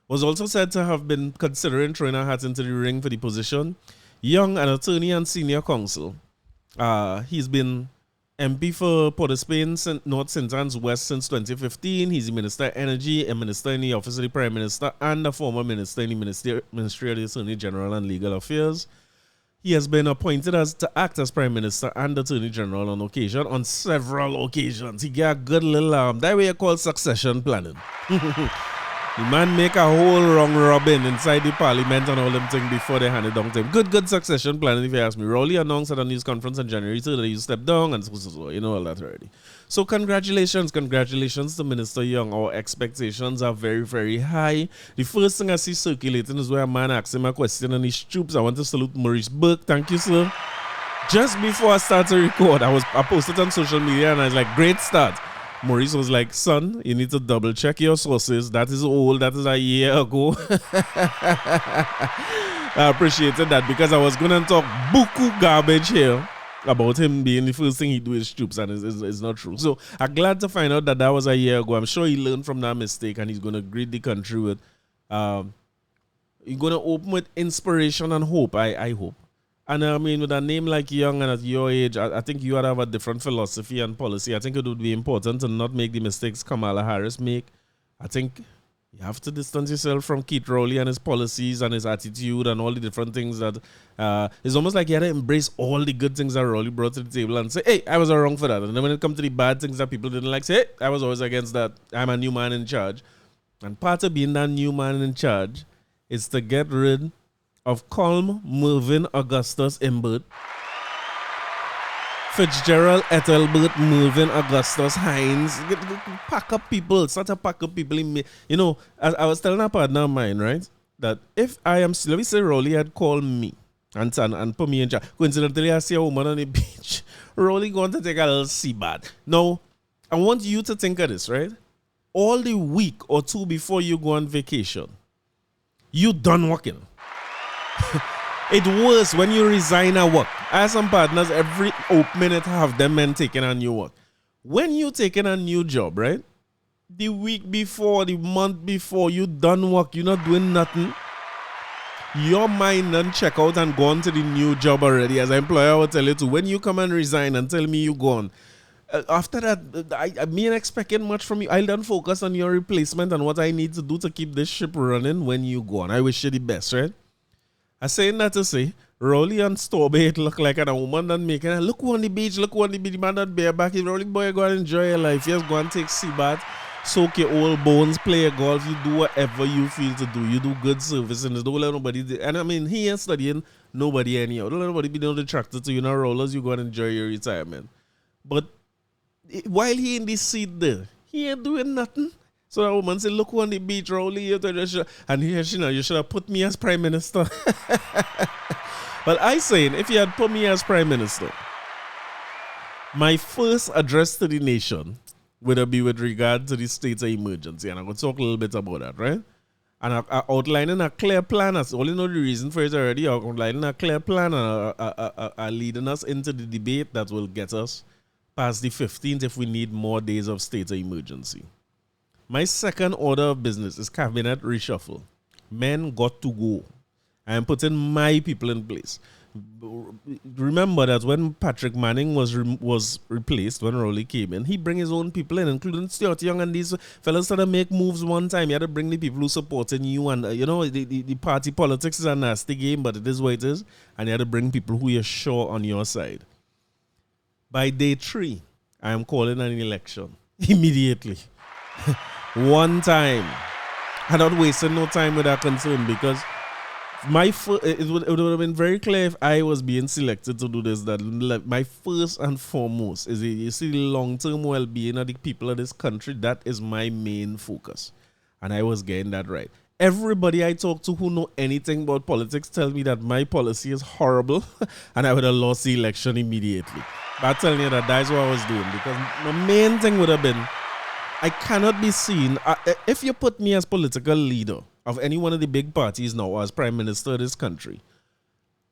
was also said to have been considering throwing her hat into the ring for the position. Young, an attorney and senior counsel. He's been MP for Port of Spain, North St. Anne's West since 2015. He's the Minister of Energy, a minister in the Office of the Prime Minister, and a former minister in the Ministry of the Attorney General and Legal Affairs. He has been appointed to act as Prime Minister and Attorney General on several occasions. He got a good little, that way you call succession planning. The man make a whole wrong robin inside the parliament and all them things before they hand it down to him. Good succession planning if you ask me. Rowley announced at a news conference on January 3rd that he stepped down and so, you know all that already. So congratulations to Minister Young. Our expectations are very, very high. The first thing I see circulating is where a man asks him a question and he stoops. I want to salute Maurice Burke. Thank you, sir. Just before I start to record, I posted on social media and I was like, great start. Maurice was like, son, you need to double check your sources. That is old. That is a year ago. I appreciated that because I was going to talk buku garbage here about him being the first thing he do is troops, and it's not true. So I'm glad to find out that was a year ago. I'm sure he learned from that mistake and he's going to greet the country with, he's going to open with inspiration and hope, I hope. And I mean, with a name like Young and at your age, I think you would have a different philosophy and policy. I think it would be important to not make the mistakes Kamala Harris make. I think you have to distance yourself from Keith Rowley and his policies and his attitude and all the different things that it's almost like you had to embrace all the good things that Rowley brought to the table and say, hey, I was wrong for that. And then when it comes to the bad things that people didn't like, say, hey, I was always against that. I'm a new man in charge. And part of being that new man in charge is to get rid of Colm, Mervyn, Augustus, Imbert, Fitzgerald, Ethelbert, Mervyn, Augustus, Hines. Pack up people. Start to pack up people. I was telling a partner of mine, right, that if I am, let me say Rowley had called me and put me in charge. Coincidentally, I see a woman on the beach. Rowley going to take a little sea bath. Now, I want you to think of this, right? All the week or two before you go on vacation, you done working. It's worse when you resign at work. I have some partners every minute have them men taking a new work. When you taking a new job, right? The week before, the month before, you done work, you're not doing nothing. Your mind done check out and gone to the new job already. As an employer, I will tell you too. When you come and resign and tell me you gone, after that, I ain't expecting much from you. I'll then focus on your replacement and what I need to do to keep this ship running when you go on. I wish you the best, right? I saying that to say, Rowley and Storby, it look like a woman that making it. Look on the beach, the man that bareback. Rowley boy, go and enjoy your life. Yes, go and take sea bath, soak your old bones, play your golf. You do whatever you feel to do. You do good service and don't let nobody do. And I mean, he ain't studying nobody anyhow. Don't let nobody be no detracted to you. Now, rollers, you go and enjoy your retirement. But while he in this seat there, he ain't doing nothing. So that woman said, look on the beach, Rowley. And here she know, you should have put me as Prime Minister. But I saying, if you had put me as Prime Minister, my first address to the nation would be with regard to the state of emergency. And I'm going to talk a little bit about that, right? And I'm outlining a clear plan. I only know the reason for it already. I'm outlining a clear plan and leading us into the debate that will get us past the 15th if we need more days of state of emergency. My second order of business is cabinet reshuffle. Men got to go. I am putting my people in place. remember that when Patrick Manning was replaced, when Rowley came in, he bring his own people in, including Stuart Young, and these fellas started to make moves one time. You had to bring the people who supporting you, and the party politics is a nasty game, but it is what it is, and you had to bring people who you're sure on your side. By day 3, I am calling an election immediately. One time. I'm not wasting no time with that concern, because it would have been very clear if I was being selected to do this, that my first and foremost is you see the long-term well-being of the people of this country. That is my main focus, and I was getting that right. Everybody I talk to who know anything about politics tell me that my policy is horrible and I would have lost the election immediately. But I'm telling you that is what I was doing, because my main thing would have been, I cannot be seen. If you put me as political leader of any one of the big parties now, as Prime Minister of this country,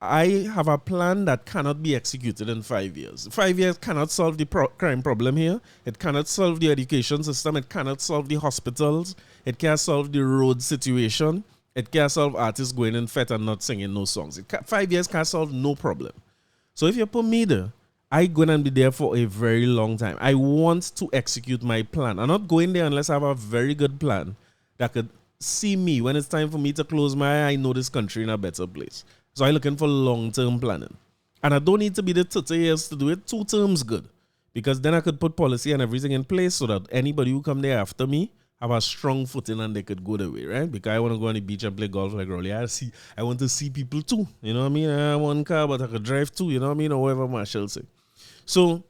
I have a plan that cannot be executed in 5 years. 5 years cannot solve the crime problem here. It cannot solve the education system. It cannot solve the hospitals. It can't solve the road situation. It can't solve artists going in fete and not singing no songs. 5 years can't solve no problem. So if you put me there, I'm going to be there for a very long time. I want to execute my plan. I'm not going there unless I have a very good plan that could see me when it's time for me to close my eye. I know this country in a better place. So I'm looking for long-term planning. And I don't need to be there 30 years to do it. 2 terms good. Because then I could put policy and everything in place so that anybody who come there after me have a strong footing and they could go the way, right? Because I want to go on the beach and play golf like Rowley. I want to see people too. You know what I mean? I have one car, but I could drive too. You know what I mean? Or whatever Marshall say. So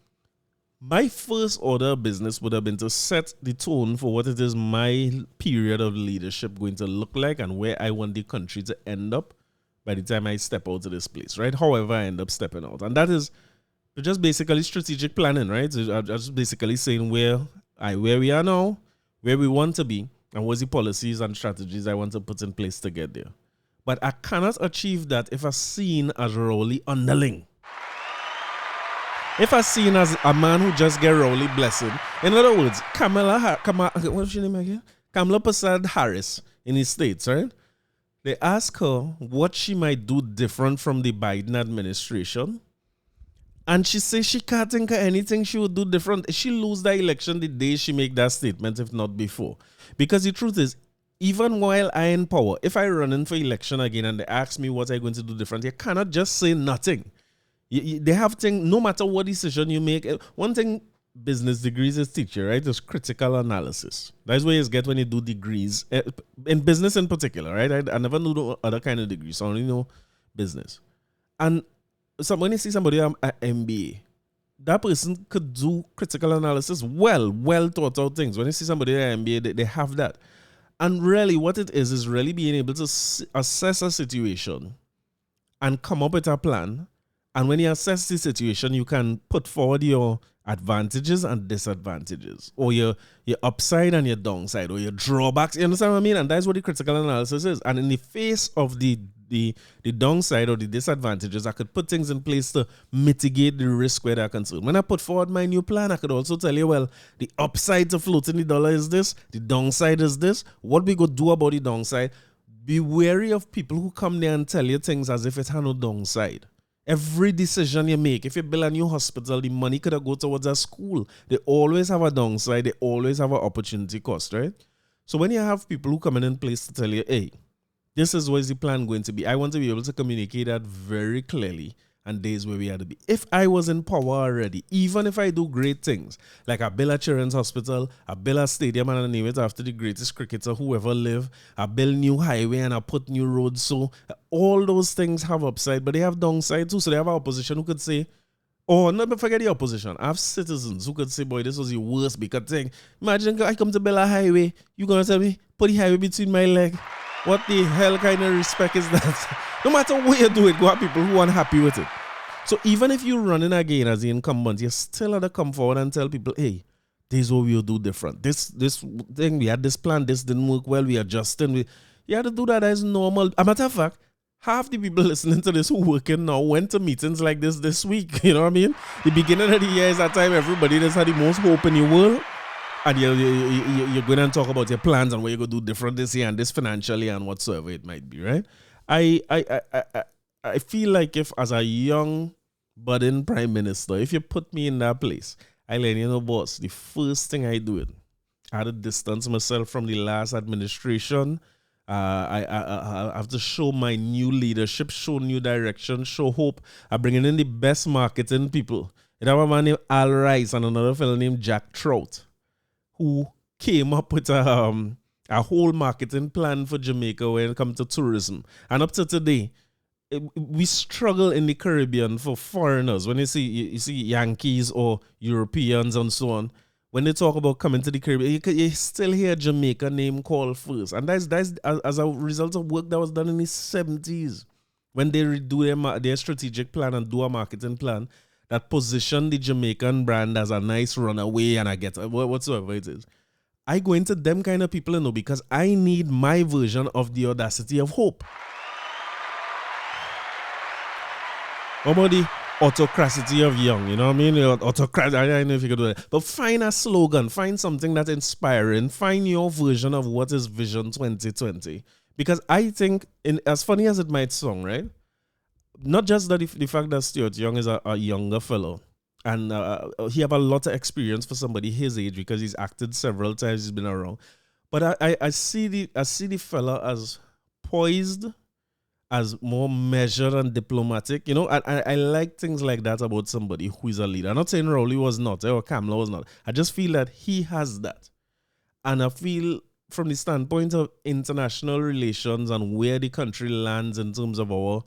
my first order of business would have been to set the tone for what it is my period of leadership going to look like and where I want the country to end up by the time I step out of this place, right? However I end up stepping out. And that is just basically strategic planning, right? So I'm just basically saying where we are now, where we want to be, and what's the policies and strategies I want to put in place to get there. But I cannot achieve that if I'm seen as Rowley underling. If I'm seen as a man who just get Rowley blessing. In other words, what's your name again? Kamala Prasad Harris in the States, right? They ask her what she might do different from the Biden administration. And she says she can't think of anything she would do different. She lose the election the day she make that statement, if not before. Because the truth is, even while I in power, if I run in for election again and they ask me what I'm going to do different, you cannot just say nothing. They have things, no matter what decision you make. One thing business degrees is teach you, right? Is critical analysis. That's what you get when you do degrees, in business in particular, right? I never knew the other kind of degrees, so I only know business. And so when you see somebody at MBA, that person could do critical analysis well thought out things. When you see somebody at MBA, they have that. And really what it is really being able to assess a situation and come up with a plan. And when you assess the situation, you can put forward your advantages and disadvantages, or your upside and your downside, or your drawbacks. You understand what I mean? And that's what the critical analysis is. And in the face of the downside or the disadvantages, I could put things in place to mitigate the risk where they're concerned. When I put forward my new plan, I could also tell you, well, the upside to floating the dollar is this, the downside is this. What we could do about the downside? Be wary of people who come there and tell you things as if it had no downside. Every decision you make, if you build a new hospital, the money could have go towards a school. They always have a downside. They always have an opportunity cost, right? So when you have people who come in place to tell you, hey, this is what the plan going to be, I want to be able to communicate that very clearly, and days where we had to be. If I was in power already, even if I do great things, like I build a children's hospital, I build a stadium and I name it after the greatest cricketer who ever lived, I build new highway and I put new roads, so all those things have upside, but they have downside too. So they have an opposition who could say, oh, not forget the opposition. I have citizens who could say, boy, this was the worst because thing. Imagine I come to build a highway, you gonna tell me, put the highway between my leg. What the hell kind of respect is that? No matter what you do it, go have people who aren't happy with it. So even if you're running again as the incumbent, you still have to come forward and tell people, hey, this is what we'll do different. This thing, we had this plan, this didn't work well, we adjusted. You have to do that as normal. As a matter of fact, half the people listening to this who working now went to meetings like this week. You know what I mean? The beginning of the year is that time everybody just had the most hope in the world. And you're going to talk about your plans and what you're going to do different this year and this financially and whatsoever it might be, right? I feel like if as a young budding prime minister, if you put me in that place, I let you know, boss, the first thing I do it, I had to distance myself from the last administration. I have to show my new leadership, show new direction, show hope. I'm bringing in the best marketing people. You have a man named Al Rice and another fellow named Jack Trout, who came up with a whole marketing plan for Jamaica when it comes to tourism. And up to today, we struggle in the Caribbean for foreigners. When you see Yankees or Europeans and so on, when they talk about coming to the Caribbean, you still hear Jamaica name called first. And that's as a result of work that was done in the 70s. When they redo their strategic plan and do a marketing plan that position the Jamaican brand as a nice runaway and I get whatsoever it is. I go into them kind of people, because I need my version of the audacity of hope. What about the autocracy of young? You know what I mean? Autocracy, I don't know if you could do that. But find a slogan, find something that's inspiring, find your version of what is Vision 2020. Because I think, as funny as it might sound, right? Not just that the fact that Stuart Young is a younger fellow, and he have a lot of experience for somebody his age because he's acted several times, he's been around. But I see the fella as poised, as more measured and diplomatic. I like things like that about somebody who is a leader. I'm not saying Rowley was not, or Kamla was not. I just feel that he has that. And I feel from the standpoint of international relations and where the country lands in terms of our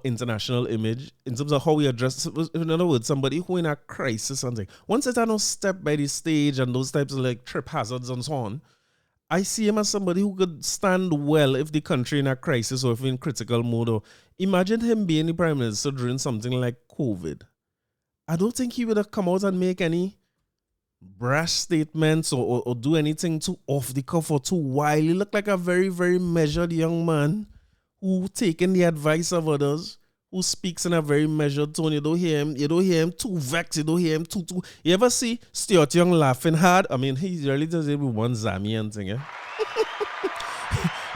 international image, in terms of how we address, in other words, somebody who in a crisis and thing. Once it no step by the stage and those types of like trip hazards and so on, I see him as somebody who could stand well if the country in a crisis or if in critical mode. Or imagine him being the prime minister during something like COVID. I don't think he would have come out and make any brash statements or do anything too off the cuff or too wild. He looked like a very, very measured young man who taking the advice of others, who speaks in a very measured tone. You don't hear him too vexed, you don't hear him too. You ever see Stuart Young laughing hard? I mean, he really does it with one Zami and thing, yeah?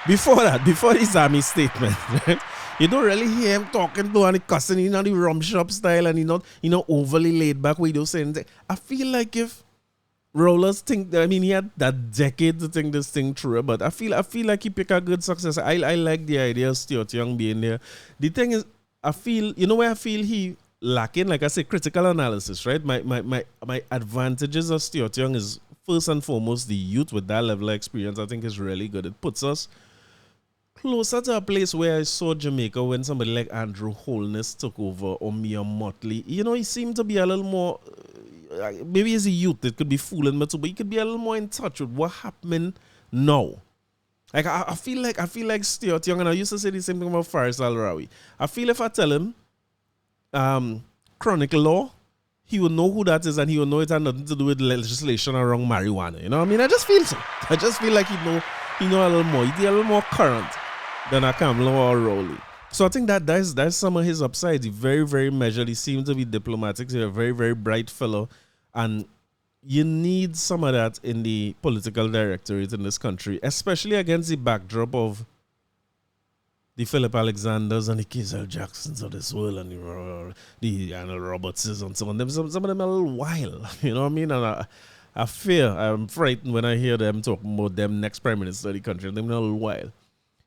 Before the Zami statement, right? You don't really hear him talking to and cussing, the rum shop style, and he not overly laid back where he don't say anything. I feel like if Rollers think that, he had that decade to think this thing through, but I feel like he picked a good success. I like the idea of Stuart Young being there. The thing is, I feel, where I feel he lacking, like I say, critical analysis, right? My advantages of Stuart Young is first and foremost the youth with that level of experience. I think is really good. It puts us closer to a place where I saw Jamaica when somebody like Andrew Holness took over, or Mia Motley. He seemed to be a little more, maybe as a youth, it could be fooling me too, but he could be a little more in touch with what happening now. Like I feel like Stuart Young, and I used to say the same thing about Faris Al-Rawi. I feel if I tell him chronicle law, he will know who that is, and he will know it had nothing to do with legislation around marijuana. You know what I mean? I just feel so. I just feel like he know a little more. He's a little more current than a Kamla or Rowley. So I think that's some of his upsides. He's very, very measured. He seems to be diplomatic. He's a very, very bright fellow. And you need some of that in the political directorate in this country, especially against the backdrop of the Philip Alexanders and the Kizel Jacksons of this world and the Arnold Robertses and so on. Some of them are a little wild, you know what I mean? And I'm frightened when I hear them talking about them next prime minister of the country. They're a little wild.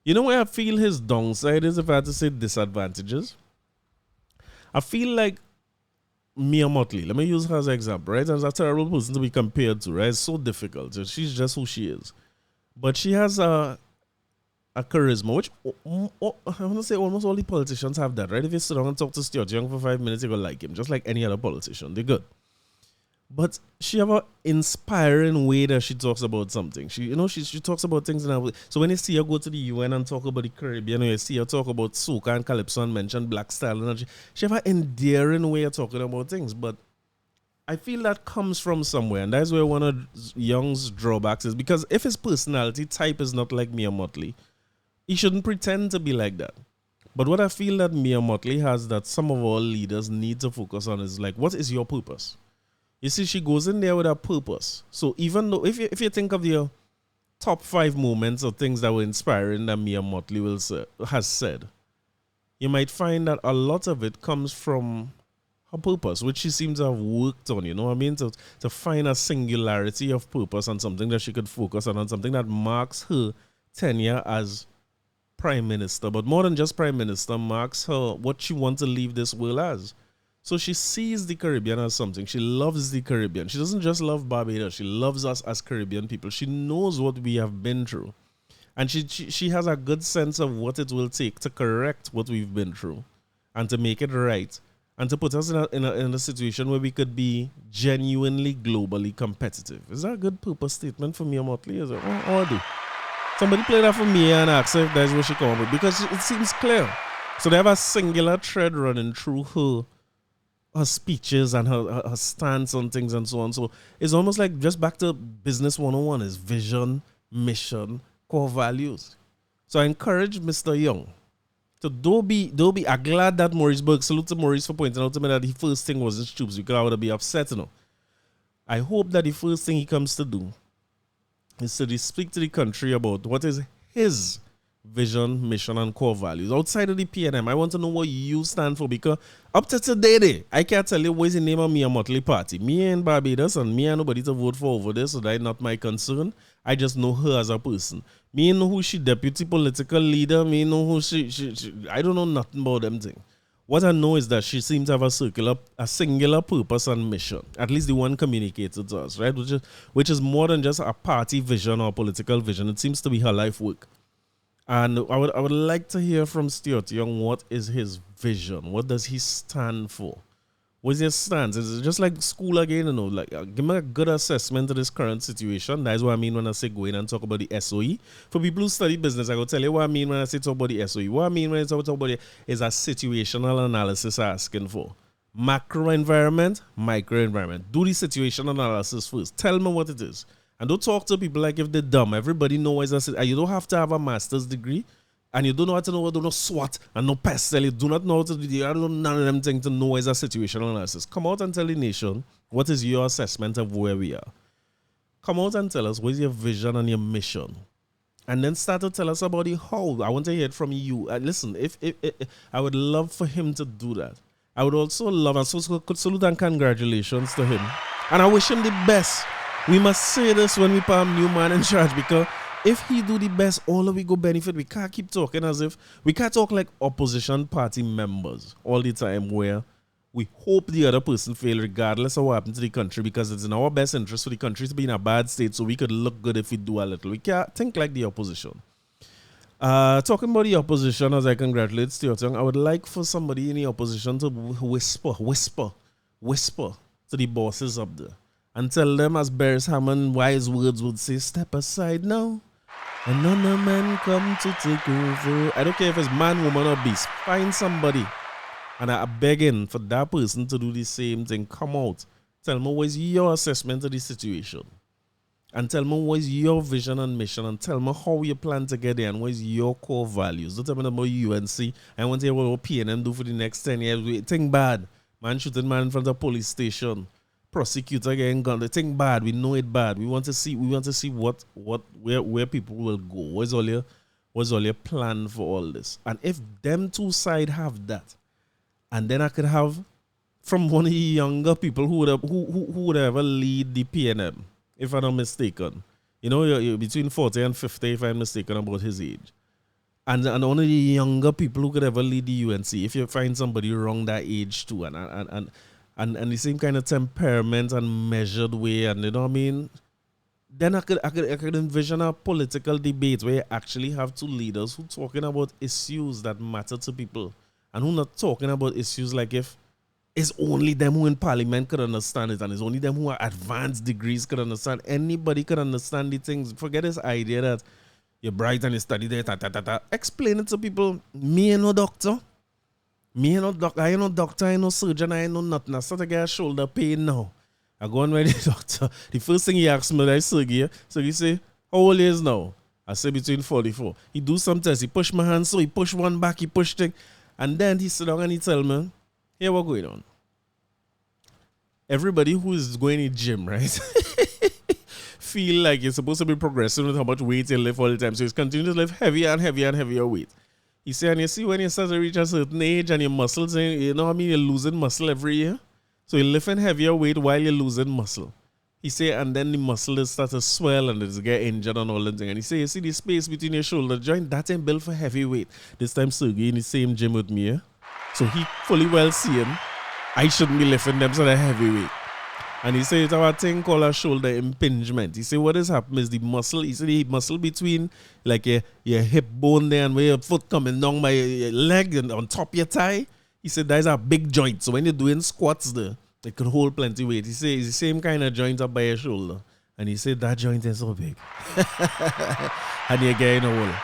You know where I feel his downside is, if I had to say disadvantages? I feel like Mia Motley, let me use her as an example, right? As a terrible person to be compared to, right? It's so difficult. She's just who she is. But she has a charisma, which I want to say almost all the politicians have that, right? If you sit down and talk to Stuart Young for 5 minutes, you're going to like him, just like any other politician. They're good. But she have an inspiring way that she talks about something. She talks about things in her way. So when you see her go to the UN and talk about the Caribbean, or you see her talk about soca and calypso and mention black style, and she have an endearing way of talking about things. But I feel that comes from somewhere, and that's where one of Young's drawbacks is, because if his personality type is not like Mia Motley, he shouldn't pretend to be like that. But what I feel that Mia Motley has that some of our leaders need to focus on is like, what is your purpose? You see, she goes in there with a purpose. So even though, if you think of the top 5 moments or things that were inspiring that Mia Motley has said, you might find that a lot of it comes from her purpose, which she seems to have worked on, you know what I mean? To find a singularity of purpose and something that she could focus on, and something that marks her tenure as Prime Minister. But more than just Prime Minister, marks her what she wants to leave this world as. So she sees the Caribbean as something. She loves the Caribbean. She doesn't just love Barbados. She loves us as Caribbean people. She knows what we have been through. And she has a good sense of what it will take to correct what we've been through and to make it right and to put us in a situation where we could be genuinely globally competitive. Is that a good purpose statement for me, Motley? Is it? Oh, do. Somebody play that for me and ask her if that's what she come up with, because it seems clear. So they have a singular thread running through her speeches and her stance on things and so on. So it's almost like just back to business 101 is vision, mission, core values. So I encourage Mr. Young to don't be I'm glad that salute to Maurice for pointing out to me that the first thing wasn't stupid because I would be upset, you know. I hope that the first thing he comes to do is to speak to the country about what is his vision, mission, and core values. Outside of the PNM, I want to know what you stand for, because up to today, I can't tell you what is the name of me a Motley party. Me ain't Barbados, and me ain't nobody to vote for over there, so that's not my concern. I just know her as a person. Me know who she deputy political leader. Me know who she I don't know nothing about them things. What I know is that she seems to have a singular purpose and mission. At least the one communicated to us, right? Which is more than just a party vision or political vision. It seems to be her life work. And I would like to hear from Stuart Young, what is his vision? What does he stand for? What's his stance? Is it just like school again? You know, like give me a good assessment of this current situation. That's what I mean when I say go in and talk about the SOE. For people who study business, I will tell you what I mean when I say talk about the SOE. What I mean when I talk about it is a situational analysis I'm asking for. Macro environment, micro environment. Do the situational analysis first. Tell me what it is. And don't talk to people like if they're dumb. Everybody knows as I said, you don't have to have a master's degree. And you don't know how to know, do no SWOT and no pestle. You do not know how to do, I don't know none of them things to know as a situational analysis. Come out and tell the nation what is your assessment of where we are. Come out and tell us what is your vision and your mission. And then start to tell us about the how. I want to hear it from you. Listen, if I would love for him to do that. I would also love, and so salute and congratulations to him. And I wish him the best. We must say this when we put a new man in charge, because if he do the best, all of we go benefit. We can't keep talking as if, we can't talk like opposition party members all the time where we hope the other person fail regardless of what happens to the country, because it's in our best interest for the country to be in a bad state so we could look good if we do a little. We can't think like the opposition. Talking about the opposition, as I congratulate Stuart Young, I would like for somebody in the opposition to whisper to the bosses up there and tell them, as Bears Hammond wise words would say, step aside now. Another man come to take over. I don't care if it's man, woman, or beast. Find somebody. And I'm begging for that person to do the same thing. Come out. Tell me what is your assessment of the situation. And tell me what is your vision and mission. And tell me how you plan to get there and what is your core values. Don't tell me about UNC. I want to hear what PNM do for the next 10 years. Think bad. Man shooting man in front of a police station. Prosecutor getting gun. They think bad. We know it bad. We want to see where people will go. What's all your plan for all this? And if them two sides have that, and then I could have from one of the younger people who would ever lead the PNM, if I'm not mistaken. You know, you're between 40 and 50, if I'm mistaken about his age. And one of the younger people who could ever lead the UNC, if you find somebody around that age too, and the same kind of temperament and measured way, and you know what I mean? Then I could envision a political debate where you actually have two leaders who talking about issues that matter to people, and who not talking about issues like if it's only them who in parliament could understand it, and it's only them who are advanced degrees could understand. Anybody could understand the things. Forget this idea that you're bright and you study there, Explain it to people. Me ain't no doctor. Me ain't no doctor. I ain't no doctor. I ain't no surgeon. I ain't no nothing. I start to get shoulder pain now. I go on with the doctor. The first thing he asks me, I Sergey. So he say, how old is now? I say between 44. He do some tests. He push my hand, so he push one back, he push thing. And then he sit down and he tell me, here what going on. Everybody who is going to the gym, right? Feel like you're supposed to be progressing with how much weight you lift all the time. So he's continuing to lift heavier and heavier and heavier weight. He said, and you see when you start to reach a certain age and your muscles, you know what I mean, you're losing muscle every year. So you're lifting heavier weight while you're losing muscle. He said, and then the muscle start to swell and it's get injured and all that thing. And he said, you see the space between your shoulder joint, that ain't built for heavy weight. This time Sergey in the same gym with me, yeah? So he fully well see him. I shouldn't be lifting them so they're heavyweight. And he said it's our thing called a shoulder impingement. He said what has happened is the muscle, he said the muscle between like your hip bone there and where your foot coming down by your leg and on top of your thigh. He said that's a big joint. So when you're doing squats there, it could hold plenty weight. He said it's the same kind of joint up by your shoulder. And he said that joint is so big. And you're getting a hole.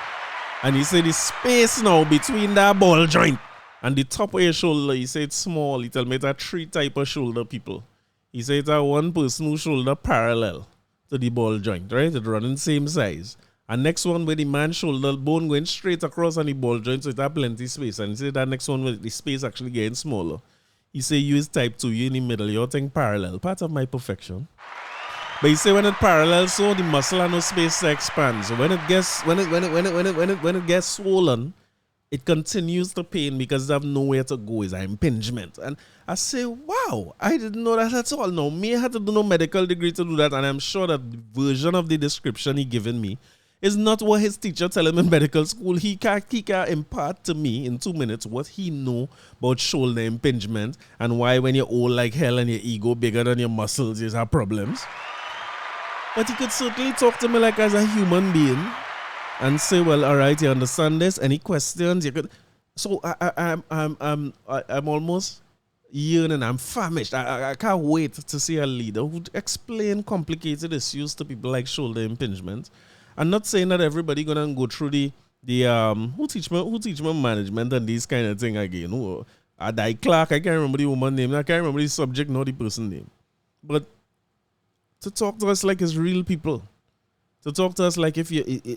And he said the space now between that ball joint and the top of your shoulder, he said it's small. He told me it's a 3 type of shoulder people. He said it's a one person whose shoulder parallel to the ball joint, right? It's running same size. And next one with the man's shoulder bone going straight across on the ball joint, so it has plenty space. And he said that next one with the space actually getting smaller. He said you is type 2, you in the middle, your thing parallel. Part of my perfection. But he said when it parallel, so the muscle and no space to expand. So when it gets swollen, it continues to pain because they have nowhere to go. It's an impingement. And I say, wow, I didn't know that at all. No, me had to do no medical degree to do that. And I'm sure that the version of the description he given me is not what his teacher tell him in medical school. He can impart to me in 2 minutes what he know about shoulder impingement and why when you're old like hell and your ego bigger than your muscles, you have problems. But he could certainly talk to me like as a human being and say, well, all right, you understand this? Any questions? You could. So I'm almost yearning. I'm famished. I can't wait to see a leader who explain complicated issues to people like shoulder impingement. I'm not saying that everybody gonna go through the who teach me management and these kind of thing again. Who Adai Clark, I can't remember the woman name. I can't remember the subject nor the person name. But to talk to us like it's real people. To talk to us like if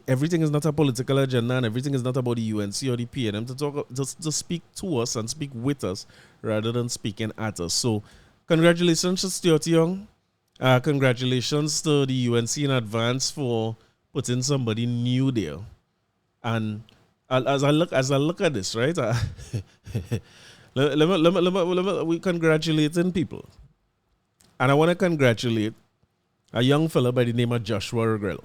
everything is not a political agenda and everything is not about the UNC or the PNM, to talk just to speak to us and speak with us rather than speaking at us. So congratulations to Stuart Young. Congratulations to the UNC in advance for putting somebody new there. And as I look at this, right? We congratulating people. And I want to congratulate a young fella by the name of Joshua Regrello.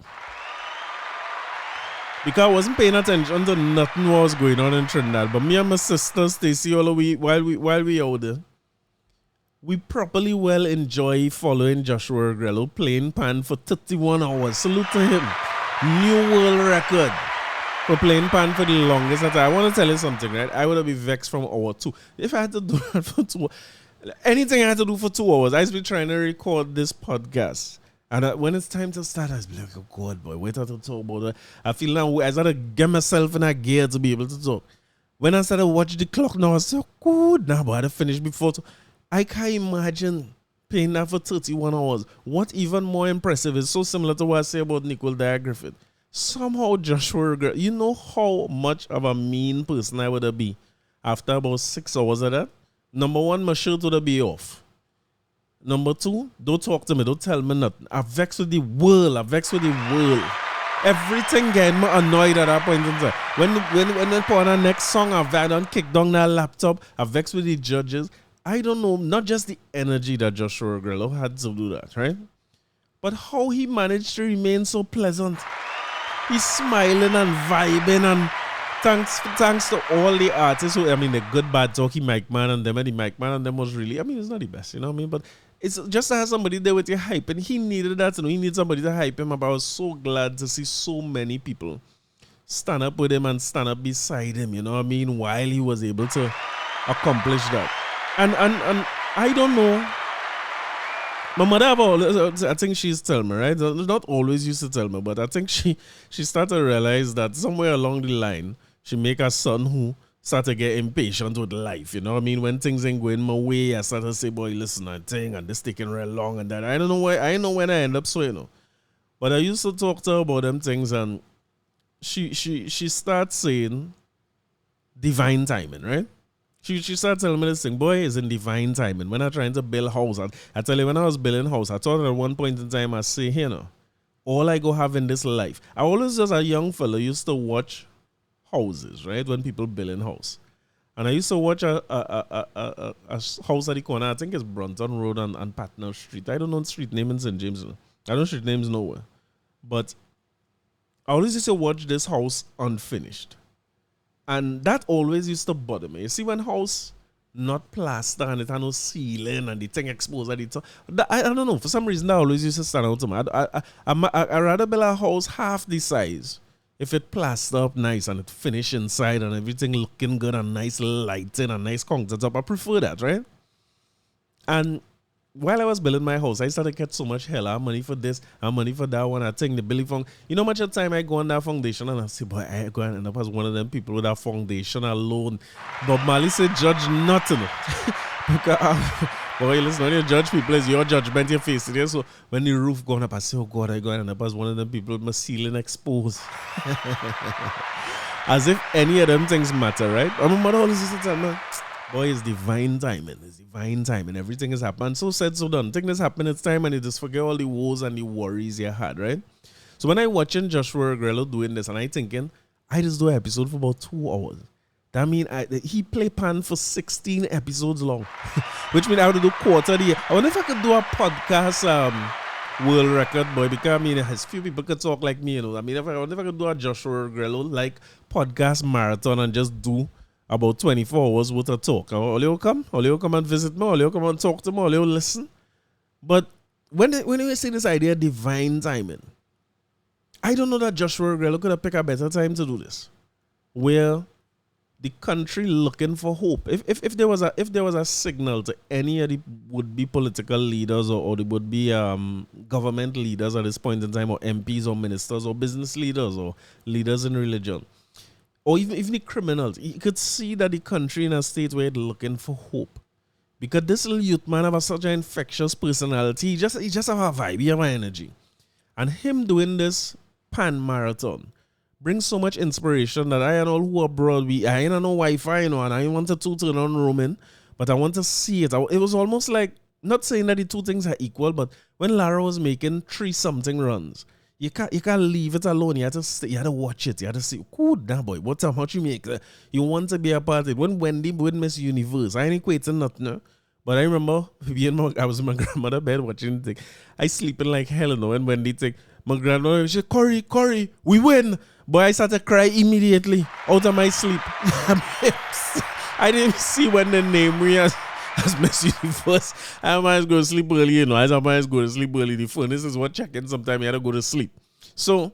Because I wasn't paying attention to nothing what was going on in Trinidad. But me and my sister Stacy, while we out there, we properly well enjoy following Joshua Regrello playing pan for 31 hours. Salute to him. New world record for playing pan for the longest time. I want to tell you something, right? I would have been vexed from hour 2. If I had to do that for 2 hours, anything I had to do for 2 hours, I used to be trying to record this podcast. And when it's time to start, I was like, oh God, boy, wait till to talk about it. I feel now I started to get myself in a gear to be able to talk. When I started to watch the clock now, I was so good. Now, but I had to finish before. I can't imagine playing that for 31 hours. What even more impressive is so similar to what I say about Nicole Dyer-Griffith. Somehow Joshua, you know how much of a mean person I would have been after about 6 hours of that? Number one, my shirt would have been off. Number 2, don't talk to me, don't tell me nothing. I vex with the world. Everything getting me annoyed at that point in time. When they put on the next song, I've done kick down that laptop. I vex with the judges. I don't know, not just the energy that Joshua Regrello had to do that, right? But how he managed to remain so pleasant. He's smiling and vibing, and thanks to all the artists who, I mean, the good bad talking Mike Man and them, and the Mike Man and them was really, I mean, it's not the best, you know what I mean? But it's just to have somebody there with your hype, and he needed that, you know, he needed somebody to hype him up. I was so glad to see so many people stand up with him and stand up beside him, you know what I mean, while he was able to accomplish that. And I don't know. My mother, I think she's tell me, right? Not always used to tell me, but I think she started to realize that somewhere along the line, she make her son who start to get impatient with life. You know what I mean? When things ain't going my way, I start to say, boy, listen, I think, and this taking real long and that. I don't know why. I know when I end up so, you know. But I used to talk to her about them things, and she starts saying divine timing, right? She started telling me this thing, boy, it's in divine timing. When I'm trying to build a house, I tell you, when I was building a house, I thought at one point in time, I say, you know, all I go have in this life. I always, as a young fella, used to watch houses, right? When people build a house. And I used to watch a house at the corner, I think it's Brunton Road and Patna Street. I don't know the street name in St. James. I don't know street names nowhere. But I always used to watch this house unfinished. And that always used to bother me. You see when house not plaster and it had no ceiling and the thing exposed at the top. I don't know. For some reason that always used to stand out to me. I'd rather build a house half the size. If it plaster up nice and it finish inside and everything looking good and nice lighting and nice countertop, I prefer that, right? And while I was building my house, I started to get so much hella money for this and money for that one. I think the building fund. You know how much of time I go on that foundation and I say, boy, I go and end up as one of them people with that foundation alone. Bob Marley said, judge nothing. Because, boy, listen, when you judge people, it's your judgment you're facing there. So when the roof going up, I say, oh God, I go and end up as one of them people with my ceiling exposed. As if any of them things matter, right? My mother always used to tell me, boy, it's divine timing. It's divine timing. Everything is happening. So said, so done. Thing that's happening, it's time and you just forget all the woes and the worries you had, right? So when I watching Joshua Regrello doing this and I thinking, I just do an episode for about 2 hours. That mean he play pan for 16 episodes long. Which means I have to do quarter of the year. I wonder if I could do a podcast world record, boy, because I mean, as few people could talk like me, you know. I mean, I wonder if I could do a Joshua Regrello like podcast marathon and just do about 24 hours worth of talk. All you come and visit me, all you come and talk to me, all you listen. But when you say this idea of divine timing, I don't know that Joshua Regrello could have picked a better time to do this. Where the country looking for hope. If there was a signal to any of the would-be political leaders or the would-be government leaders at this point in time, or MPs or ministers or business leaders or leaders in religion, or even the criminals, you could see that the country in a state where it's looking for hope. Because this little youth man have such an infectious personality. He just have a vibe, he have an energy. And him doing this pan marathon brings so much inspiration that I and all who are abroad, I ain't no Wi-Fi, you know, and I wanted to turn on roaming, but I want to see it. It was almost like, not saying that the two things are equal, but when Lara was making 3-something runs, you can't leave it alone. You have to watch it. You have to see, good damn boy, what time, how you make it? You want to be a part of it. When Wendy would Miss Universe, I ain't equating nothing, no? But I remember I was in my grandmother's bed watching the thing. I sleeping like hell, you know, and Wendy take my grandmother, she said, Corey, we win. Boy, I started to cry immediately out of my sleep. I didn't see when the name we as Miss Universe. I might go to sleep early, you know. As I might go to sleep early, the furnace is what checking. Sometimes you had to go to sleep. So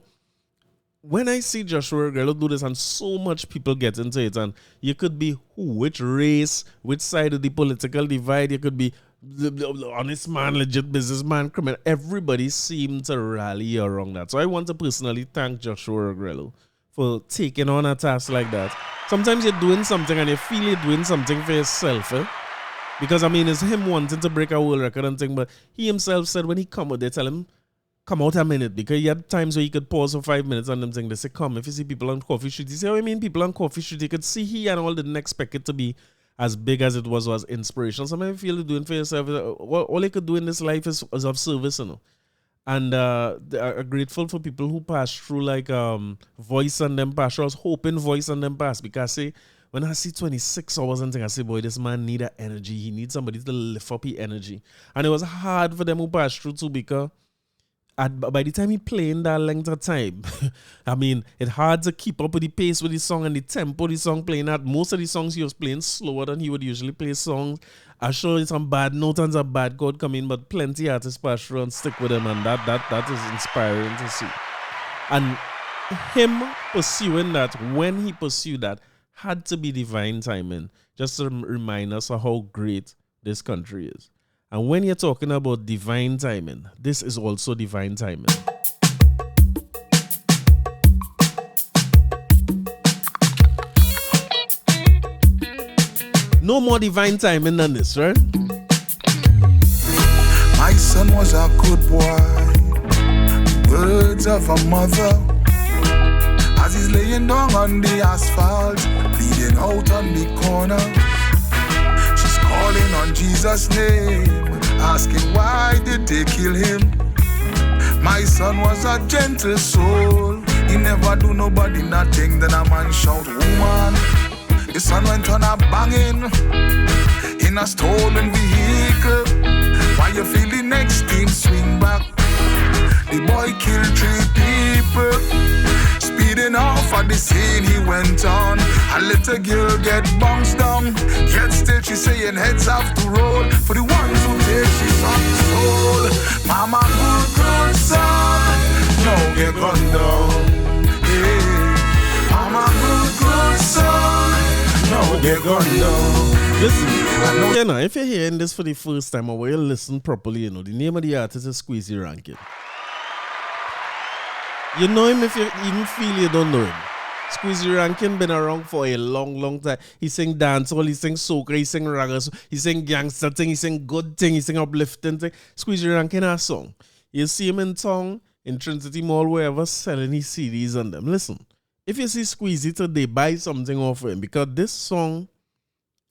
when I see Joshua Regrello do this and so much people get into it, and you could be which race, which side of the political divide, you could be the honest man, legit businessman, criminal. Everybody seemed to rally around that. So I want to personally thank Joshua Regrello for taking on a task like that. Sometimes you're doing something and you feel you're doing something for yourself, eh? Because I mean, it's him wanting to break a world record and thing, but he himself said when he come out, they tell him, come out a minute, because he had times where he could pause for 5 minutes and them thing. They say, come, if you see people on Coffee Street, he say, oh, I mean, people on Coffee Street, you could see he and all didn't expect it to be as big as it was inspirational. Sometimes you feel you're doing for yourself. All you could do in this life is of service, you know. And they are grateful for people who pass through like Voice and them pass. I was hoping Voice and them pass, because I say, when I see 26 hours and thing, I say, boy, this man need a energy. He needs somebody to lift up his energy. And it was hard for them who passed through too, because by the time he playing that length of time, I mean, it's hard to keep up with the pace with the song and the tempo of the song playing at. Most of the songs he was playing slower than he would usually play songs. I'm sure some bad notes and some bad chord come in, but plenty of artists pass through and stick with him, and that is inspiring to see. And him pursuing that, when he pursued that, had to be divine timing, just to remind us of how great this country is. And when you're talking about divine timing, this is also divine timing. No more divine timing than this, right? My son was a good boy, words of a mother. As he's laying down on the asphalt, bleeding out on the corner, she's calling on Jesus' name, asking why did they kill him. My son was a gentle soul, he He never do nobody nothing, then a man shout, woman. The sun went on a banging in a stolen vehicle. While you feel the next team swing back, the boy killed 3 people. Speeding off at the scene he went on. A little girl get bounced down. Yet still she saying heads have to roll for the ones who take she's on the soul. Mama good son, no get gunned down. Yeah. Mama good son, no get gunned down. Listen, if you're hearing this for the first time or you listen properly, the name of the artist is Squeezy Ranking. You know him if you even feel you don't know him. Squeezy Ranking been around for a long time. He sing dancehall, he sing soca, he sing reggae, he sing gangster thing, he sing good thing, he sing uplifting thing. Squeezy Ranking has a song. You see him in town, in Trinity Mall, wherever, selling his CDs on them. Listen, if you see Squeezy today, buy something off him because this song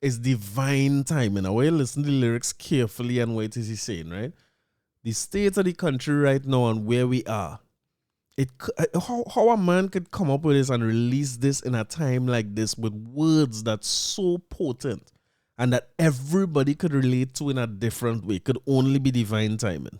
is divine timing. I want you to listen to the lyrics carefully and what is he saying, right? The state of the country right now and where we are. How a man could come up with this and release this in a time like this with words that's so potent and that everybody could relate to in a different way could only be divine timing.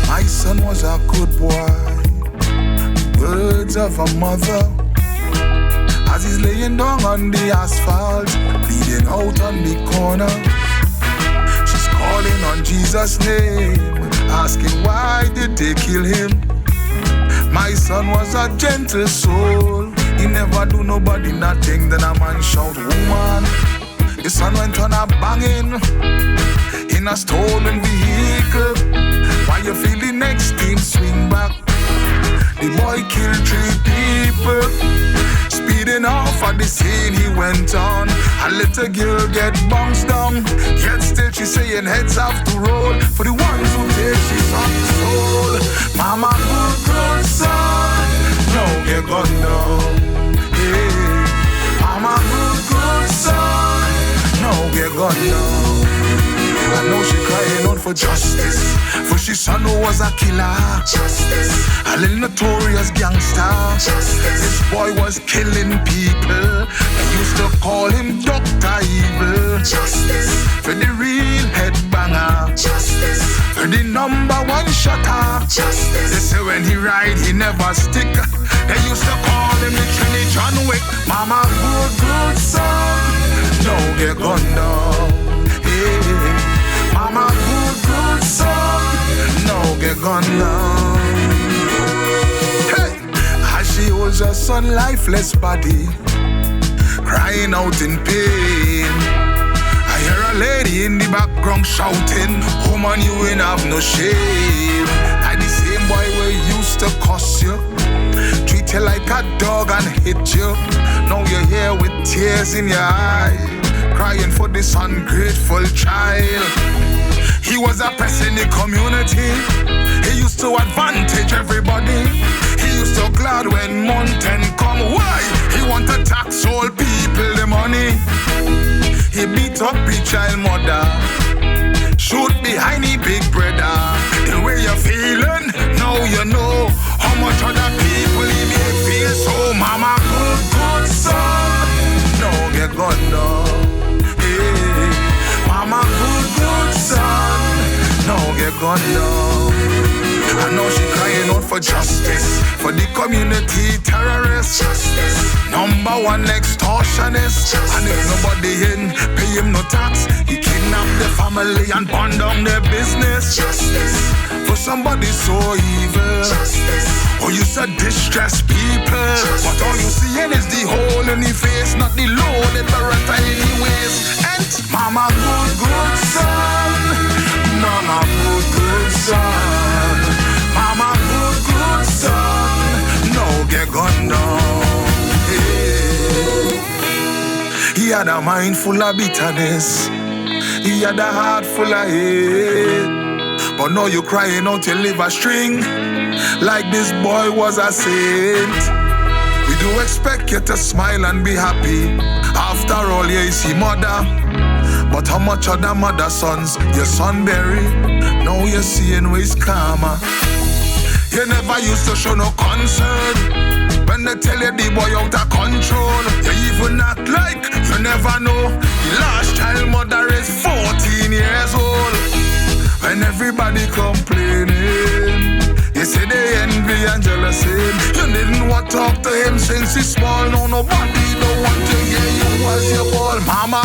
My son was a good boy, words of a mother. As he's laying down on the asphalt, bleeding out on the corner. She's calling on Jesus' name, asking why did they kill him. My son was a gentle soul, he never do nobody nothing, then a man shout, woman. The son went on a banging in a stolen vehicle. While you feel the next team swing back, the boy killed 3 people. Speeding off at the scene he went on. A little girl get bounced down. Yet still she saying heads have to roll for the ones who take she's on the soul. Mama good son, no get gunned down. Yeah. Mama good son, no get gunned down. I know she crying out for justice, for she son who was a killer. Justice. A little notorious gangster. Justice. This boy was killing people. They used to call him Dr. Evil. Justice. For the real headbanger. Justice. For the #1 shotter. Justice. They say when he ride he never stick. They used to call him the Trinity John Wick. Mama good son, no get gunned down. Hey. Mama good son, no get gunned down. Hey, as she holds her son lifeless body, crying out in pain. I hear a lady in the background shouting, woman you ain't have no shame. I the same boy we used to cuss you, treat you like a dog and hit you. Now you're here with tears in your eyes, crying for this ungrateful child. He was a pest in the community. He used to advantage everybody. He used to glad when mountain come. Why? He want to tax all people the money. He beat up his child mother, shoot behind the big brother. The way you're feeling, now you know how much other people he make feel. So mama good son, no get gunned down. Hey, mama good son, no get gunned down. I know she crying out for justice, for the community terrorists. Justice. #1 extortionist. Justice. And if nobody in, pay him no tax. He kidnapped the family and burn down their business. Justice. For somebody so evil. Justice. Oh, you said distress people. Justice. But all you seeing is the hole in the face, not the loaded barretta anyways. And mama good son, mama good son, mama good son, no get gunned down. Hey. He had a mind full of bitterness, he had a heart full of hate. But now you crying out your liver string, like this boy was a saint. We do expect you to smile and be happy. After all, you see mother. But how much other mother sons your son bury? Now you're seeing ways karma. You never used to show no concern when they tell you the boy out of control. You even act like you never know. The last child mother is 14 years old. When everybody complaining, you say they envy and jealous him. You didn't want to talk to him since he's small. No, nobody don't want to hear you as you call mama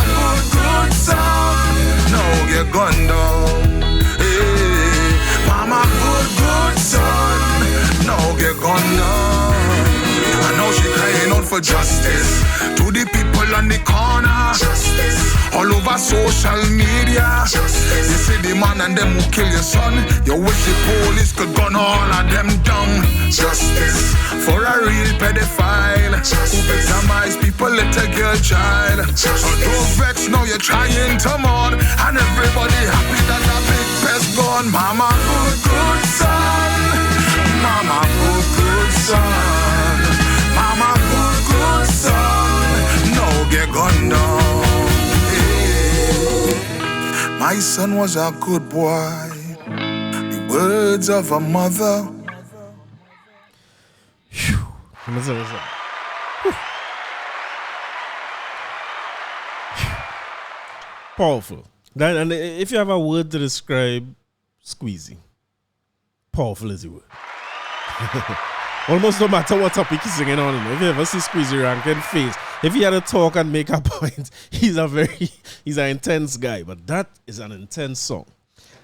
good son. No, get gunned down. Hey, mama good son. No, get gunned down. I know she crying out for justice to the people on the corner. Justice. All over social media. Justice. You see the man and them who kill your son. You wish the police could gun all of them down. Justice for a real pedophile. Justice. Who victimize people, little girl child. Justice. So don't vex, now you're trying to mourn. And everybody happy that the big pest gone. Mama good son. Mama good son. Mama good son. No get gunned down. My son was a good boy. The words of a mother. Powerful. And if you have a word to describe Squeezy, powerful is the word. Almost no matter what topic he's singing on. If you ever see Squeezy Ranking face, if he had to talk and make a point, he's an intense guy. But that is an intense song.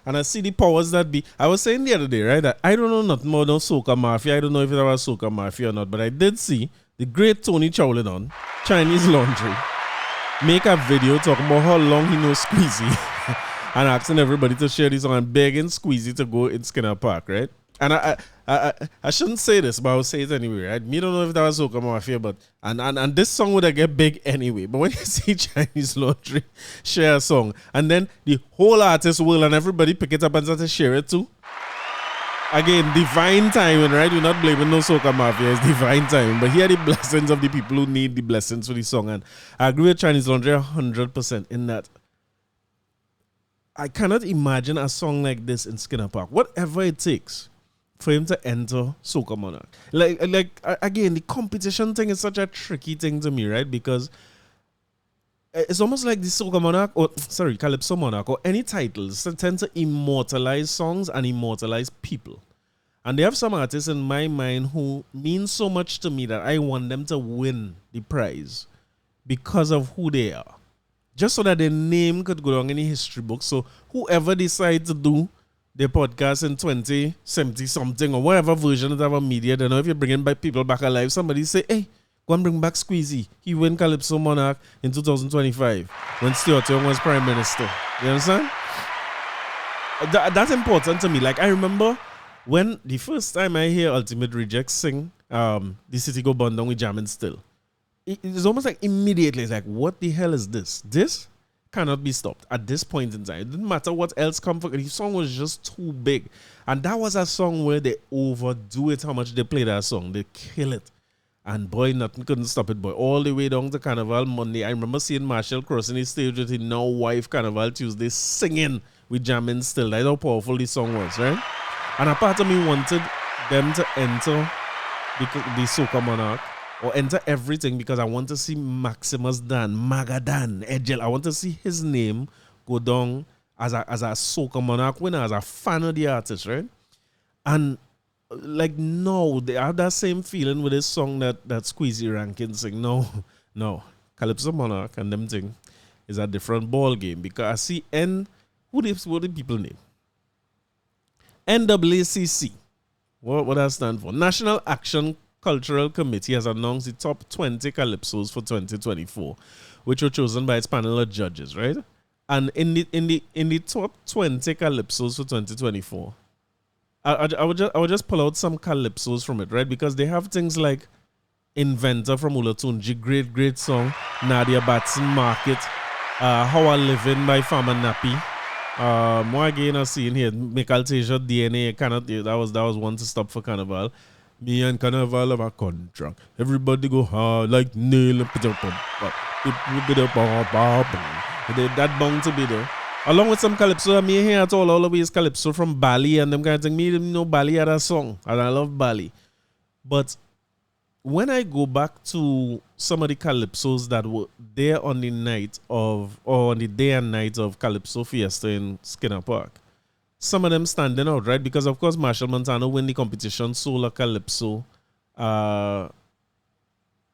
And I see the powers that be. I was saying the other day, right, that I don't know nothing more than Soca Mafia. I don't know if it was Soca Mafia or not, but I did see the great Tony Chowlin Chinese Laundry, make a video talking about how long he knows Squeezy and asking everybody to share this song and begging Squeezy to go in Skinner Park, right? And I shouldn't say this, but I'll say it anyway, right? Me don't know if that was Soca Mafia, but and this song would have get big anyway. But when you see Chinese Laundry share a song, and then the whole artist will and everybody pick it up and start to share it too. Again, divine timing, right? We're not blaming no Soca Mafia, it's divine timing. But here are the blessings of the people who need the blessings for the song. And I agree with Chinese Laundry 100% in that I cannot imagine a song like this in Skinner Park. Whatever it takes for him to enter Soca Monarch. Like again, the competition thing is such a tricky thing to me, right? Because it's almost like the Soca Monarch, Calypso Monarch, or any titles tend to immortalize songs and immortalize people. And they have some artists in my mind who mean so much to me that I want them to win the prize because of who they are. Just so that their name could go down in the history book. So whoever decides to do their podcast in 2070 something or whatever version of our media, then if you're bringing back people back alive, somebody say, hey, go and bring back Squeezy. He won Calypso Monarch in 2025 when Stuart Young was Prime Minister. You understand? That's important to me. Like, I remember when the first time I hear Ultimate Reject sing The City Go Burn Down with Jamming Still, it's almost like immediately, it's like, what the hell is this? This cannot be stopped at this point in time. It didn't matter what else come for. The song was just too big. And that was a song where they overdo it, how much they play that song. They kill it. And boy, nothing couldn't stop it, boy. All the way down to Carnival Monday. I remember seeing Marshall crossing the stage with his now wife Carnival Tuesday singing with Jamming Still. That's how powerful this song was, right? And a part of me wanted them to enter the Soca Monarch or enter everything because I want to see Maximus Dan, Magadan, Edgel. I want to see his name go down as a Soca Monarch winner, as a fan of the artist, right? And like, no, they have that same feeling with this song that Squeezy Ranking sing. No. Calypso Monarch and them thing is a different ball game because I see what the people name? NAACC. What that stand for? National Action Cultural Committee has announced the top 20 calypsos for 2024, which were chosen by its panel of judges, right? And in the top 20 calypsos for 2024, I would just pull out some calypsos from it, right? Because they have things like Inventor from Ulatunji, great song. Nadia Batson, Market. How I Living by Farmer Nappy. More again, I see in here. Mikalteja DNA. That was one to stop for Carnival. Me and Carnival have a contract. Everybody go hard like nail and put up. That bound to be there. Along with some calypso, me here at all always calypso from Bali and them kind of thing. Me know Bali had a song, and I love Bali. But when I go back to some of the calypsos that were there on the night of, or on the day and night of Calypso Fiesta in Skinner Park, some of them standing out, right? Because of course Marshall Montano win the competition solo calypso.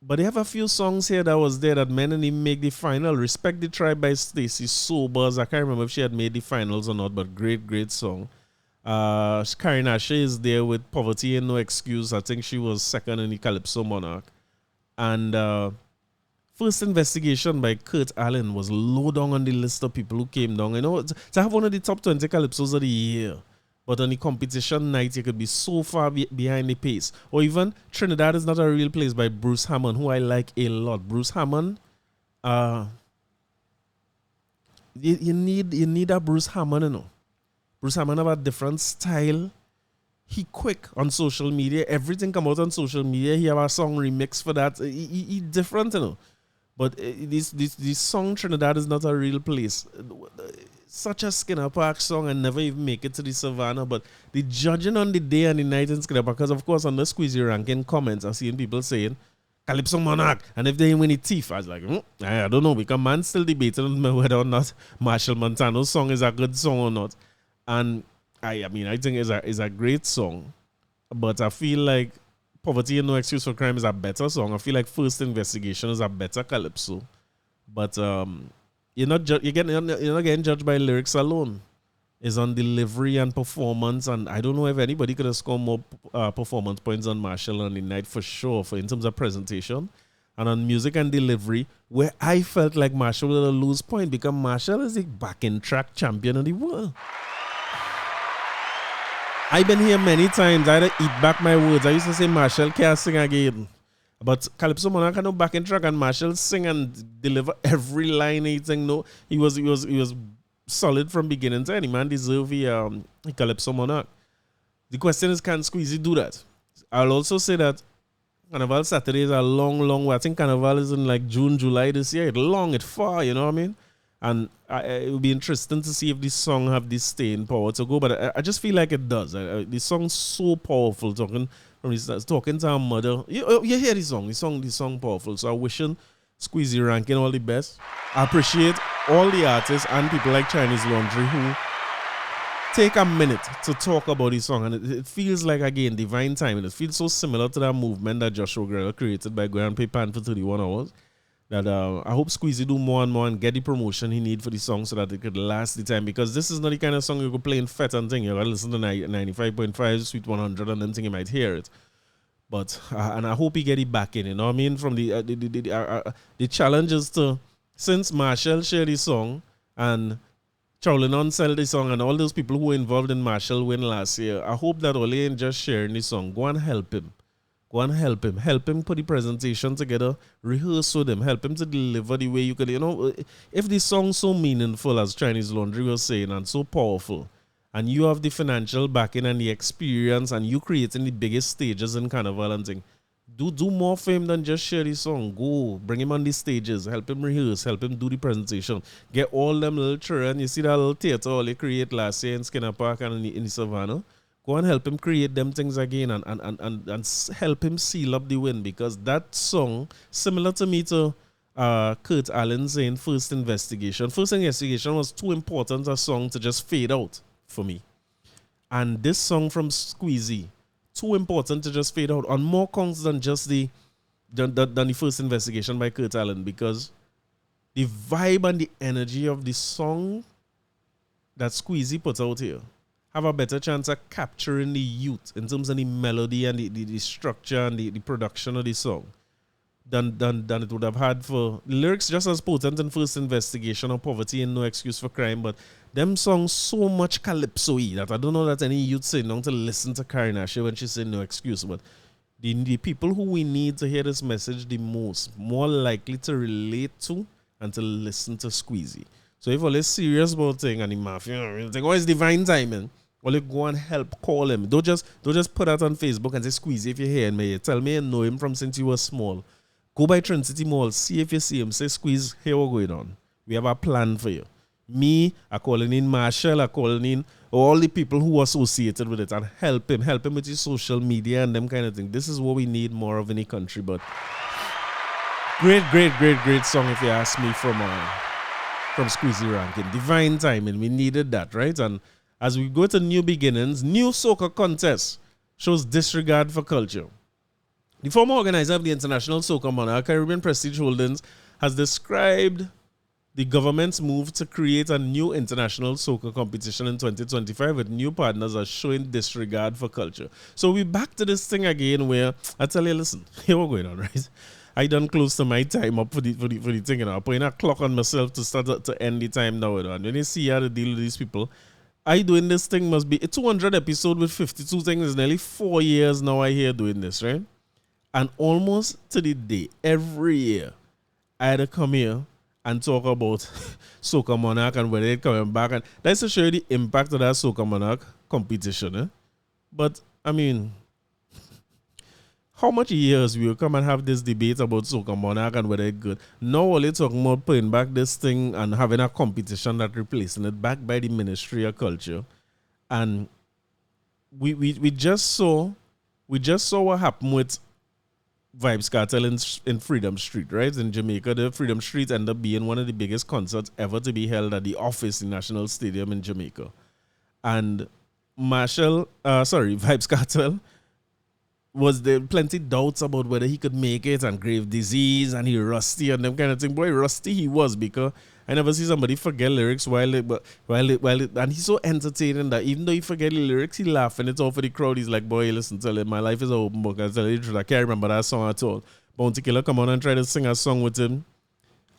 But they have a few songs here that was there that men and him make the final. Respect the Tribe by Stacey Sobers. I can't remember if she had made the finals or not, but great song. Karen Ashe is there with Poverty Ain't No Excuse. I think she was second in the Calypso Monarch. And First Investigation by Kurt Allen was low down on the list of people who came down. You know, to have one of the top 20 calypsos of the year. But on the competition night, you could be so far behind the pace. Or even Trinidad Is Not a Real Place by Bruce Hammond, who I like a lot. Bruce Hammond, you need a Bruce Hammond, you know. Bruce Hammond have a different style. He quick on social media. Everything come out on social media. He have a song remix for that. He different, you know. But this song Trinidad Is Not a Real Place. Such a Skinner Park song and never even make it to the Savannah. But the judging on the day and the night in Skinner Park, because of course on the Squeezy Ranking comments, I've seen people saying Calypso Monarch, and if they win the teeth, I was like, I don't know, because man still debating on whether or not Marshall Montano's song is a good song or not. And I think it's a great song, but I feel like Poverty Ain't No Excuse for Crime is a better song. I feel like First Investigation is a better calypso, but you're not getting judged by lyrics alone. It's on delivery and performance, and I don't know if anybody could have scored more performance points on Marshall on the night for sure, in terms of presentation. And on music and delivery, where I felt like Marshall will lose point because Marshall is the backing track champion of the world. I've been here many times. I had to eat back my words. I used to say Marshall can't sing again. But Calypso Monarch had no backing track, and Marshall sing and deliver every line he sang. No, he was solid from beginning to end. The man deserve the Calypso Monarch. The question is, can Squeezy do that? I'll also say that Carnival Saturday is a long way. I think Carnival is in like June, July this year. It's long, it's far, you know what I mean? And it will be interesting to see if this song have this staying power to go. But I just feel like it does. The song's so powerful. Talking to our mother. You hear the song. The song powerful. So I'm wishing Squeezy Ranking all the best. I appreciate all the artists and people like Chinese Laundry who take a minute to talk about this song. And it feels like, again, divine timing. It feels so similar to that movement that Joshua Grella created by going and pay pan for 31 hours. That I hope Squeezy do more and more and get the promotion he need for the song so that it could last the time. Because this is not the kind of song you could play in fete and thing. You gotta listen to 95.5, Sweet 100, and then think you might hear it. But and I hope he get it back in. You know what I mean? From the challenge is to, since Marshall shared his song and Charlene sell the song and all those people who were involved in Marshall win last year, I hope that Ole ain't just sharing the song. Go and help him. Go and help him. Help him put the presentation together. Rehearse with him. Help him to deliver the way you could. You know, if the song's so meaningful, as Chinese Laundry was saying, and so powerful, and you have the financial backing and the experience, and you creating the biggest stages in Carnival and thing, do more for him than just share the song. Go. Bring him on the stages. Help him rehearse. Help him do the presentation. Get all them little children. You see that little theater all they create last year in Skinner Park and in the Savannah? Go and help him create them things again and help him seal up the win, because that song, similar to me to Kurt Allen saying First Investigation. First Investigation was too important a song to just fade out for me. And this song from Squeezy, too important to just fade out on more counts than just the First Investigation by Kurt Allen, because the vibe and the energy of the song that Squeezy puts out here have a better chance of capturing the youth in terms of the melody and the structure and the production of the song than it would have had for lyrics just as potent in First Investigation or Poverty Ain't No Excuse for Crime, but them songs so much calypso-y that I don't know that any youth say not to listen to Karen Ashe when she said No Excuse, but the people who we need to hear this message the most, more likely to relate to and to listen to Squeezy. So if all is serious about thing and the mafia, think, oh, it's divine timing. Or you go and help call him. Don't just put that on Facebook and say, Squeezy, if you're hearing me, tell me you know him from since you were small. Go by Trinity Mall, see if you see him. Say, Squeeze, here we're going on. We have a plan for you. Me, I calling in Marshall, I calling in all the people who are associated with it and help him with his social media and them kind of thing. This is what we need more of in the country. But great song, if you ask me, from Squeezy Ranking. Divine timing. We needed that, right? And as we go to new beginnings, new soca contest shows disregard for culture. The former organizer of the International Soca Monarch, Caribbean Prestige Holdings, has described the government's move to create a new international soca competition in 2025 with new partners as showing disregard for culture. So we're back to this thing again where I tell you, listen, here we're going on, right? I done close to my time up for the thing, you know. I'm putting a clock on myself to start to end the time now. And when you see how to deal with these people, I doing this thing must be a 200 episode with 52 things. It's nearly 4 years now I hear doing this, right? And almost to the day, every year, I had to come here and talk about Soca Monarch and whether it's coming back. And that's to show you the impact of that Soca Monarch competition. Eh? But, I mean, how much years we will come and have this debate about Soca Monarch and whether it's good? Now all you're talking about putting back this thing and having a competition that replacing it back by the Ministry of Culture. And we just saw what happened with Vybz Kartel in Freedom Street, right? In Jamaica, the Freedom Street ended up being one of the biggest concerts ever to be held at the Office in National Stadium in Jamaica. And Vybz Kartel, was there plenty doubts about whether he could make it and grave disease and he rusty and them kind of thing. Boy, rusty he was, because I never see somebody forget lyrics and he's so entertaining that even though he forget the lyrics, he laugh and it's all for the crowd. He's like, boy, listen, tell him my life is an open book. I tell you the truth, I can't remember that song at all. Bounty Killer come on and try to sing a song with him,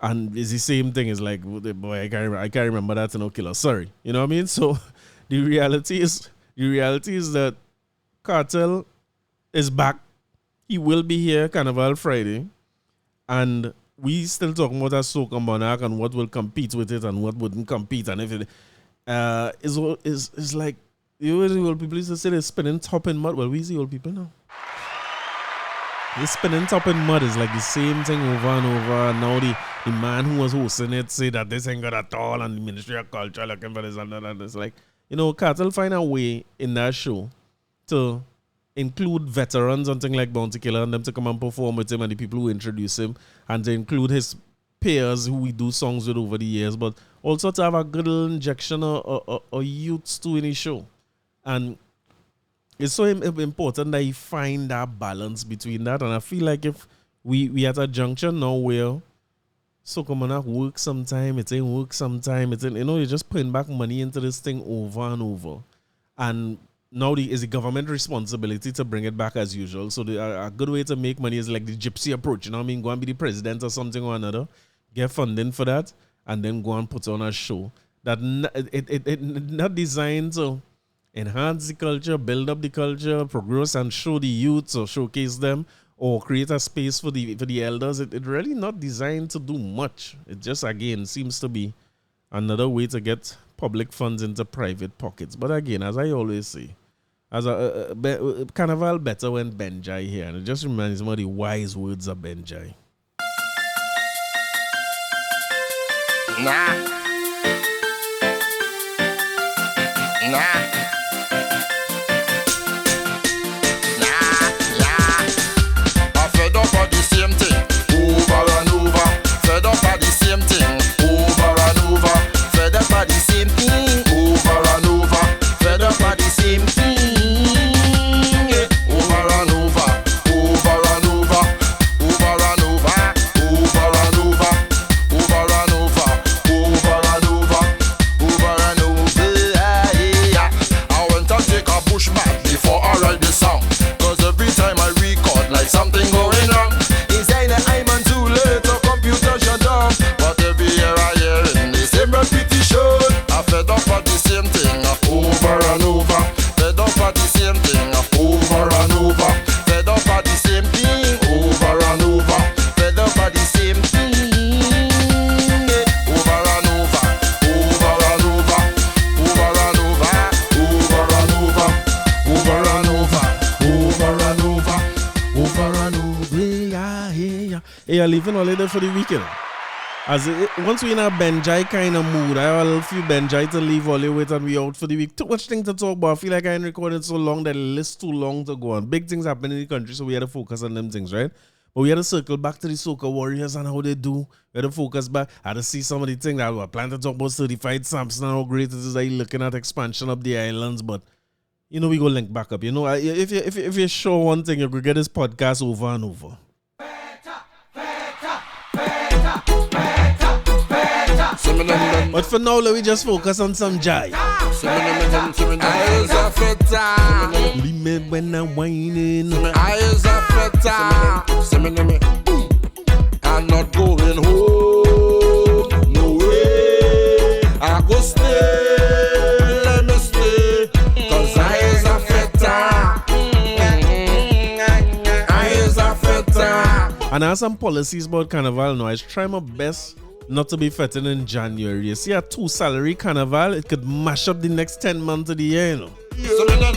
and it's the same thing. It's like, boy, I can't remember that, no killer. Sorry, you know what I mean? So the reality is that Kartel is back. He will be here Carnival Friday, and we still talking about a Soca Monarch and what will compete with it and what wouldn't compete, and if it is like the old people used to say they're spinning top in mud. Well, we see old people now. They're spinning top in mud is like the same thing over and over. Now the man who was hosting it say that this ain't good at all, and the Ministry of Culture looking for this and that. And it's like, you know, Kartel find a way in that show to include veterans and things like Bounty Killer and them to come and perform with him and the people who introduce him, and to include his peers who we do songs with over the years, but also to have a good little injection of youths too in his show. And it's so important that he find that balance between that. And I feel like if we at a juncture now where Soca Monarch works sometime, it ain't work sometime, it ain't, you know, you're just putting back money into this thing over and over. And now is the government responsibility to bring it back as usual. So a good way to make money is like the gypsy approach. You know what I mean? Go and be the president or something or another. Get funding for that. And then go and put on a show. That it not designed to enhance the culture, build up the culture, progress and show the youths or showcase them or create a space for the elders. It really not designed to do much. It just, again, seems to be another way to get public funds into private pockets. But again, as I always say, as Carnival better when Benjai here, and it just reminds me of the wise words of Benjai. Nah. I'm fed up of the same thing over and over. Fed up of the same thing over and over. Fed up of the same thing over and over. Fed up of the same thing over and over. Over and over. Over and over. Over and over. Over and over. Over and over. Over and over. Yeah. I went to take a push back before I write the song. Cause every time I record like something going wrong. It's either I'm on too late or computer shut down. But every year I hear in the same repetition. I fed up Hey, you're leaving holiday for the weekend. Once we in a Benjai kind of mood, I have a few Benjai to leave all with and we out for the week. Too much thing to talk about. I feel like I ain't recorded so long that the list too long to go on. Big things happen in the country, so we had to focus on them things, right? But we had to circle back to the Soca Warriors and how they do. We had to focus back. I had to see some of the things that we plan to talk about certified Samson and how great it is that you're looking at expansion of the islands. But, we go link back up. If you show one thing, you could get this podcast over and over. But for now, let me just focus on some jive. Leave me when I'm whining. I'm not going home. No way. I go stay. Let me stay. Cause I is a feta. I is a feta. And I have some policies about Carnival now. I try my best not to be fetting in January. You see a 2-salary Carnival, it could mash up the next 10 months of the year,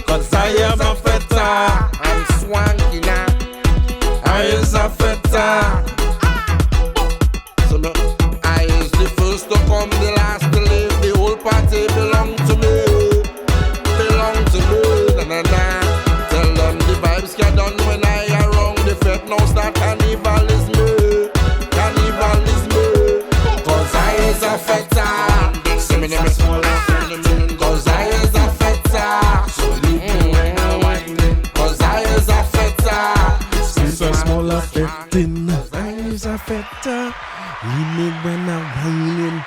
Cause I am a feta. I'm swanky now. I is a feta. So I is the first to come, the last to leave. The whole party belong to me. Belong to me. Na-na-na. Tell them the vibes get done when I around. The fete now start. Carnival is me. Carnival is me. Cause I is a feta. Cause I is a feta. Cause I is a feta. It's a small affecting. I is a feta. Leave me when I'm whining.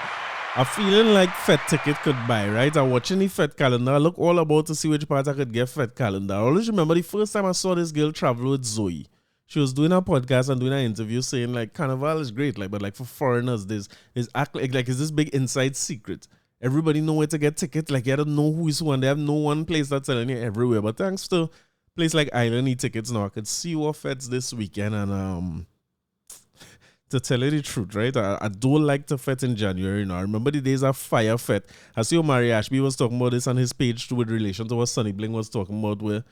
I'm feeling like Fete ticket could buy, right? I'm watching the Fete calendar. I look all about to see which part I could get Fete calendar. I always remember the first time I saw this girl travel with Zoe. She was doing a podcast and doing an interview saying like Carnival is great, but for foreigners, there's act like is this big inside secret. Everybody know where to get tickets. Like you don't know who is who, and they have no one place that's selling it everywhere. But thanks to place like Island e-tickets now, I could see what Fetes this weekend. And to tell you the truth, right? I don't like to Fete in January now. I remember the days of Fire Fete. I see Omari Ashby was talking about this on his page too, with relation to what Sunny Bling was talking about, where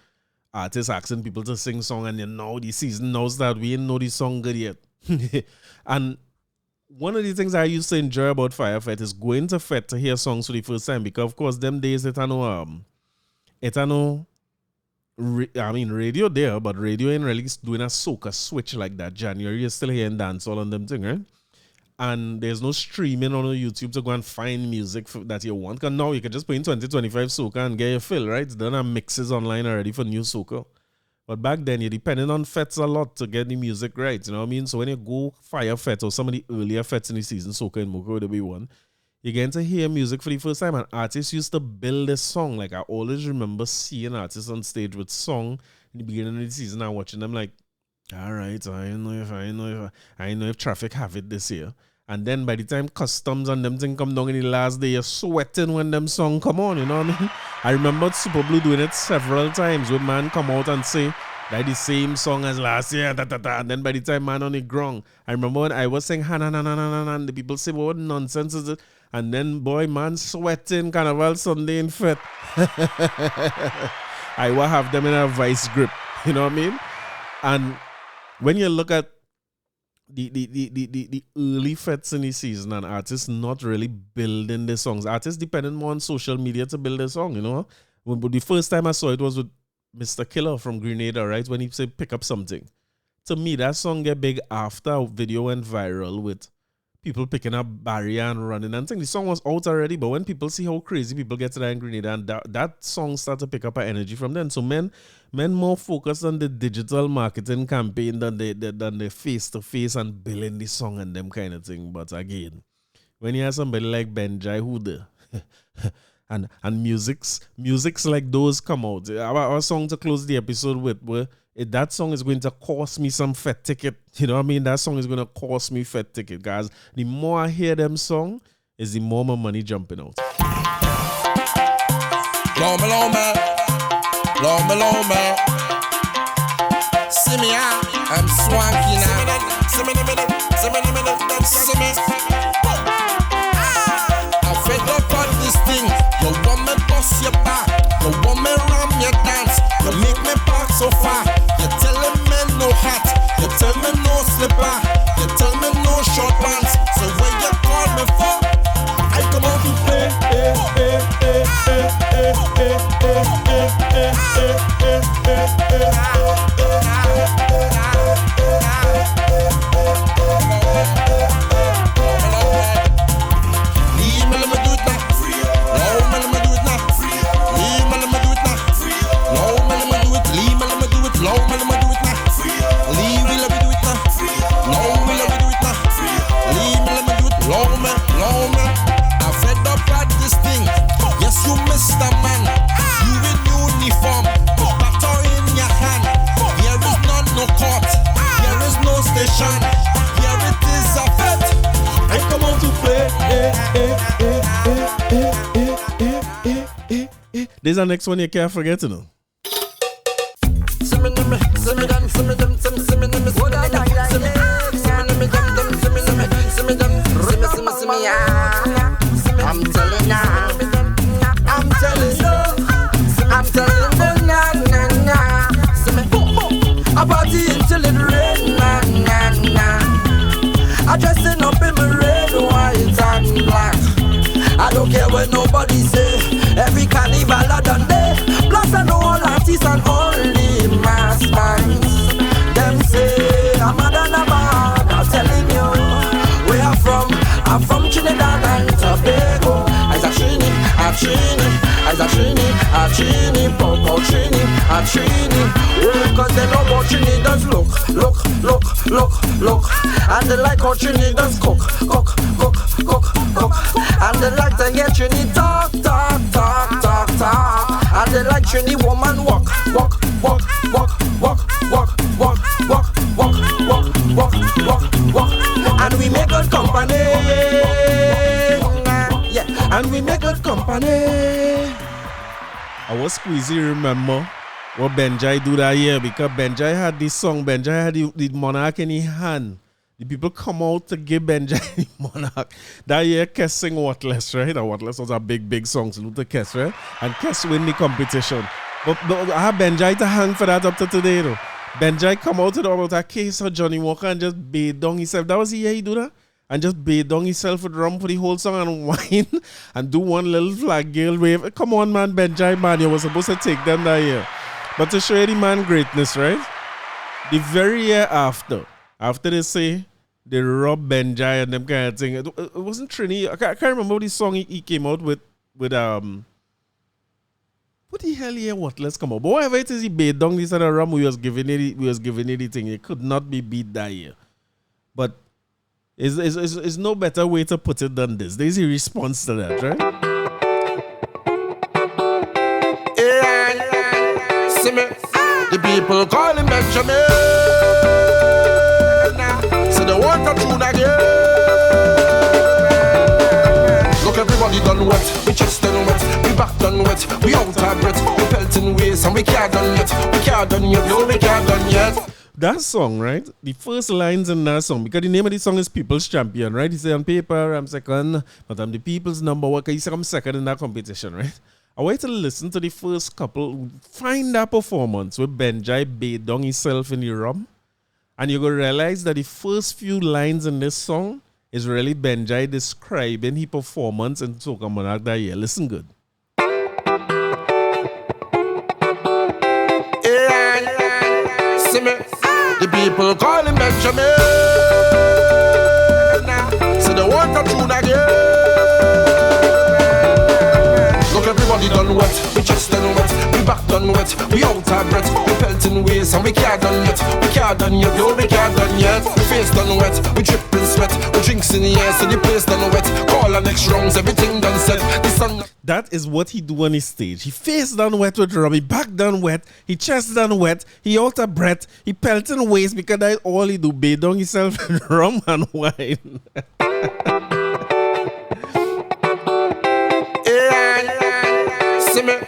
artists asking people to sing song and the season knows that we ain't know the song good yet. And one of the things I used to enjoy about Fire Fete is going to Fete to hear songs for the first time, because of course them days radio there, but radio ain't really doing a soca switch like that. January you're still hearing dancehall on them thing, right? And there's no streaming on YouTube to go and find music that you want. Because now you can just put in 2025 soca and get your fill, right? It's done have mixes online already for new soca. But back then, you're depending on Fetes a lot to get the music right. You know what I mean? So when you go Fire Fete or some of the earlier Fetes in the season, Soca and Mocha would be one, you're getting to hear music for the first time. And artists used to build a song. Like I always remember seeing artists on stage with song in the beginning of the season and watching them like, all right, I know if Traffic have it this year. And then by the time customs and them thing come down in the last day, you're sweating when them song come on, you know what I mean? I remember Super Blue doing it several times when man come out and say that the same song as last year, and then by the time man on the ground, I remember when I was saying and the people say, what nonsense is it? And then boy, man sweating Carnival Sunday in Fete. I will have them in a vice grip, you know what I mean? And when you look at the early Fetes in the season and artists not really building their songs. Artists depending more on social media to build their song, you know. But the first time I saw it was with Mr. Killer from Grenada, right? When he said pick up something. To me, that song get big after a video went viral with people picking up barrier and running and things. The song was out already, but when people see how crazy people get to that in Grenada, and that song started to pick up an energy from then. So men more focused on the digital marketing campaign than the face-to-face and building the song and them kind of thing. But again, when you have somebody like Benjai who and musics like those come out. Our song to close the episode with, where that song is going to cost me some Fete ticket. You know what I mean? That song is going to cost me Fete ticket, guys. The more I hear them song, is the more my money jumping out. Loma. See me out, I'm swanky now. See me. I fed up on this thing. You want me bust your back. You want me ram your dance. You make me park so far. You telling me no hat. You tell me no slipper. You this thing. Yes, you Mr. Man. You in uniform, batter in your hand. Here is none, no court. Here is no station. Here it is a fete. I come out to play. This is the next one you can't forget to know. I'm telling you, I party until it rain, I dressing up in my red, white and black. I don't care what nobody say. Every carnival I done day. Plus I know all artists and only mass bands. Them say I'm mad and I'm mad. I'm telling you where I'm from. I'm from Trinidad and Tobago. I's a Trini, Popo Trini. Cause they know what Trini does look. And they like how Trini does cook. And they like to hear Trini talk. And they like Trini woman walk. And we make good company. Yeah, And we make good company. I was Squeezy remember what Benjai do that year, because Benjai had this song. Benjai had the Monarch in his hand. The people come out to give Benjai the Monarch. That year, Kes sing Worthless, right? And Worthless was a big song. Salute to Kes, right? And Kes win the competition. But I have Benjai to hang for that up to today, though. Benjai come out about a case of Johnny Walker and just bathe down himself. That was the year he do that? And just bathe down himself with rum for the whole song and wine and do one little flag girl wave. Come on, man, Benjai, man. You were supposed to take them that year. But to show you the man greatness, right? The very year after they say they rob Benjai and them kind of thing, it wasn't Trini. I can't remember the song he came out with what the hell here? What? Let's come on. But whatever it is, he bathed down this other rum. We was giving it the thing. It could not be beat that year. But is no better way to put it than this. There's a response to that, right? See me, the people call him Benjamin. So they want to tune again. Look, everybody done wet. We chest done wet. We back done wet. We out of breath. We pelting waist and we can't done yet. We can't done yet. No, we can't done yet. That song, right? The first lines in that song, because the name of the song is People's Champion, right? He said on paper, I'm second, but I'm the people's number one. He said I'm second in that competition, right? I want you to listen to the first couple, find that performance where Benjai bathed down himself in the rum, and you're going to realize that the first few lines in this song is really Benjai describing his performance in Soca Monarch that year. Listen good. See me, the people call him Benjamin. So they want to tune again. Look, everybody done wet. We chest done wet. We back done wet. We out of breath. We pelting waist and we can't done yet. We can't done yet. No, we can't done yet. We face done wet. We dripping sweat. We drinks in the air, so the place done wet. Call our next rounds, everything done set. The sun. That is what he do on his stage. He face done wet with rum, he back done wet, he chest done wet, he out of breath, he pelting waist, because that's all he do, bathe down himself in rum and wine. See me,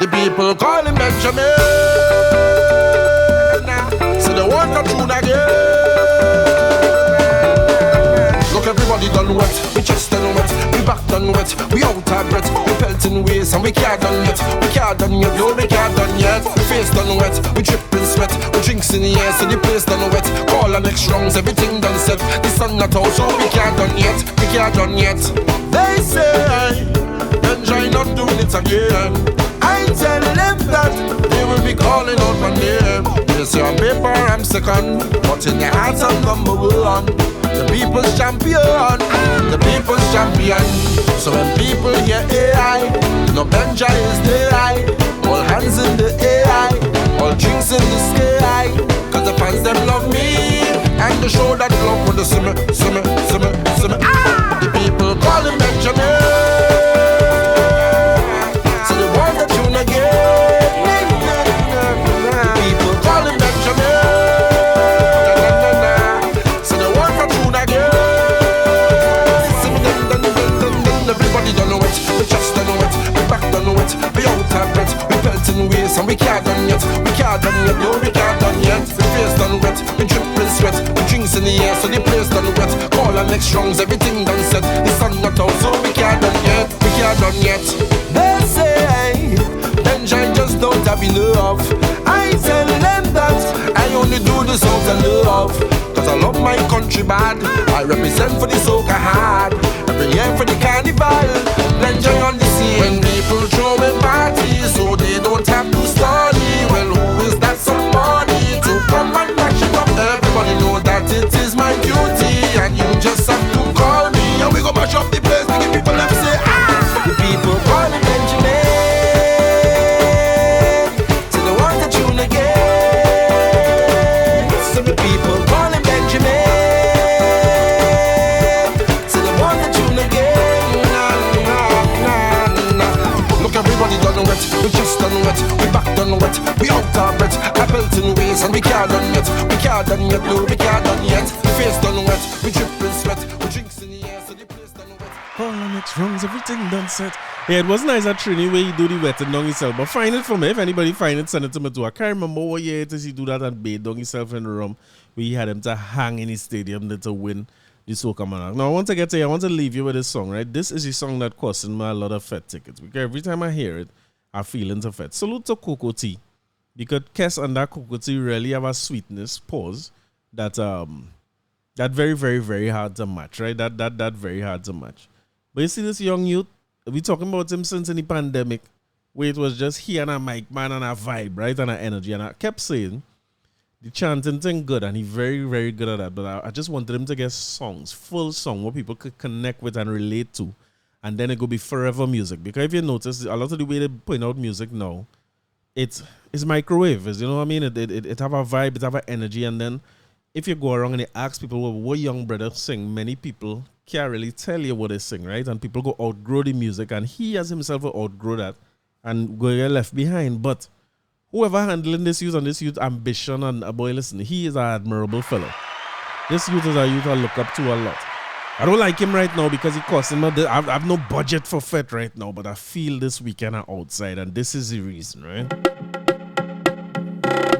the people call him Benjamin. So they want to tune again. Look, everybody done wet. We chest done wet. We back done wet. We out of breath. We pelting waist and we can't done yet. We can't done yet. No, we can't done yet. We face done wet. We dripping sweat. We drinks in the air, so the place done wet. Call our next rounds, everything done set. The sun not out, so we can't done yet. We can't done yet. They say Benjai not doing it again. I tell them that they will be calling out my name. They say on paper I'm second, but in their hearts I'm number one. The people's champion, the people's champion. So when people hear AI, no Benjai is there. All hands in the AI, all drinks in the sky. Cause the fans them love me, and they show that love when they see me. The people call him Benjamin. and we can't done yet. We can't done yet, no, we can't done yet. The face done wet, the dripping sweat, the drinks in the air, so the place done wet. Call and next rounds, everything done set. The sun not out, so we can't done yet. We can't done yet. They say Benjai just don't have enough. I tell them that I only do this out of love. Cause I love my country bad. I represent for the soca hard. Every year for the carnival, Benjai on the scene. When people throw a party, so they don't have to study. Well, who is that somebody to come and back it up? Everybody know that it is my duty, and you just have to call me, and we go mash up the place. We give people them say, ah. The people call me Benjamin. We just done wet, we back done wet, we out our breath, I built in ways and we can't done yet, we can't done yet, no, we can't done yet. The face done wet, we dripping sweat, we drinks in the air, so the place done wet. All the next rounds, everything done set. Yeah, it was nice at Trini where you do the wetting down yourself, but find it for me. If anybody find it, send it to me too. I can't remember what year it is he do that and bathe down himself in the room where he had him to hang in his stadium to win the Soca Monarch. Now I want to leave you with this song, right? This is a song that costing me a lot of Fet tickets because every time I hear it, I feel into Fet. Salute to Cocoa Tea, because Kes and that Cocoa Tea really have a sweetness, that very, very, very hard to match, right? That very hard to match. But you see this young youth, we talking about him since in the pandemic, where it was just he and a mic man and a vibe, right? And a energy. And I kept saying the chanting thing good, and he's very, very good at that. But I just wanted him to get songs, full song, what people could connect with and relate to. And then it could be forever music. Because if you notice, a lot of the way they point out music now, it's microwave. You know what I mean? It have a vibe, it have an energy. And then if you go around and you ask people, well, what young brother sing, many people can't really tell you what they sing, right? And people go outgrow the music. And he has himself outgrow that and go get left behind. But whoever handling this youth and this youth ambition, and boy, listen, he is an admirable fellow. This youth is a youth I look up to a lot. I don't like him right now because he costs him. I have no budget for Fet right now, but I feel this weekend I'm outside, and this is the reason, right?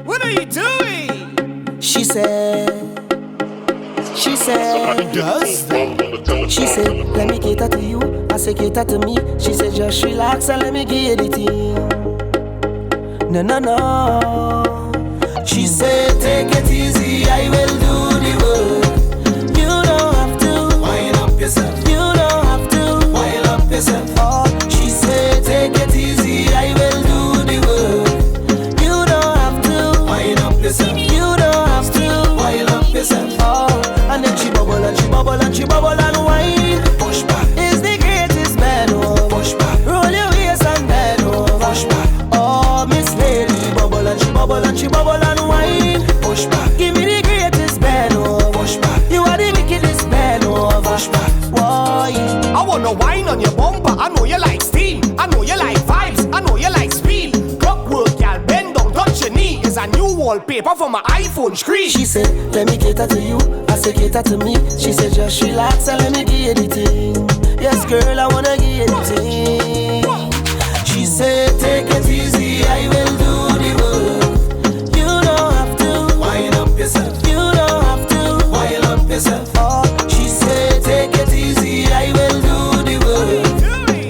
What are you doing? She said, Does that? she said, let me cater to you. I say cater to me. She said, just relax and let me get it in. No. She said, take it easy, I will do the work. You don't have to wind up yourself. You don't have to wind up yourself. Oh, she said, take it easy, I will do the work. You don't have to wind up yourself. You don't have to wind up yourself. Oh, and then she bubble and she bubble and she bubble and whine. Push back is the greatest bed over. Push back, roll your waist and bend over. Push back, oh Miss Lady, bubble and she bubble and she bubble and whine. Push back, give me the greatest bed over. Push back, you are the wickedest bed over. Push back, why? I wanna wine on your bumper. I know you like steam. I know you like vibes. I know you like speed. Clockwork, y'all bend down, touch your knee. Is a new wallpaper for my iPhone screen. She said, let me cater to you. I said, cater to me. She said, just relax and let me get it in. Yes, girl, I wanna get it in. She said, take it easy, I will do the work. You don't have to wind up yourself. You don't have to wind up yourself. Oh, she said, take it easy, I will do the work.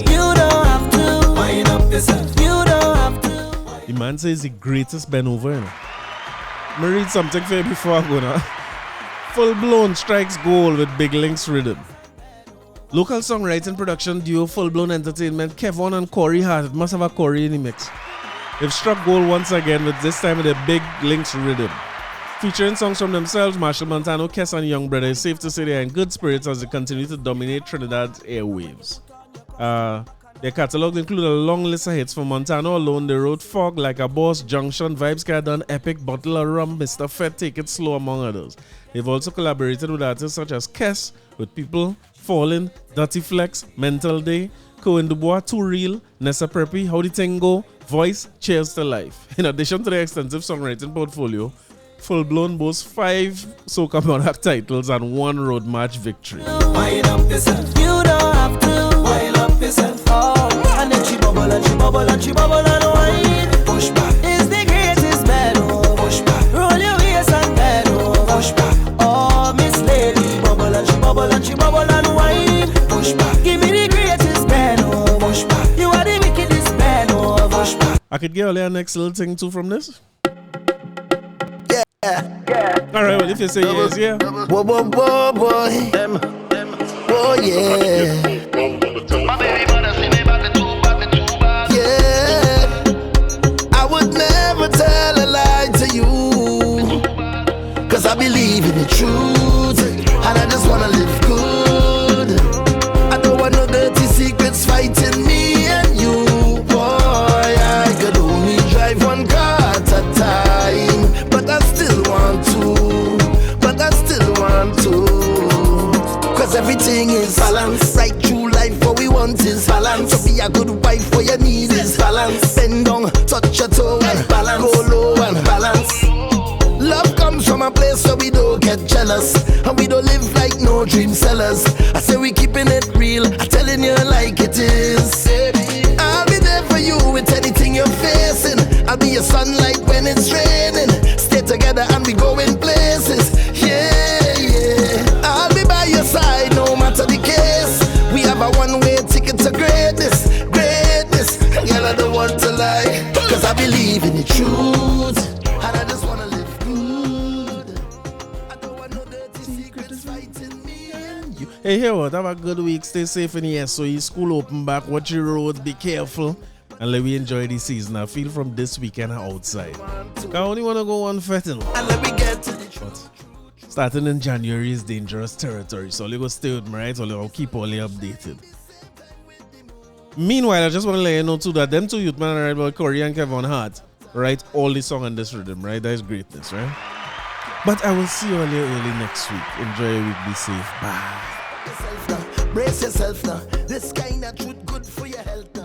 You don't have to wind up yourself. You don't have to. The man says the greatest bend over. You know? Let me read something for you before I go now. Full Blown strikes gold with Big Link's rhythm. Local songwriting production duo Full Blown Entertainment, Kevon and Corey Hart. It must have a Corey in the mix. They've struck gold once again, with this time with a Big Link's rhythm. Featuring songs from themselves, Marshall Montano, Kes and Young Brother. It's safe to say they are in good spirits as they continue to dominate Trinidad's airwaves. Their catalogs include a long list of hits. For Montano alone, they wrote Fog, Like a Boss, Junction, Vibes Got Done, Epic, Bottle of Rum, Mr. Fet, Take It Slow, among others. They've also collaborated with artists such as Kes, with People, Fallin', Dirty Flex, Mental Day, Cohen Dubois, Too Real, Nessa Preppy, How the Thing Go, Voice, Cheers to Life. In addition to their extensive songwriting portfolio, Full Blown boasts 5 Soca Monarch titles and 1 road march victory. Wind up yourself. You don't have to wind up yourself. Oh, and then she bubble and she bubble and she bubble and whine. Push back. could get a next little thing too from this. Yeah. All right, well, if you say yes, yeah. Whoa, boy. Oh, yeah. Yeah. I would never tell a lie to you, 'cause I believe in the truth, and I just wanna live good. I don't want no dirty secrets fighting me and you. Boy, I could only drive one car at a time, but I still want to, 'cause everything is balance. Right through life, what we want is balance. To be a good wife, what you need is balance. Bend down, touch your toe and balance. Go low and balance. Love comes from a place where we don't get jealous, and we don't live like no dream sellers. I say we keeping it real, I'm telling you like it is. I'll be there for you with anything you're facing. I'll be your sunlight when it's raining. Stay together and we going places. Yeah. I'll be by your side no matter the case. We have a one-way ticket to greatness. Girl, I don't want to lie, 'cause I believe in the truth, and I just wanna live good. I don't want no dirty secrets fighting me and you. Hey, here what? Have a good week. Stay safe in here. So, school open back. Watch your roads. Be careful. And let me enjoy the season. I feel from this weekend outside. I only want to go one fetting. And let me get to the truth. Starting in January is dangerous territory. So, you go stay with me, right? So, I'll keep all you updated. Meanwhile, I just want to let you know too that them two youth man right about Corey and Kevin Hart write all the song on this rhythm, right? That is greatness, right? But I will see you early next week. Enjoy your week. Be safe. Bye. Brace yourself now. This kind of truth good for your health now.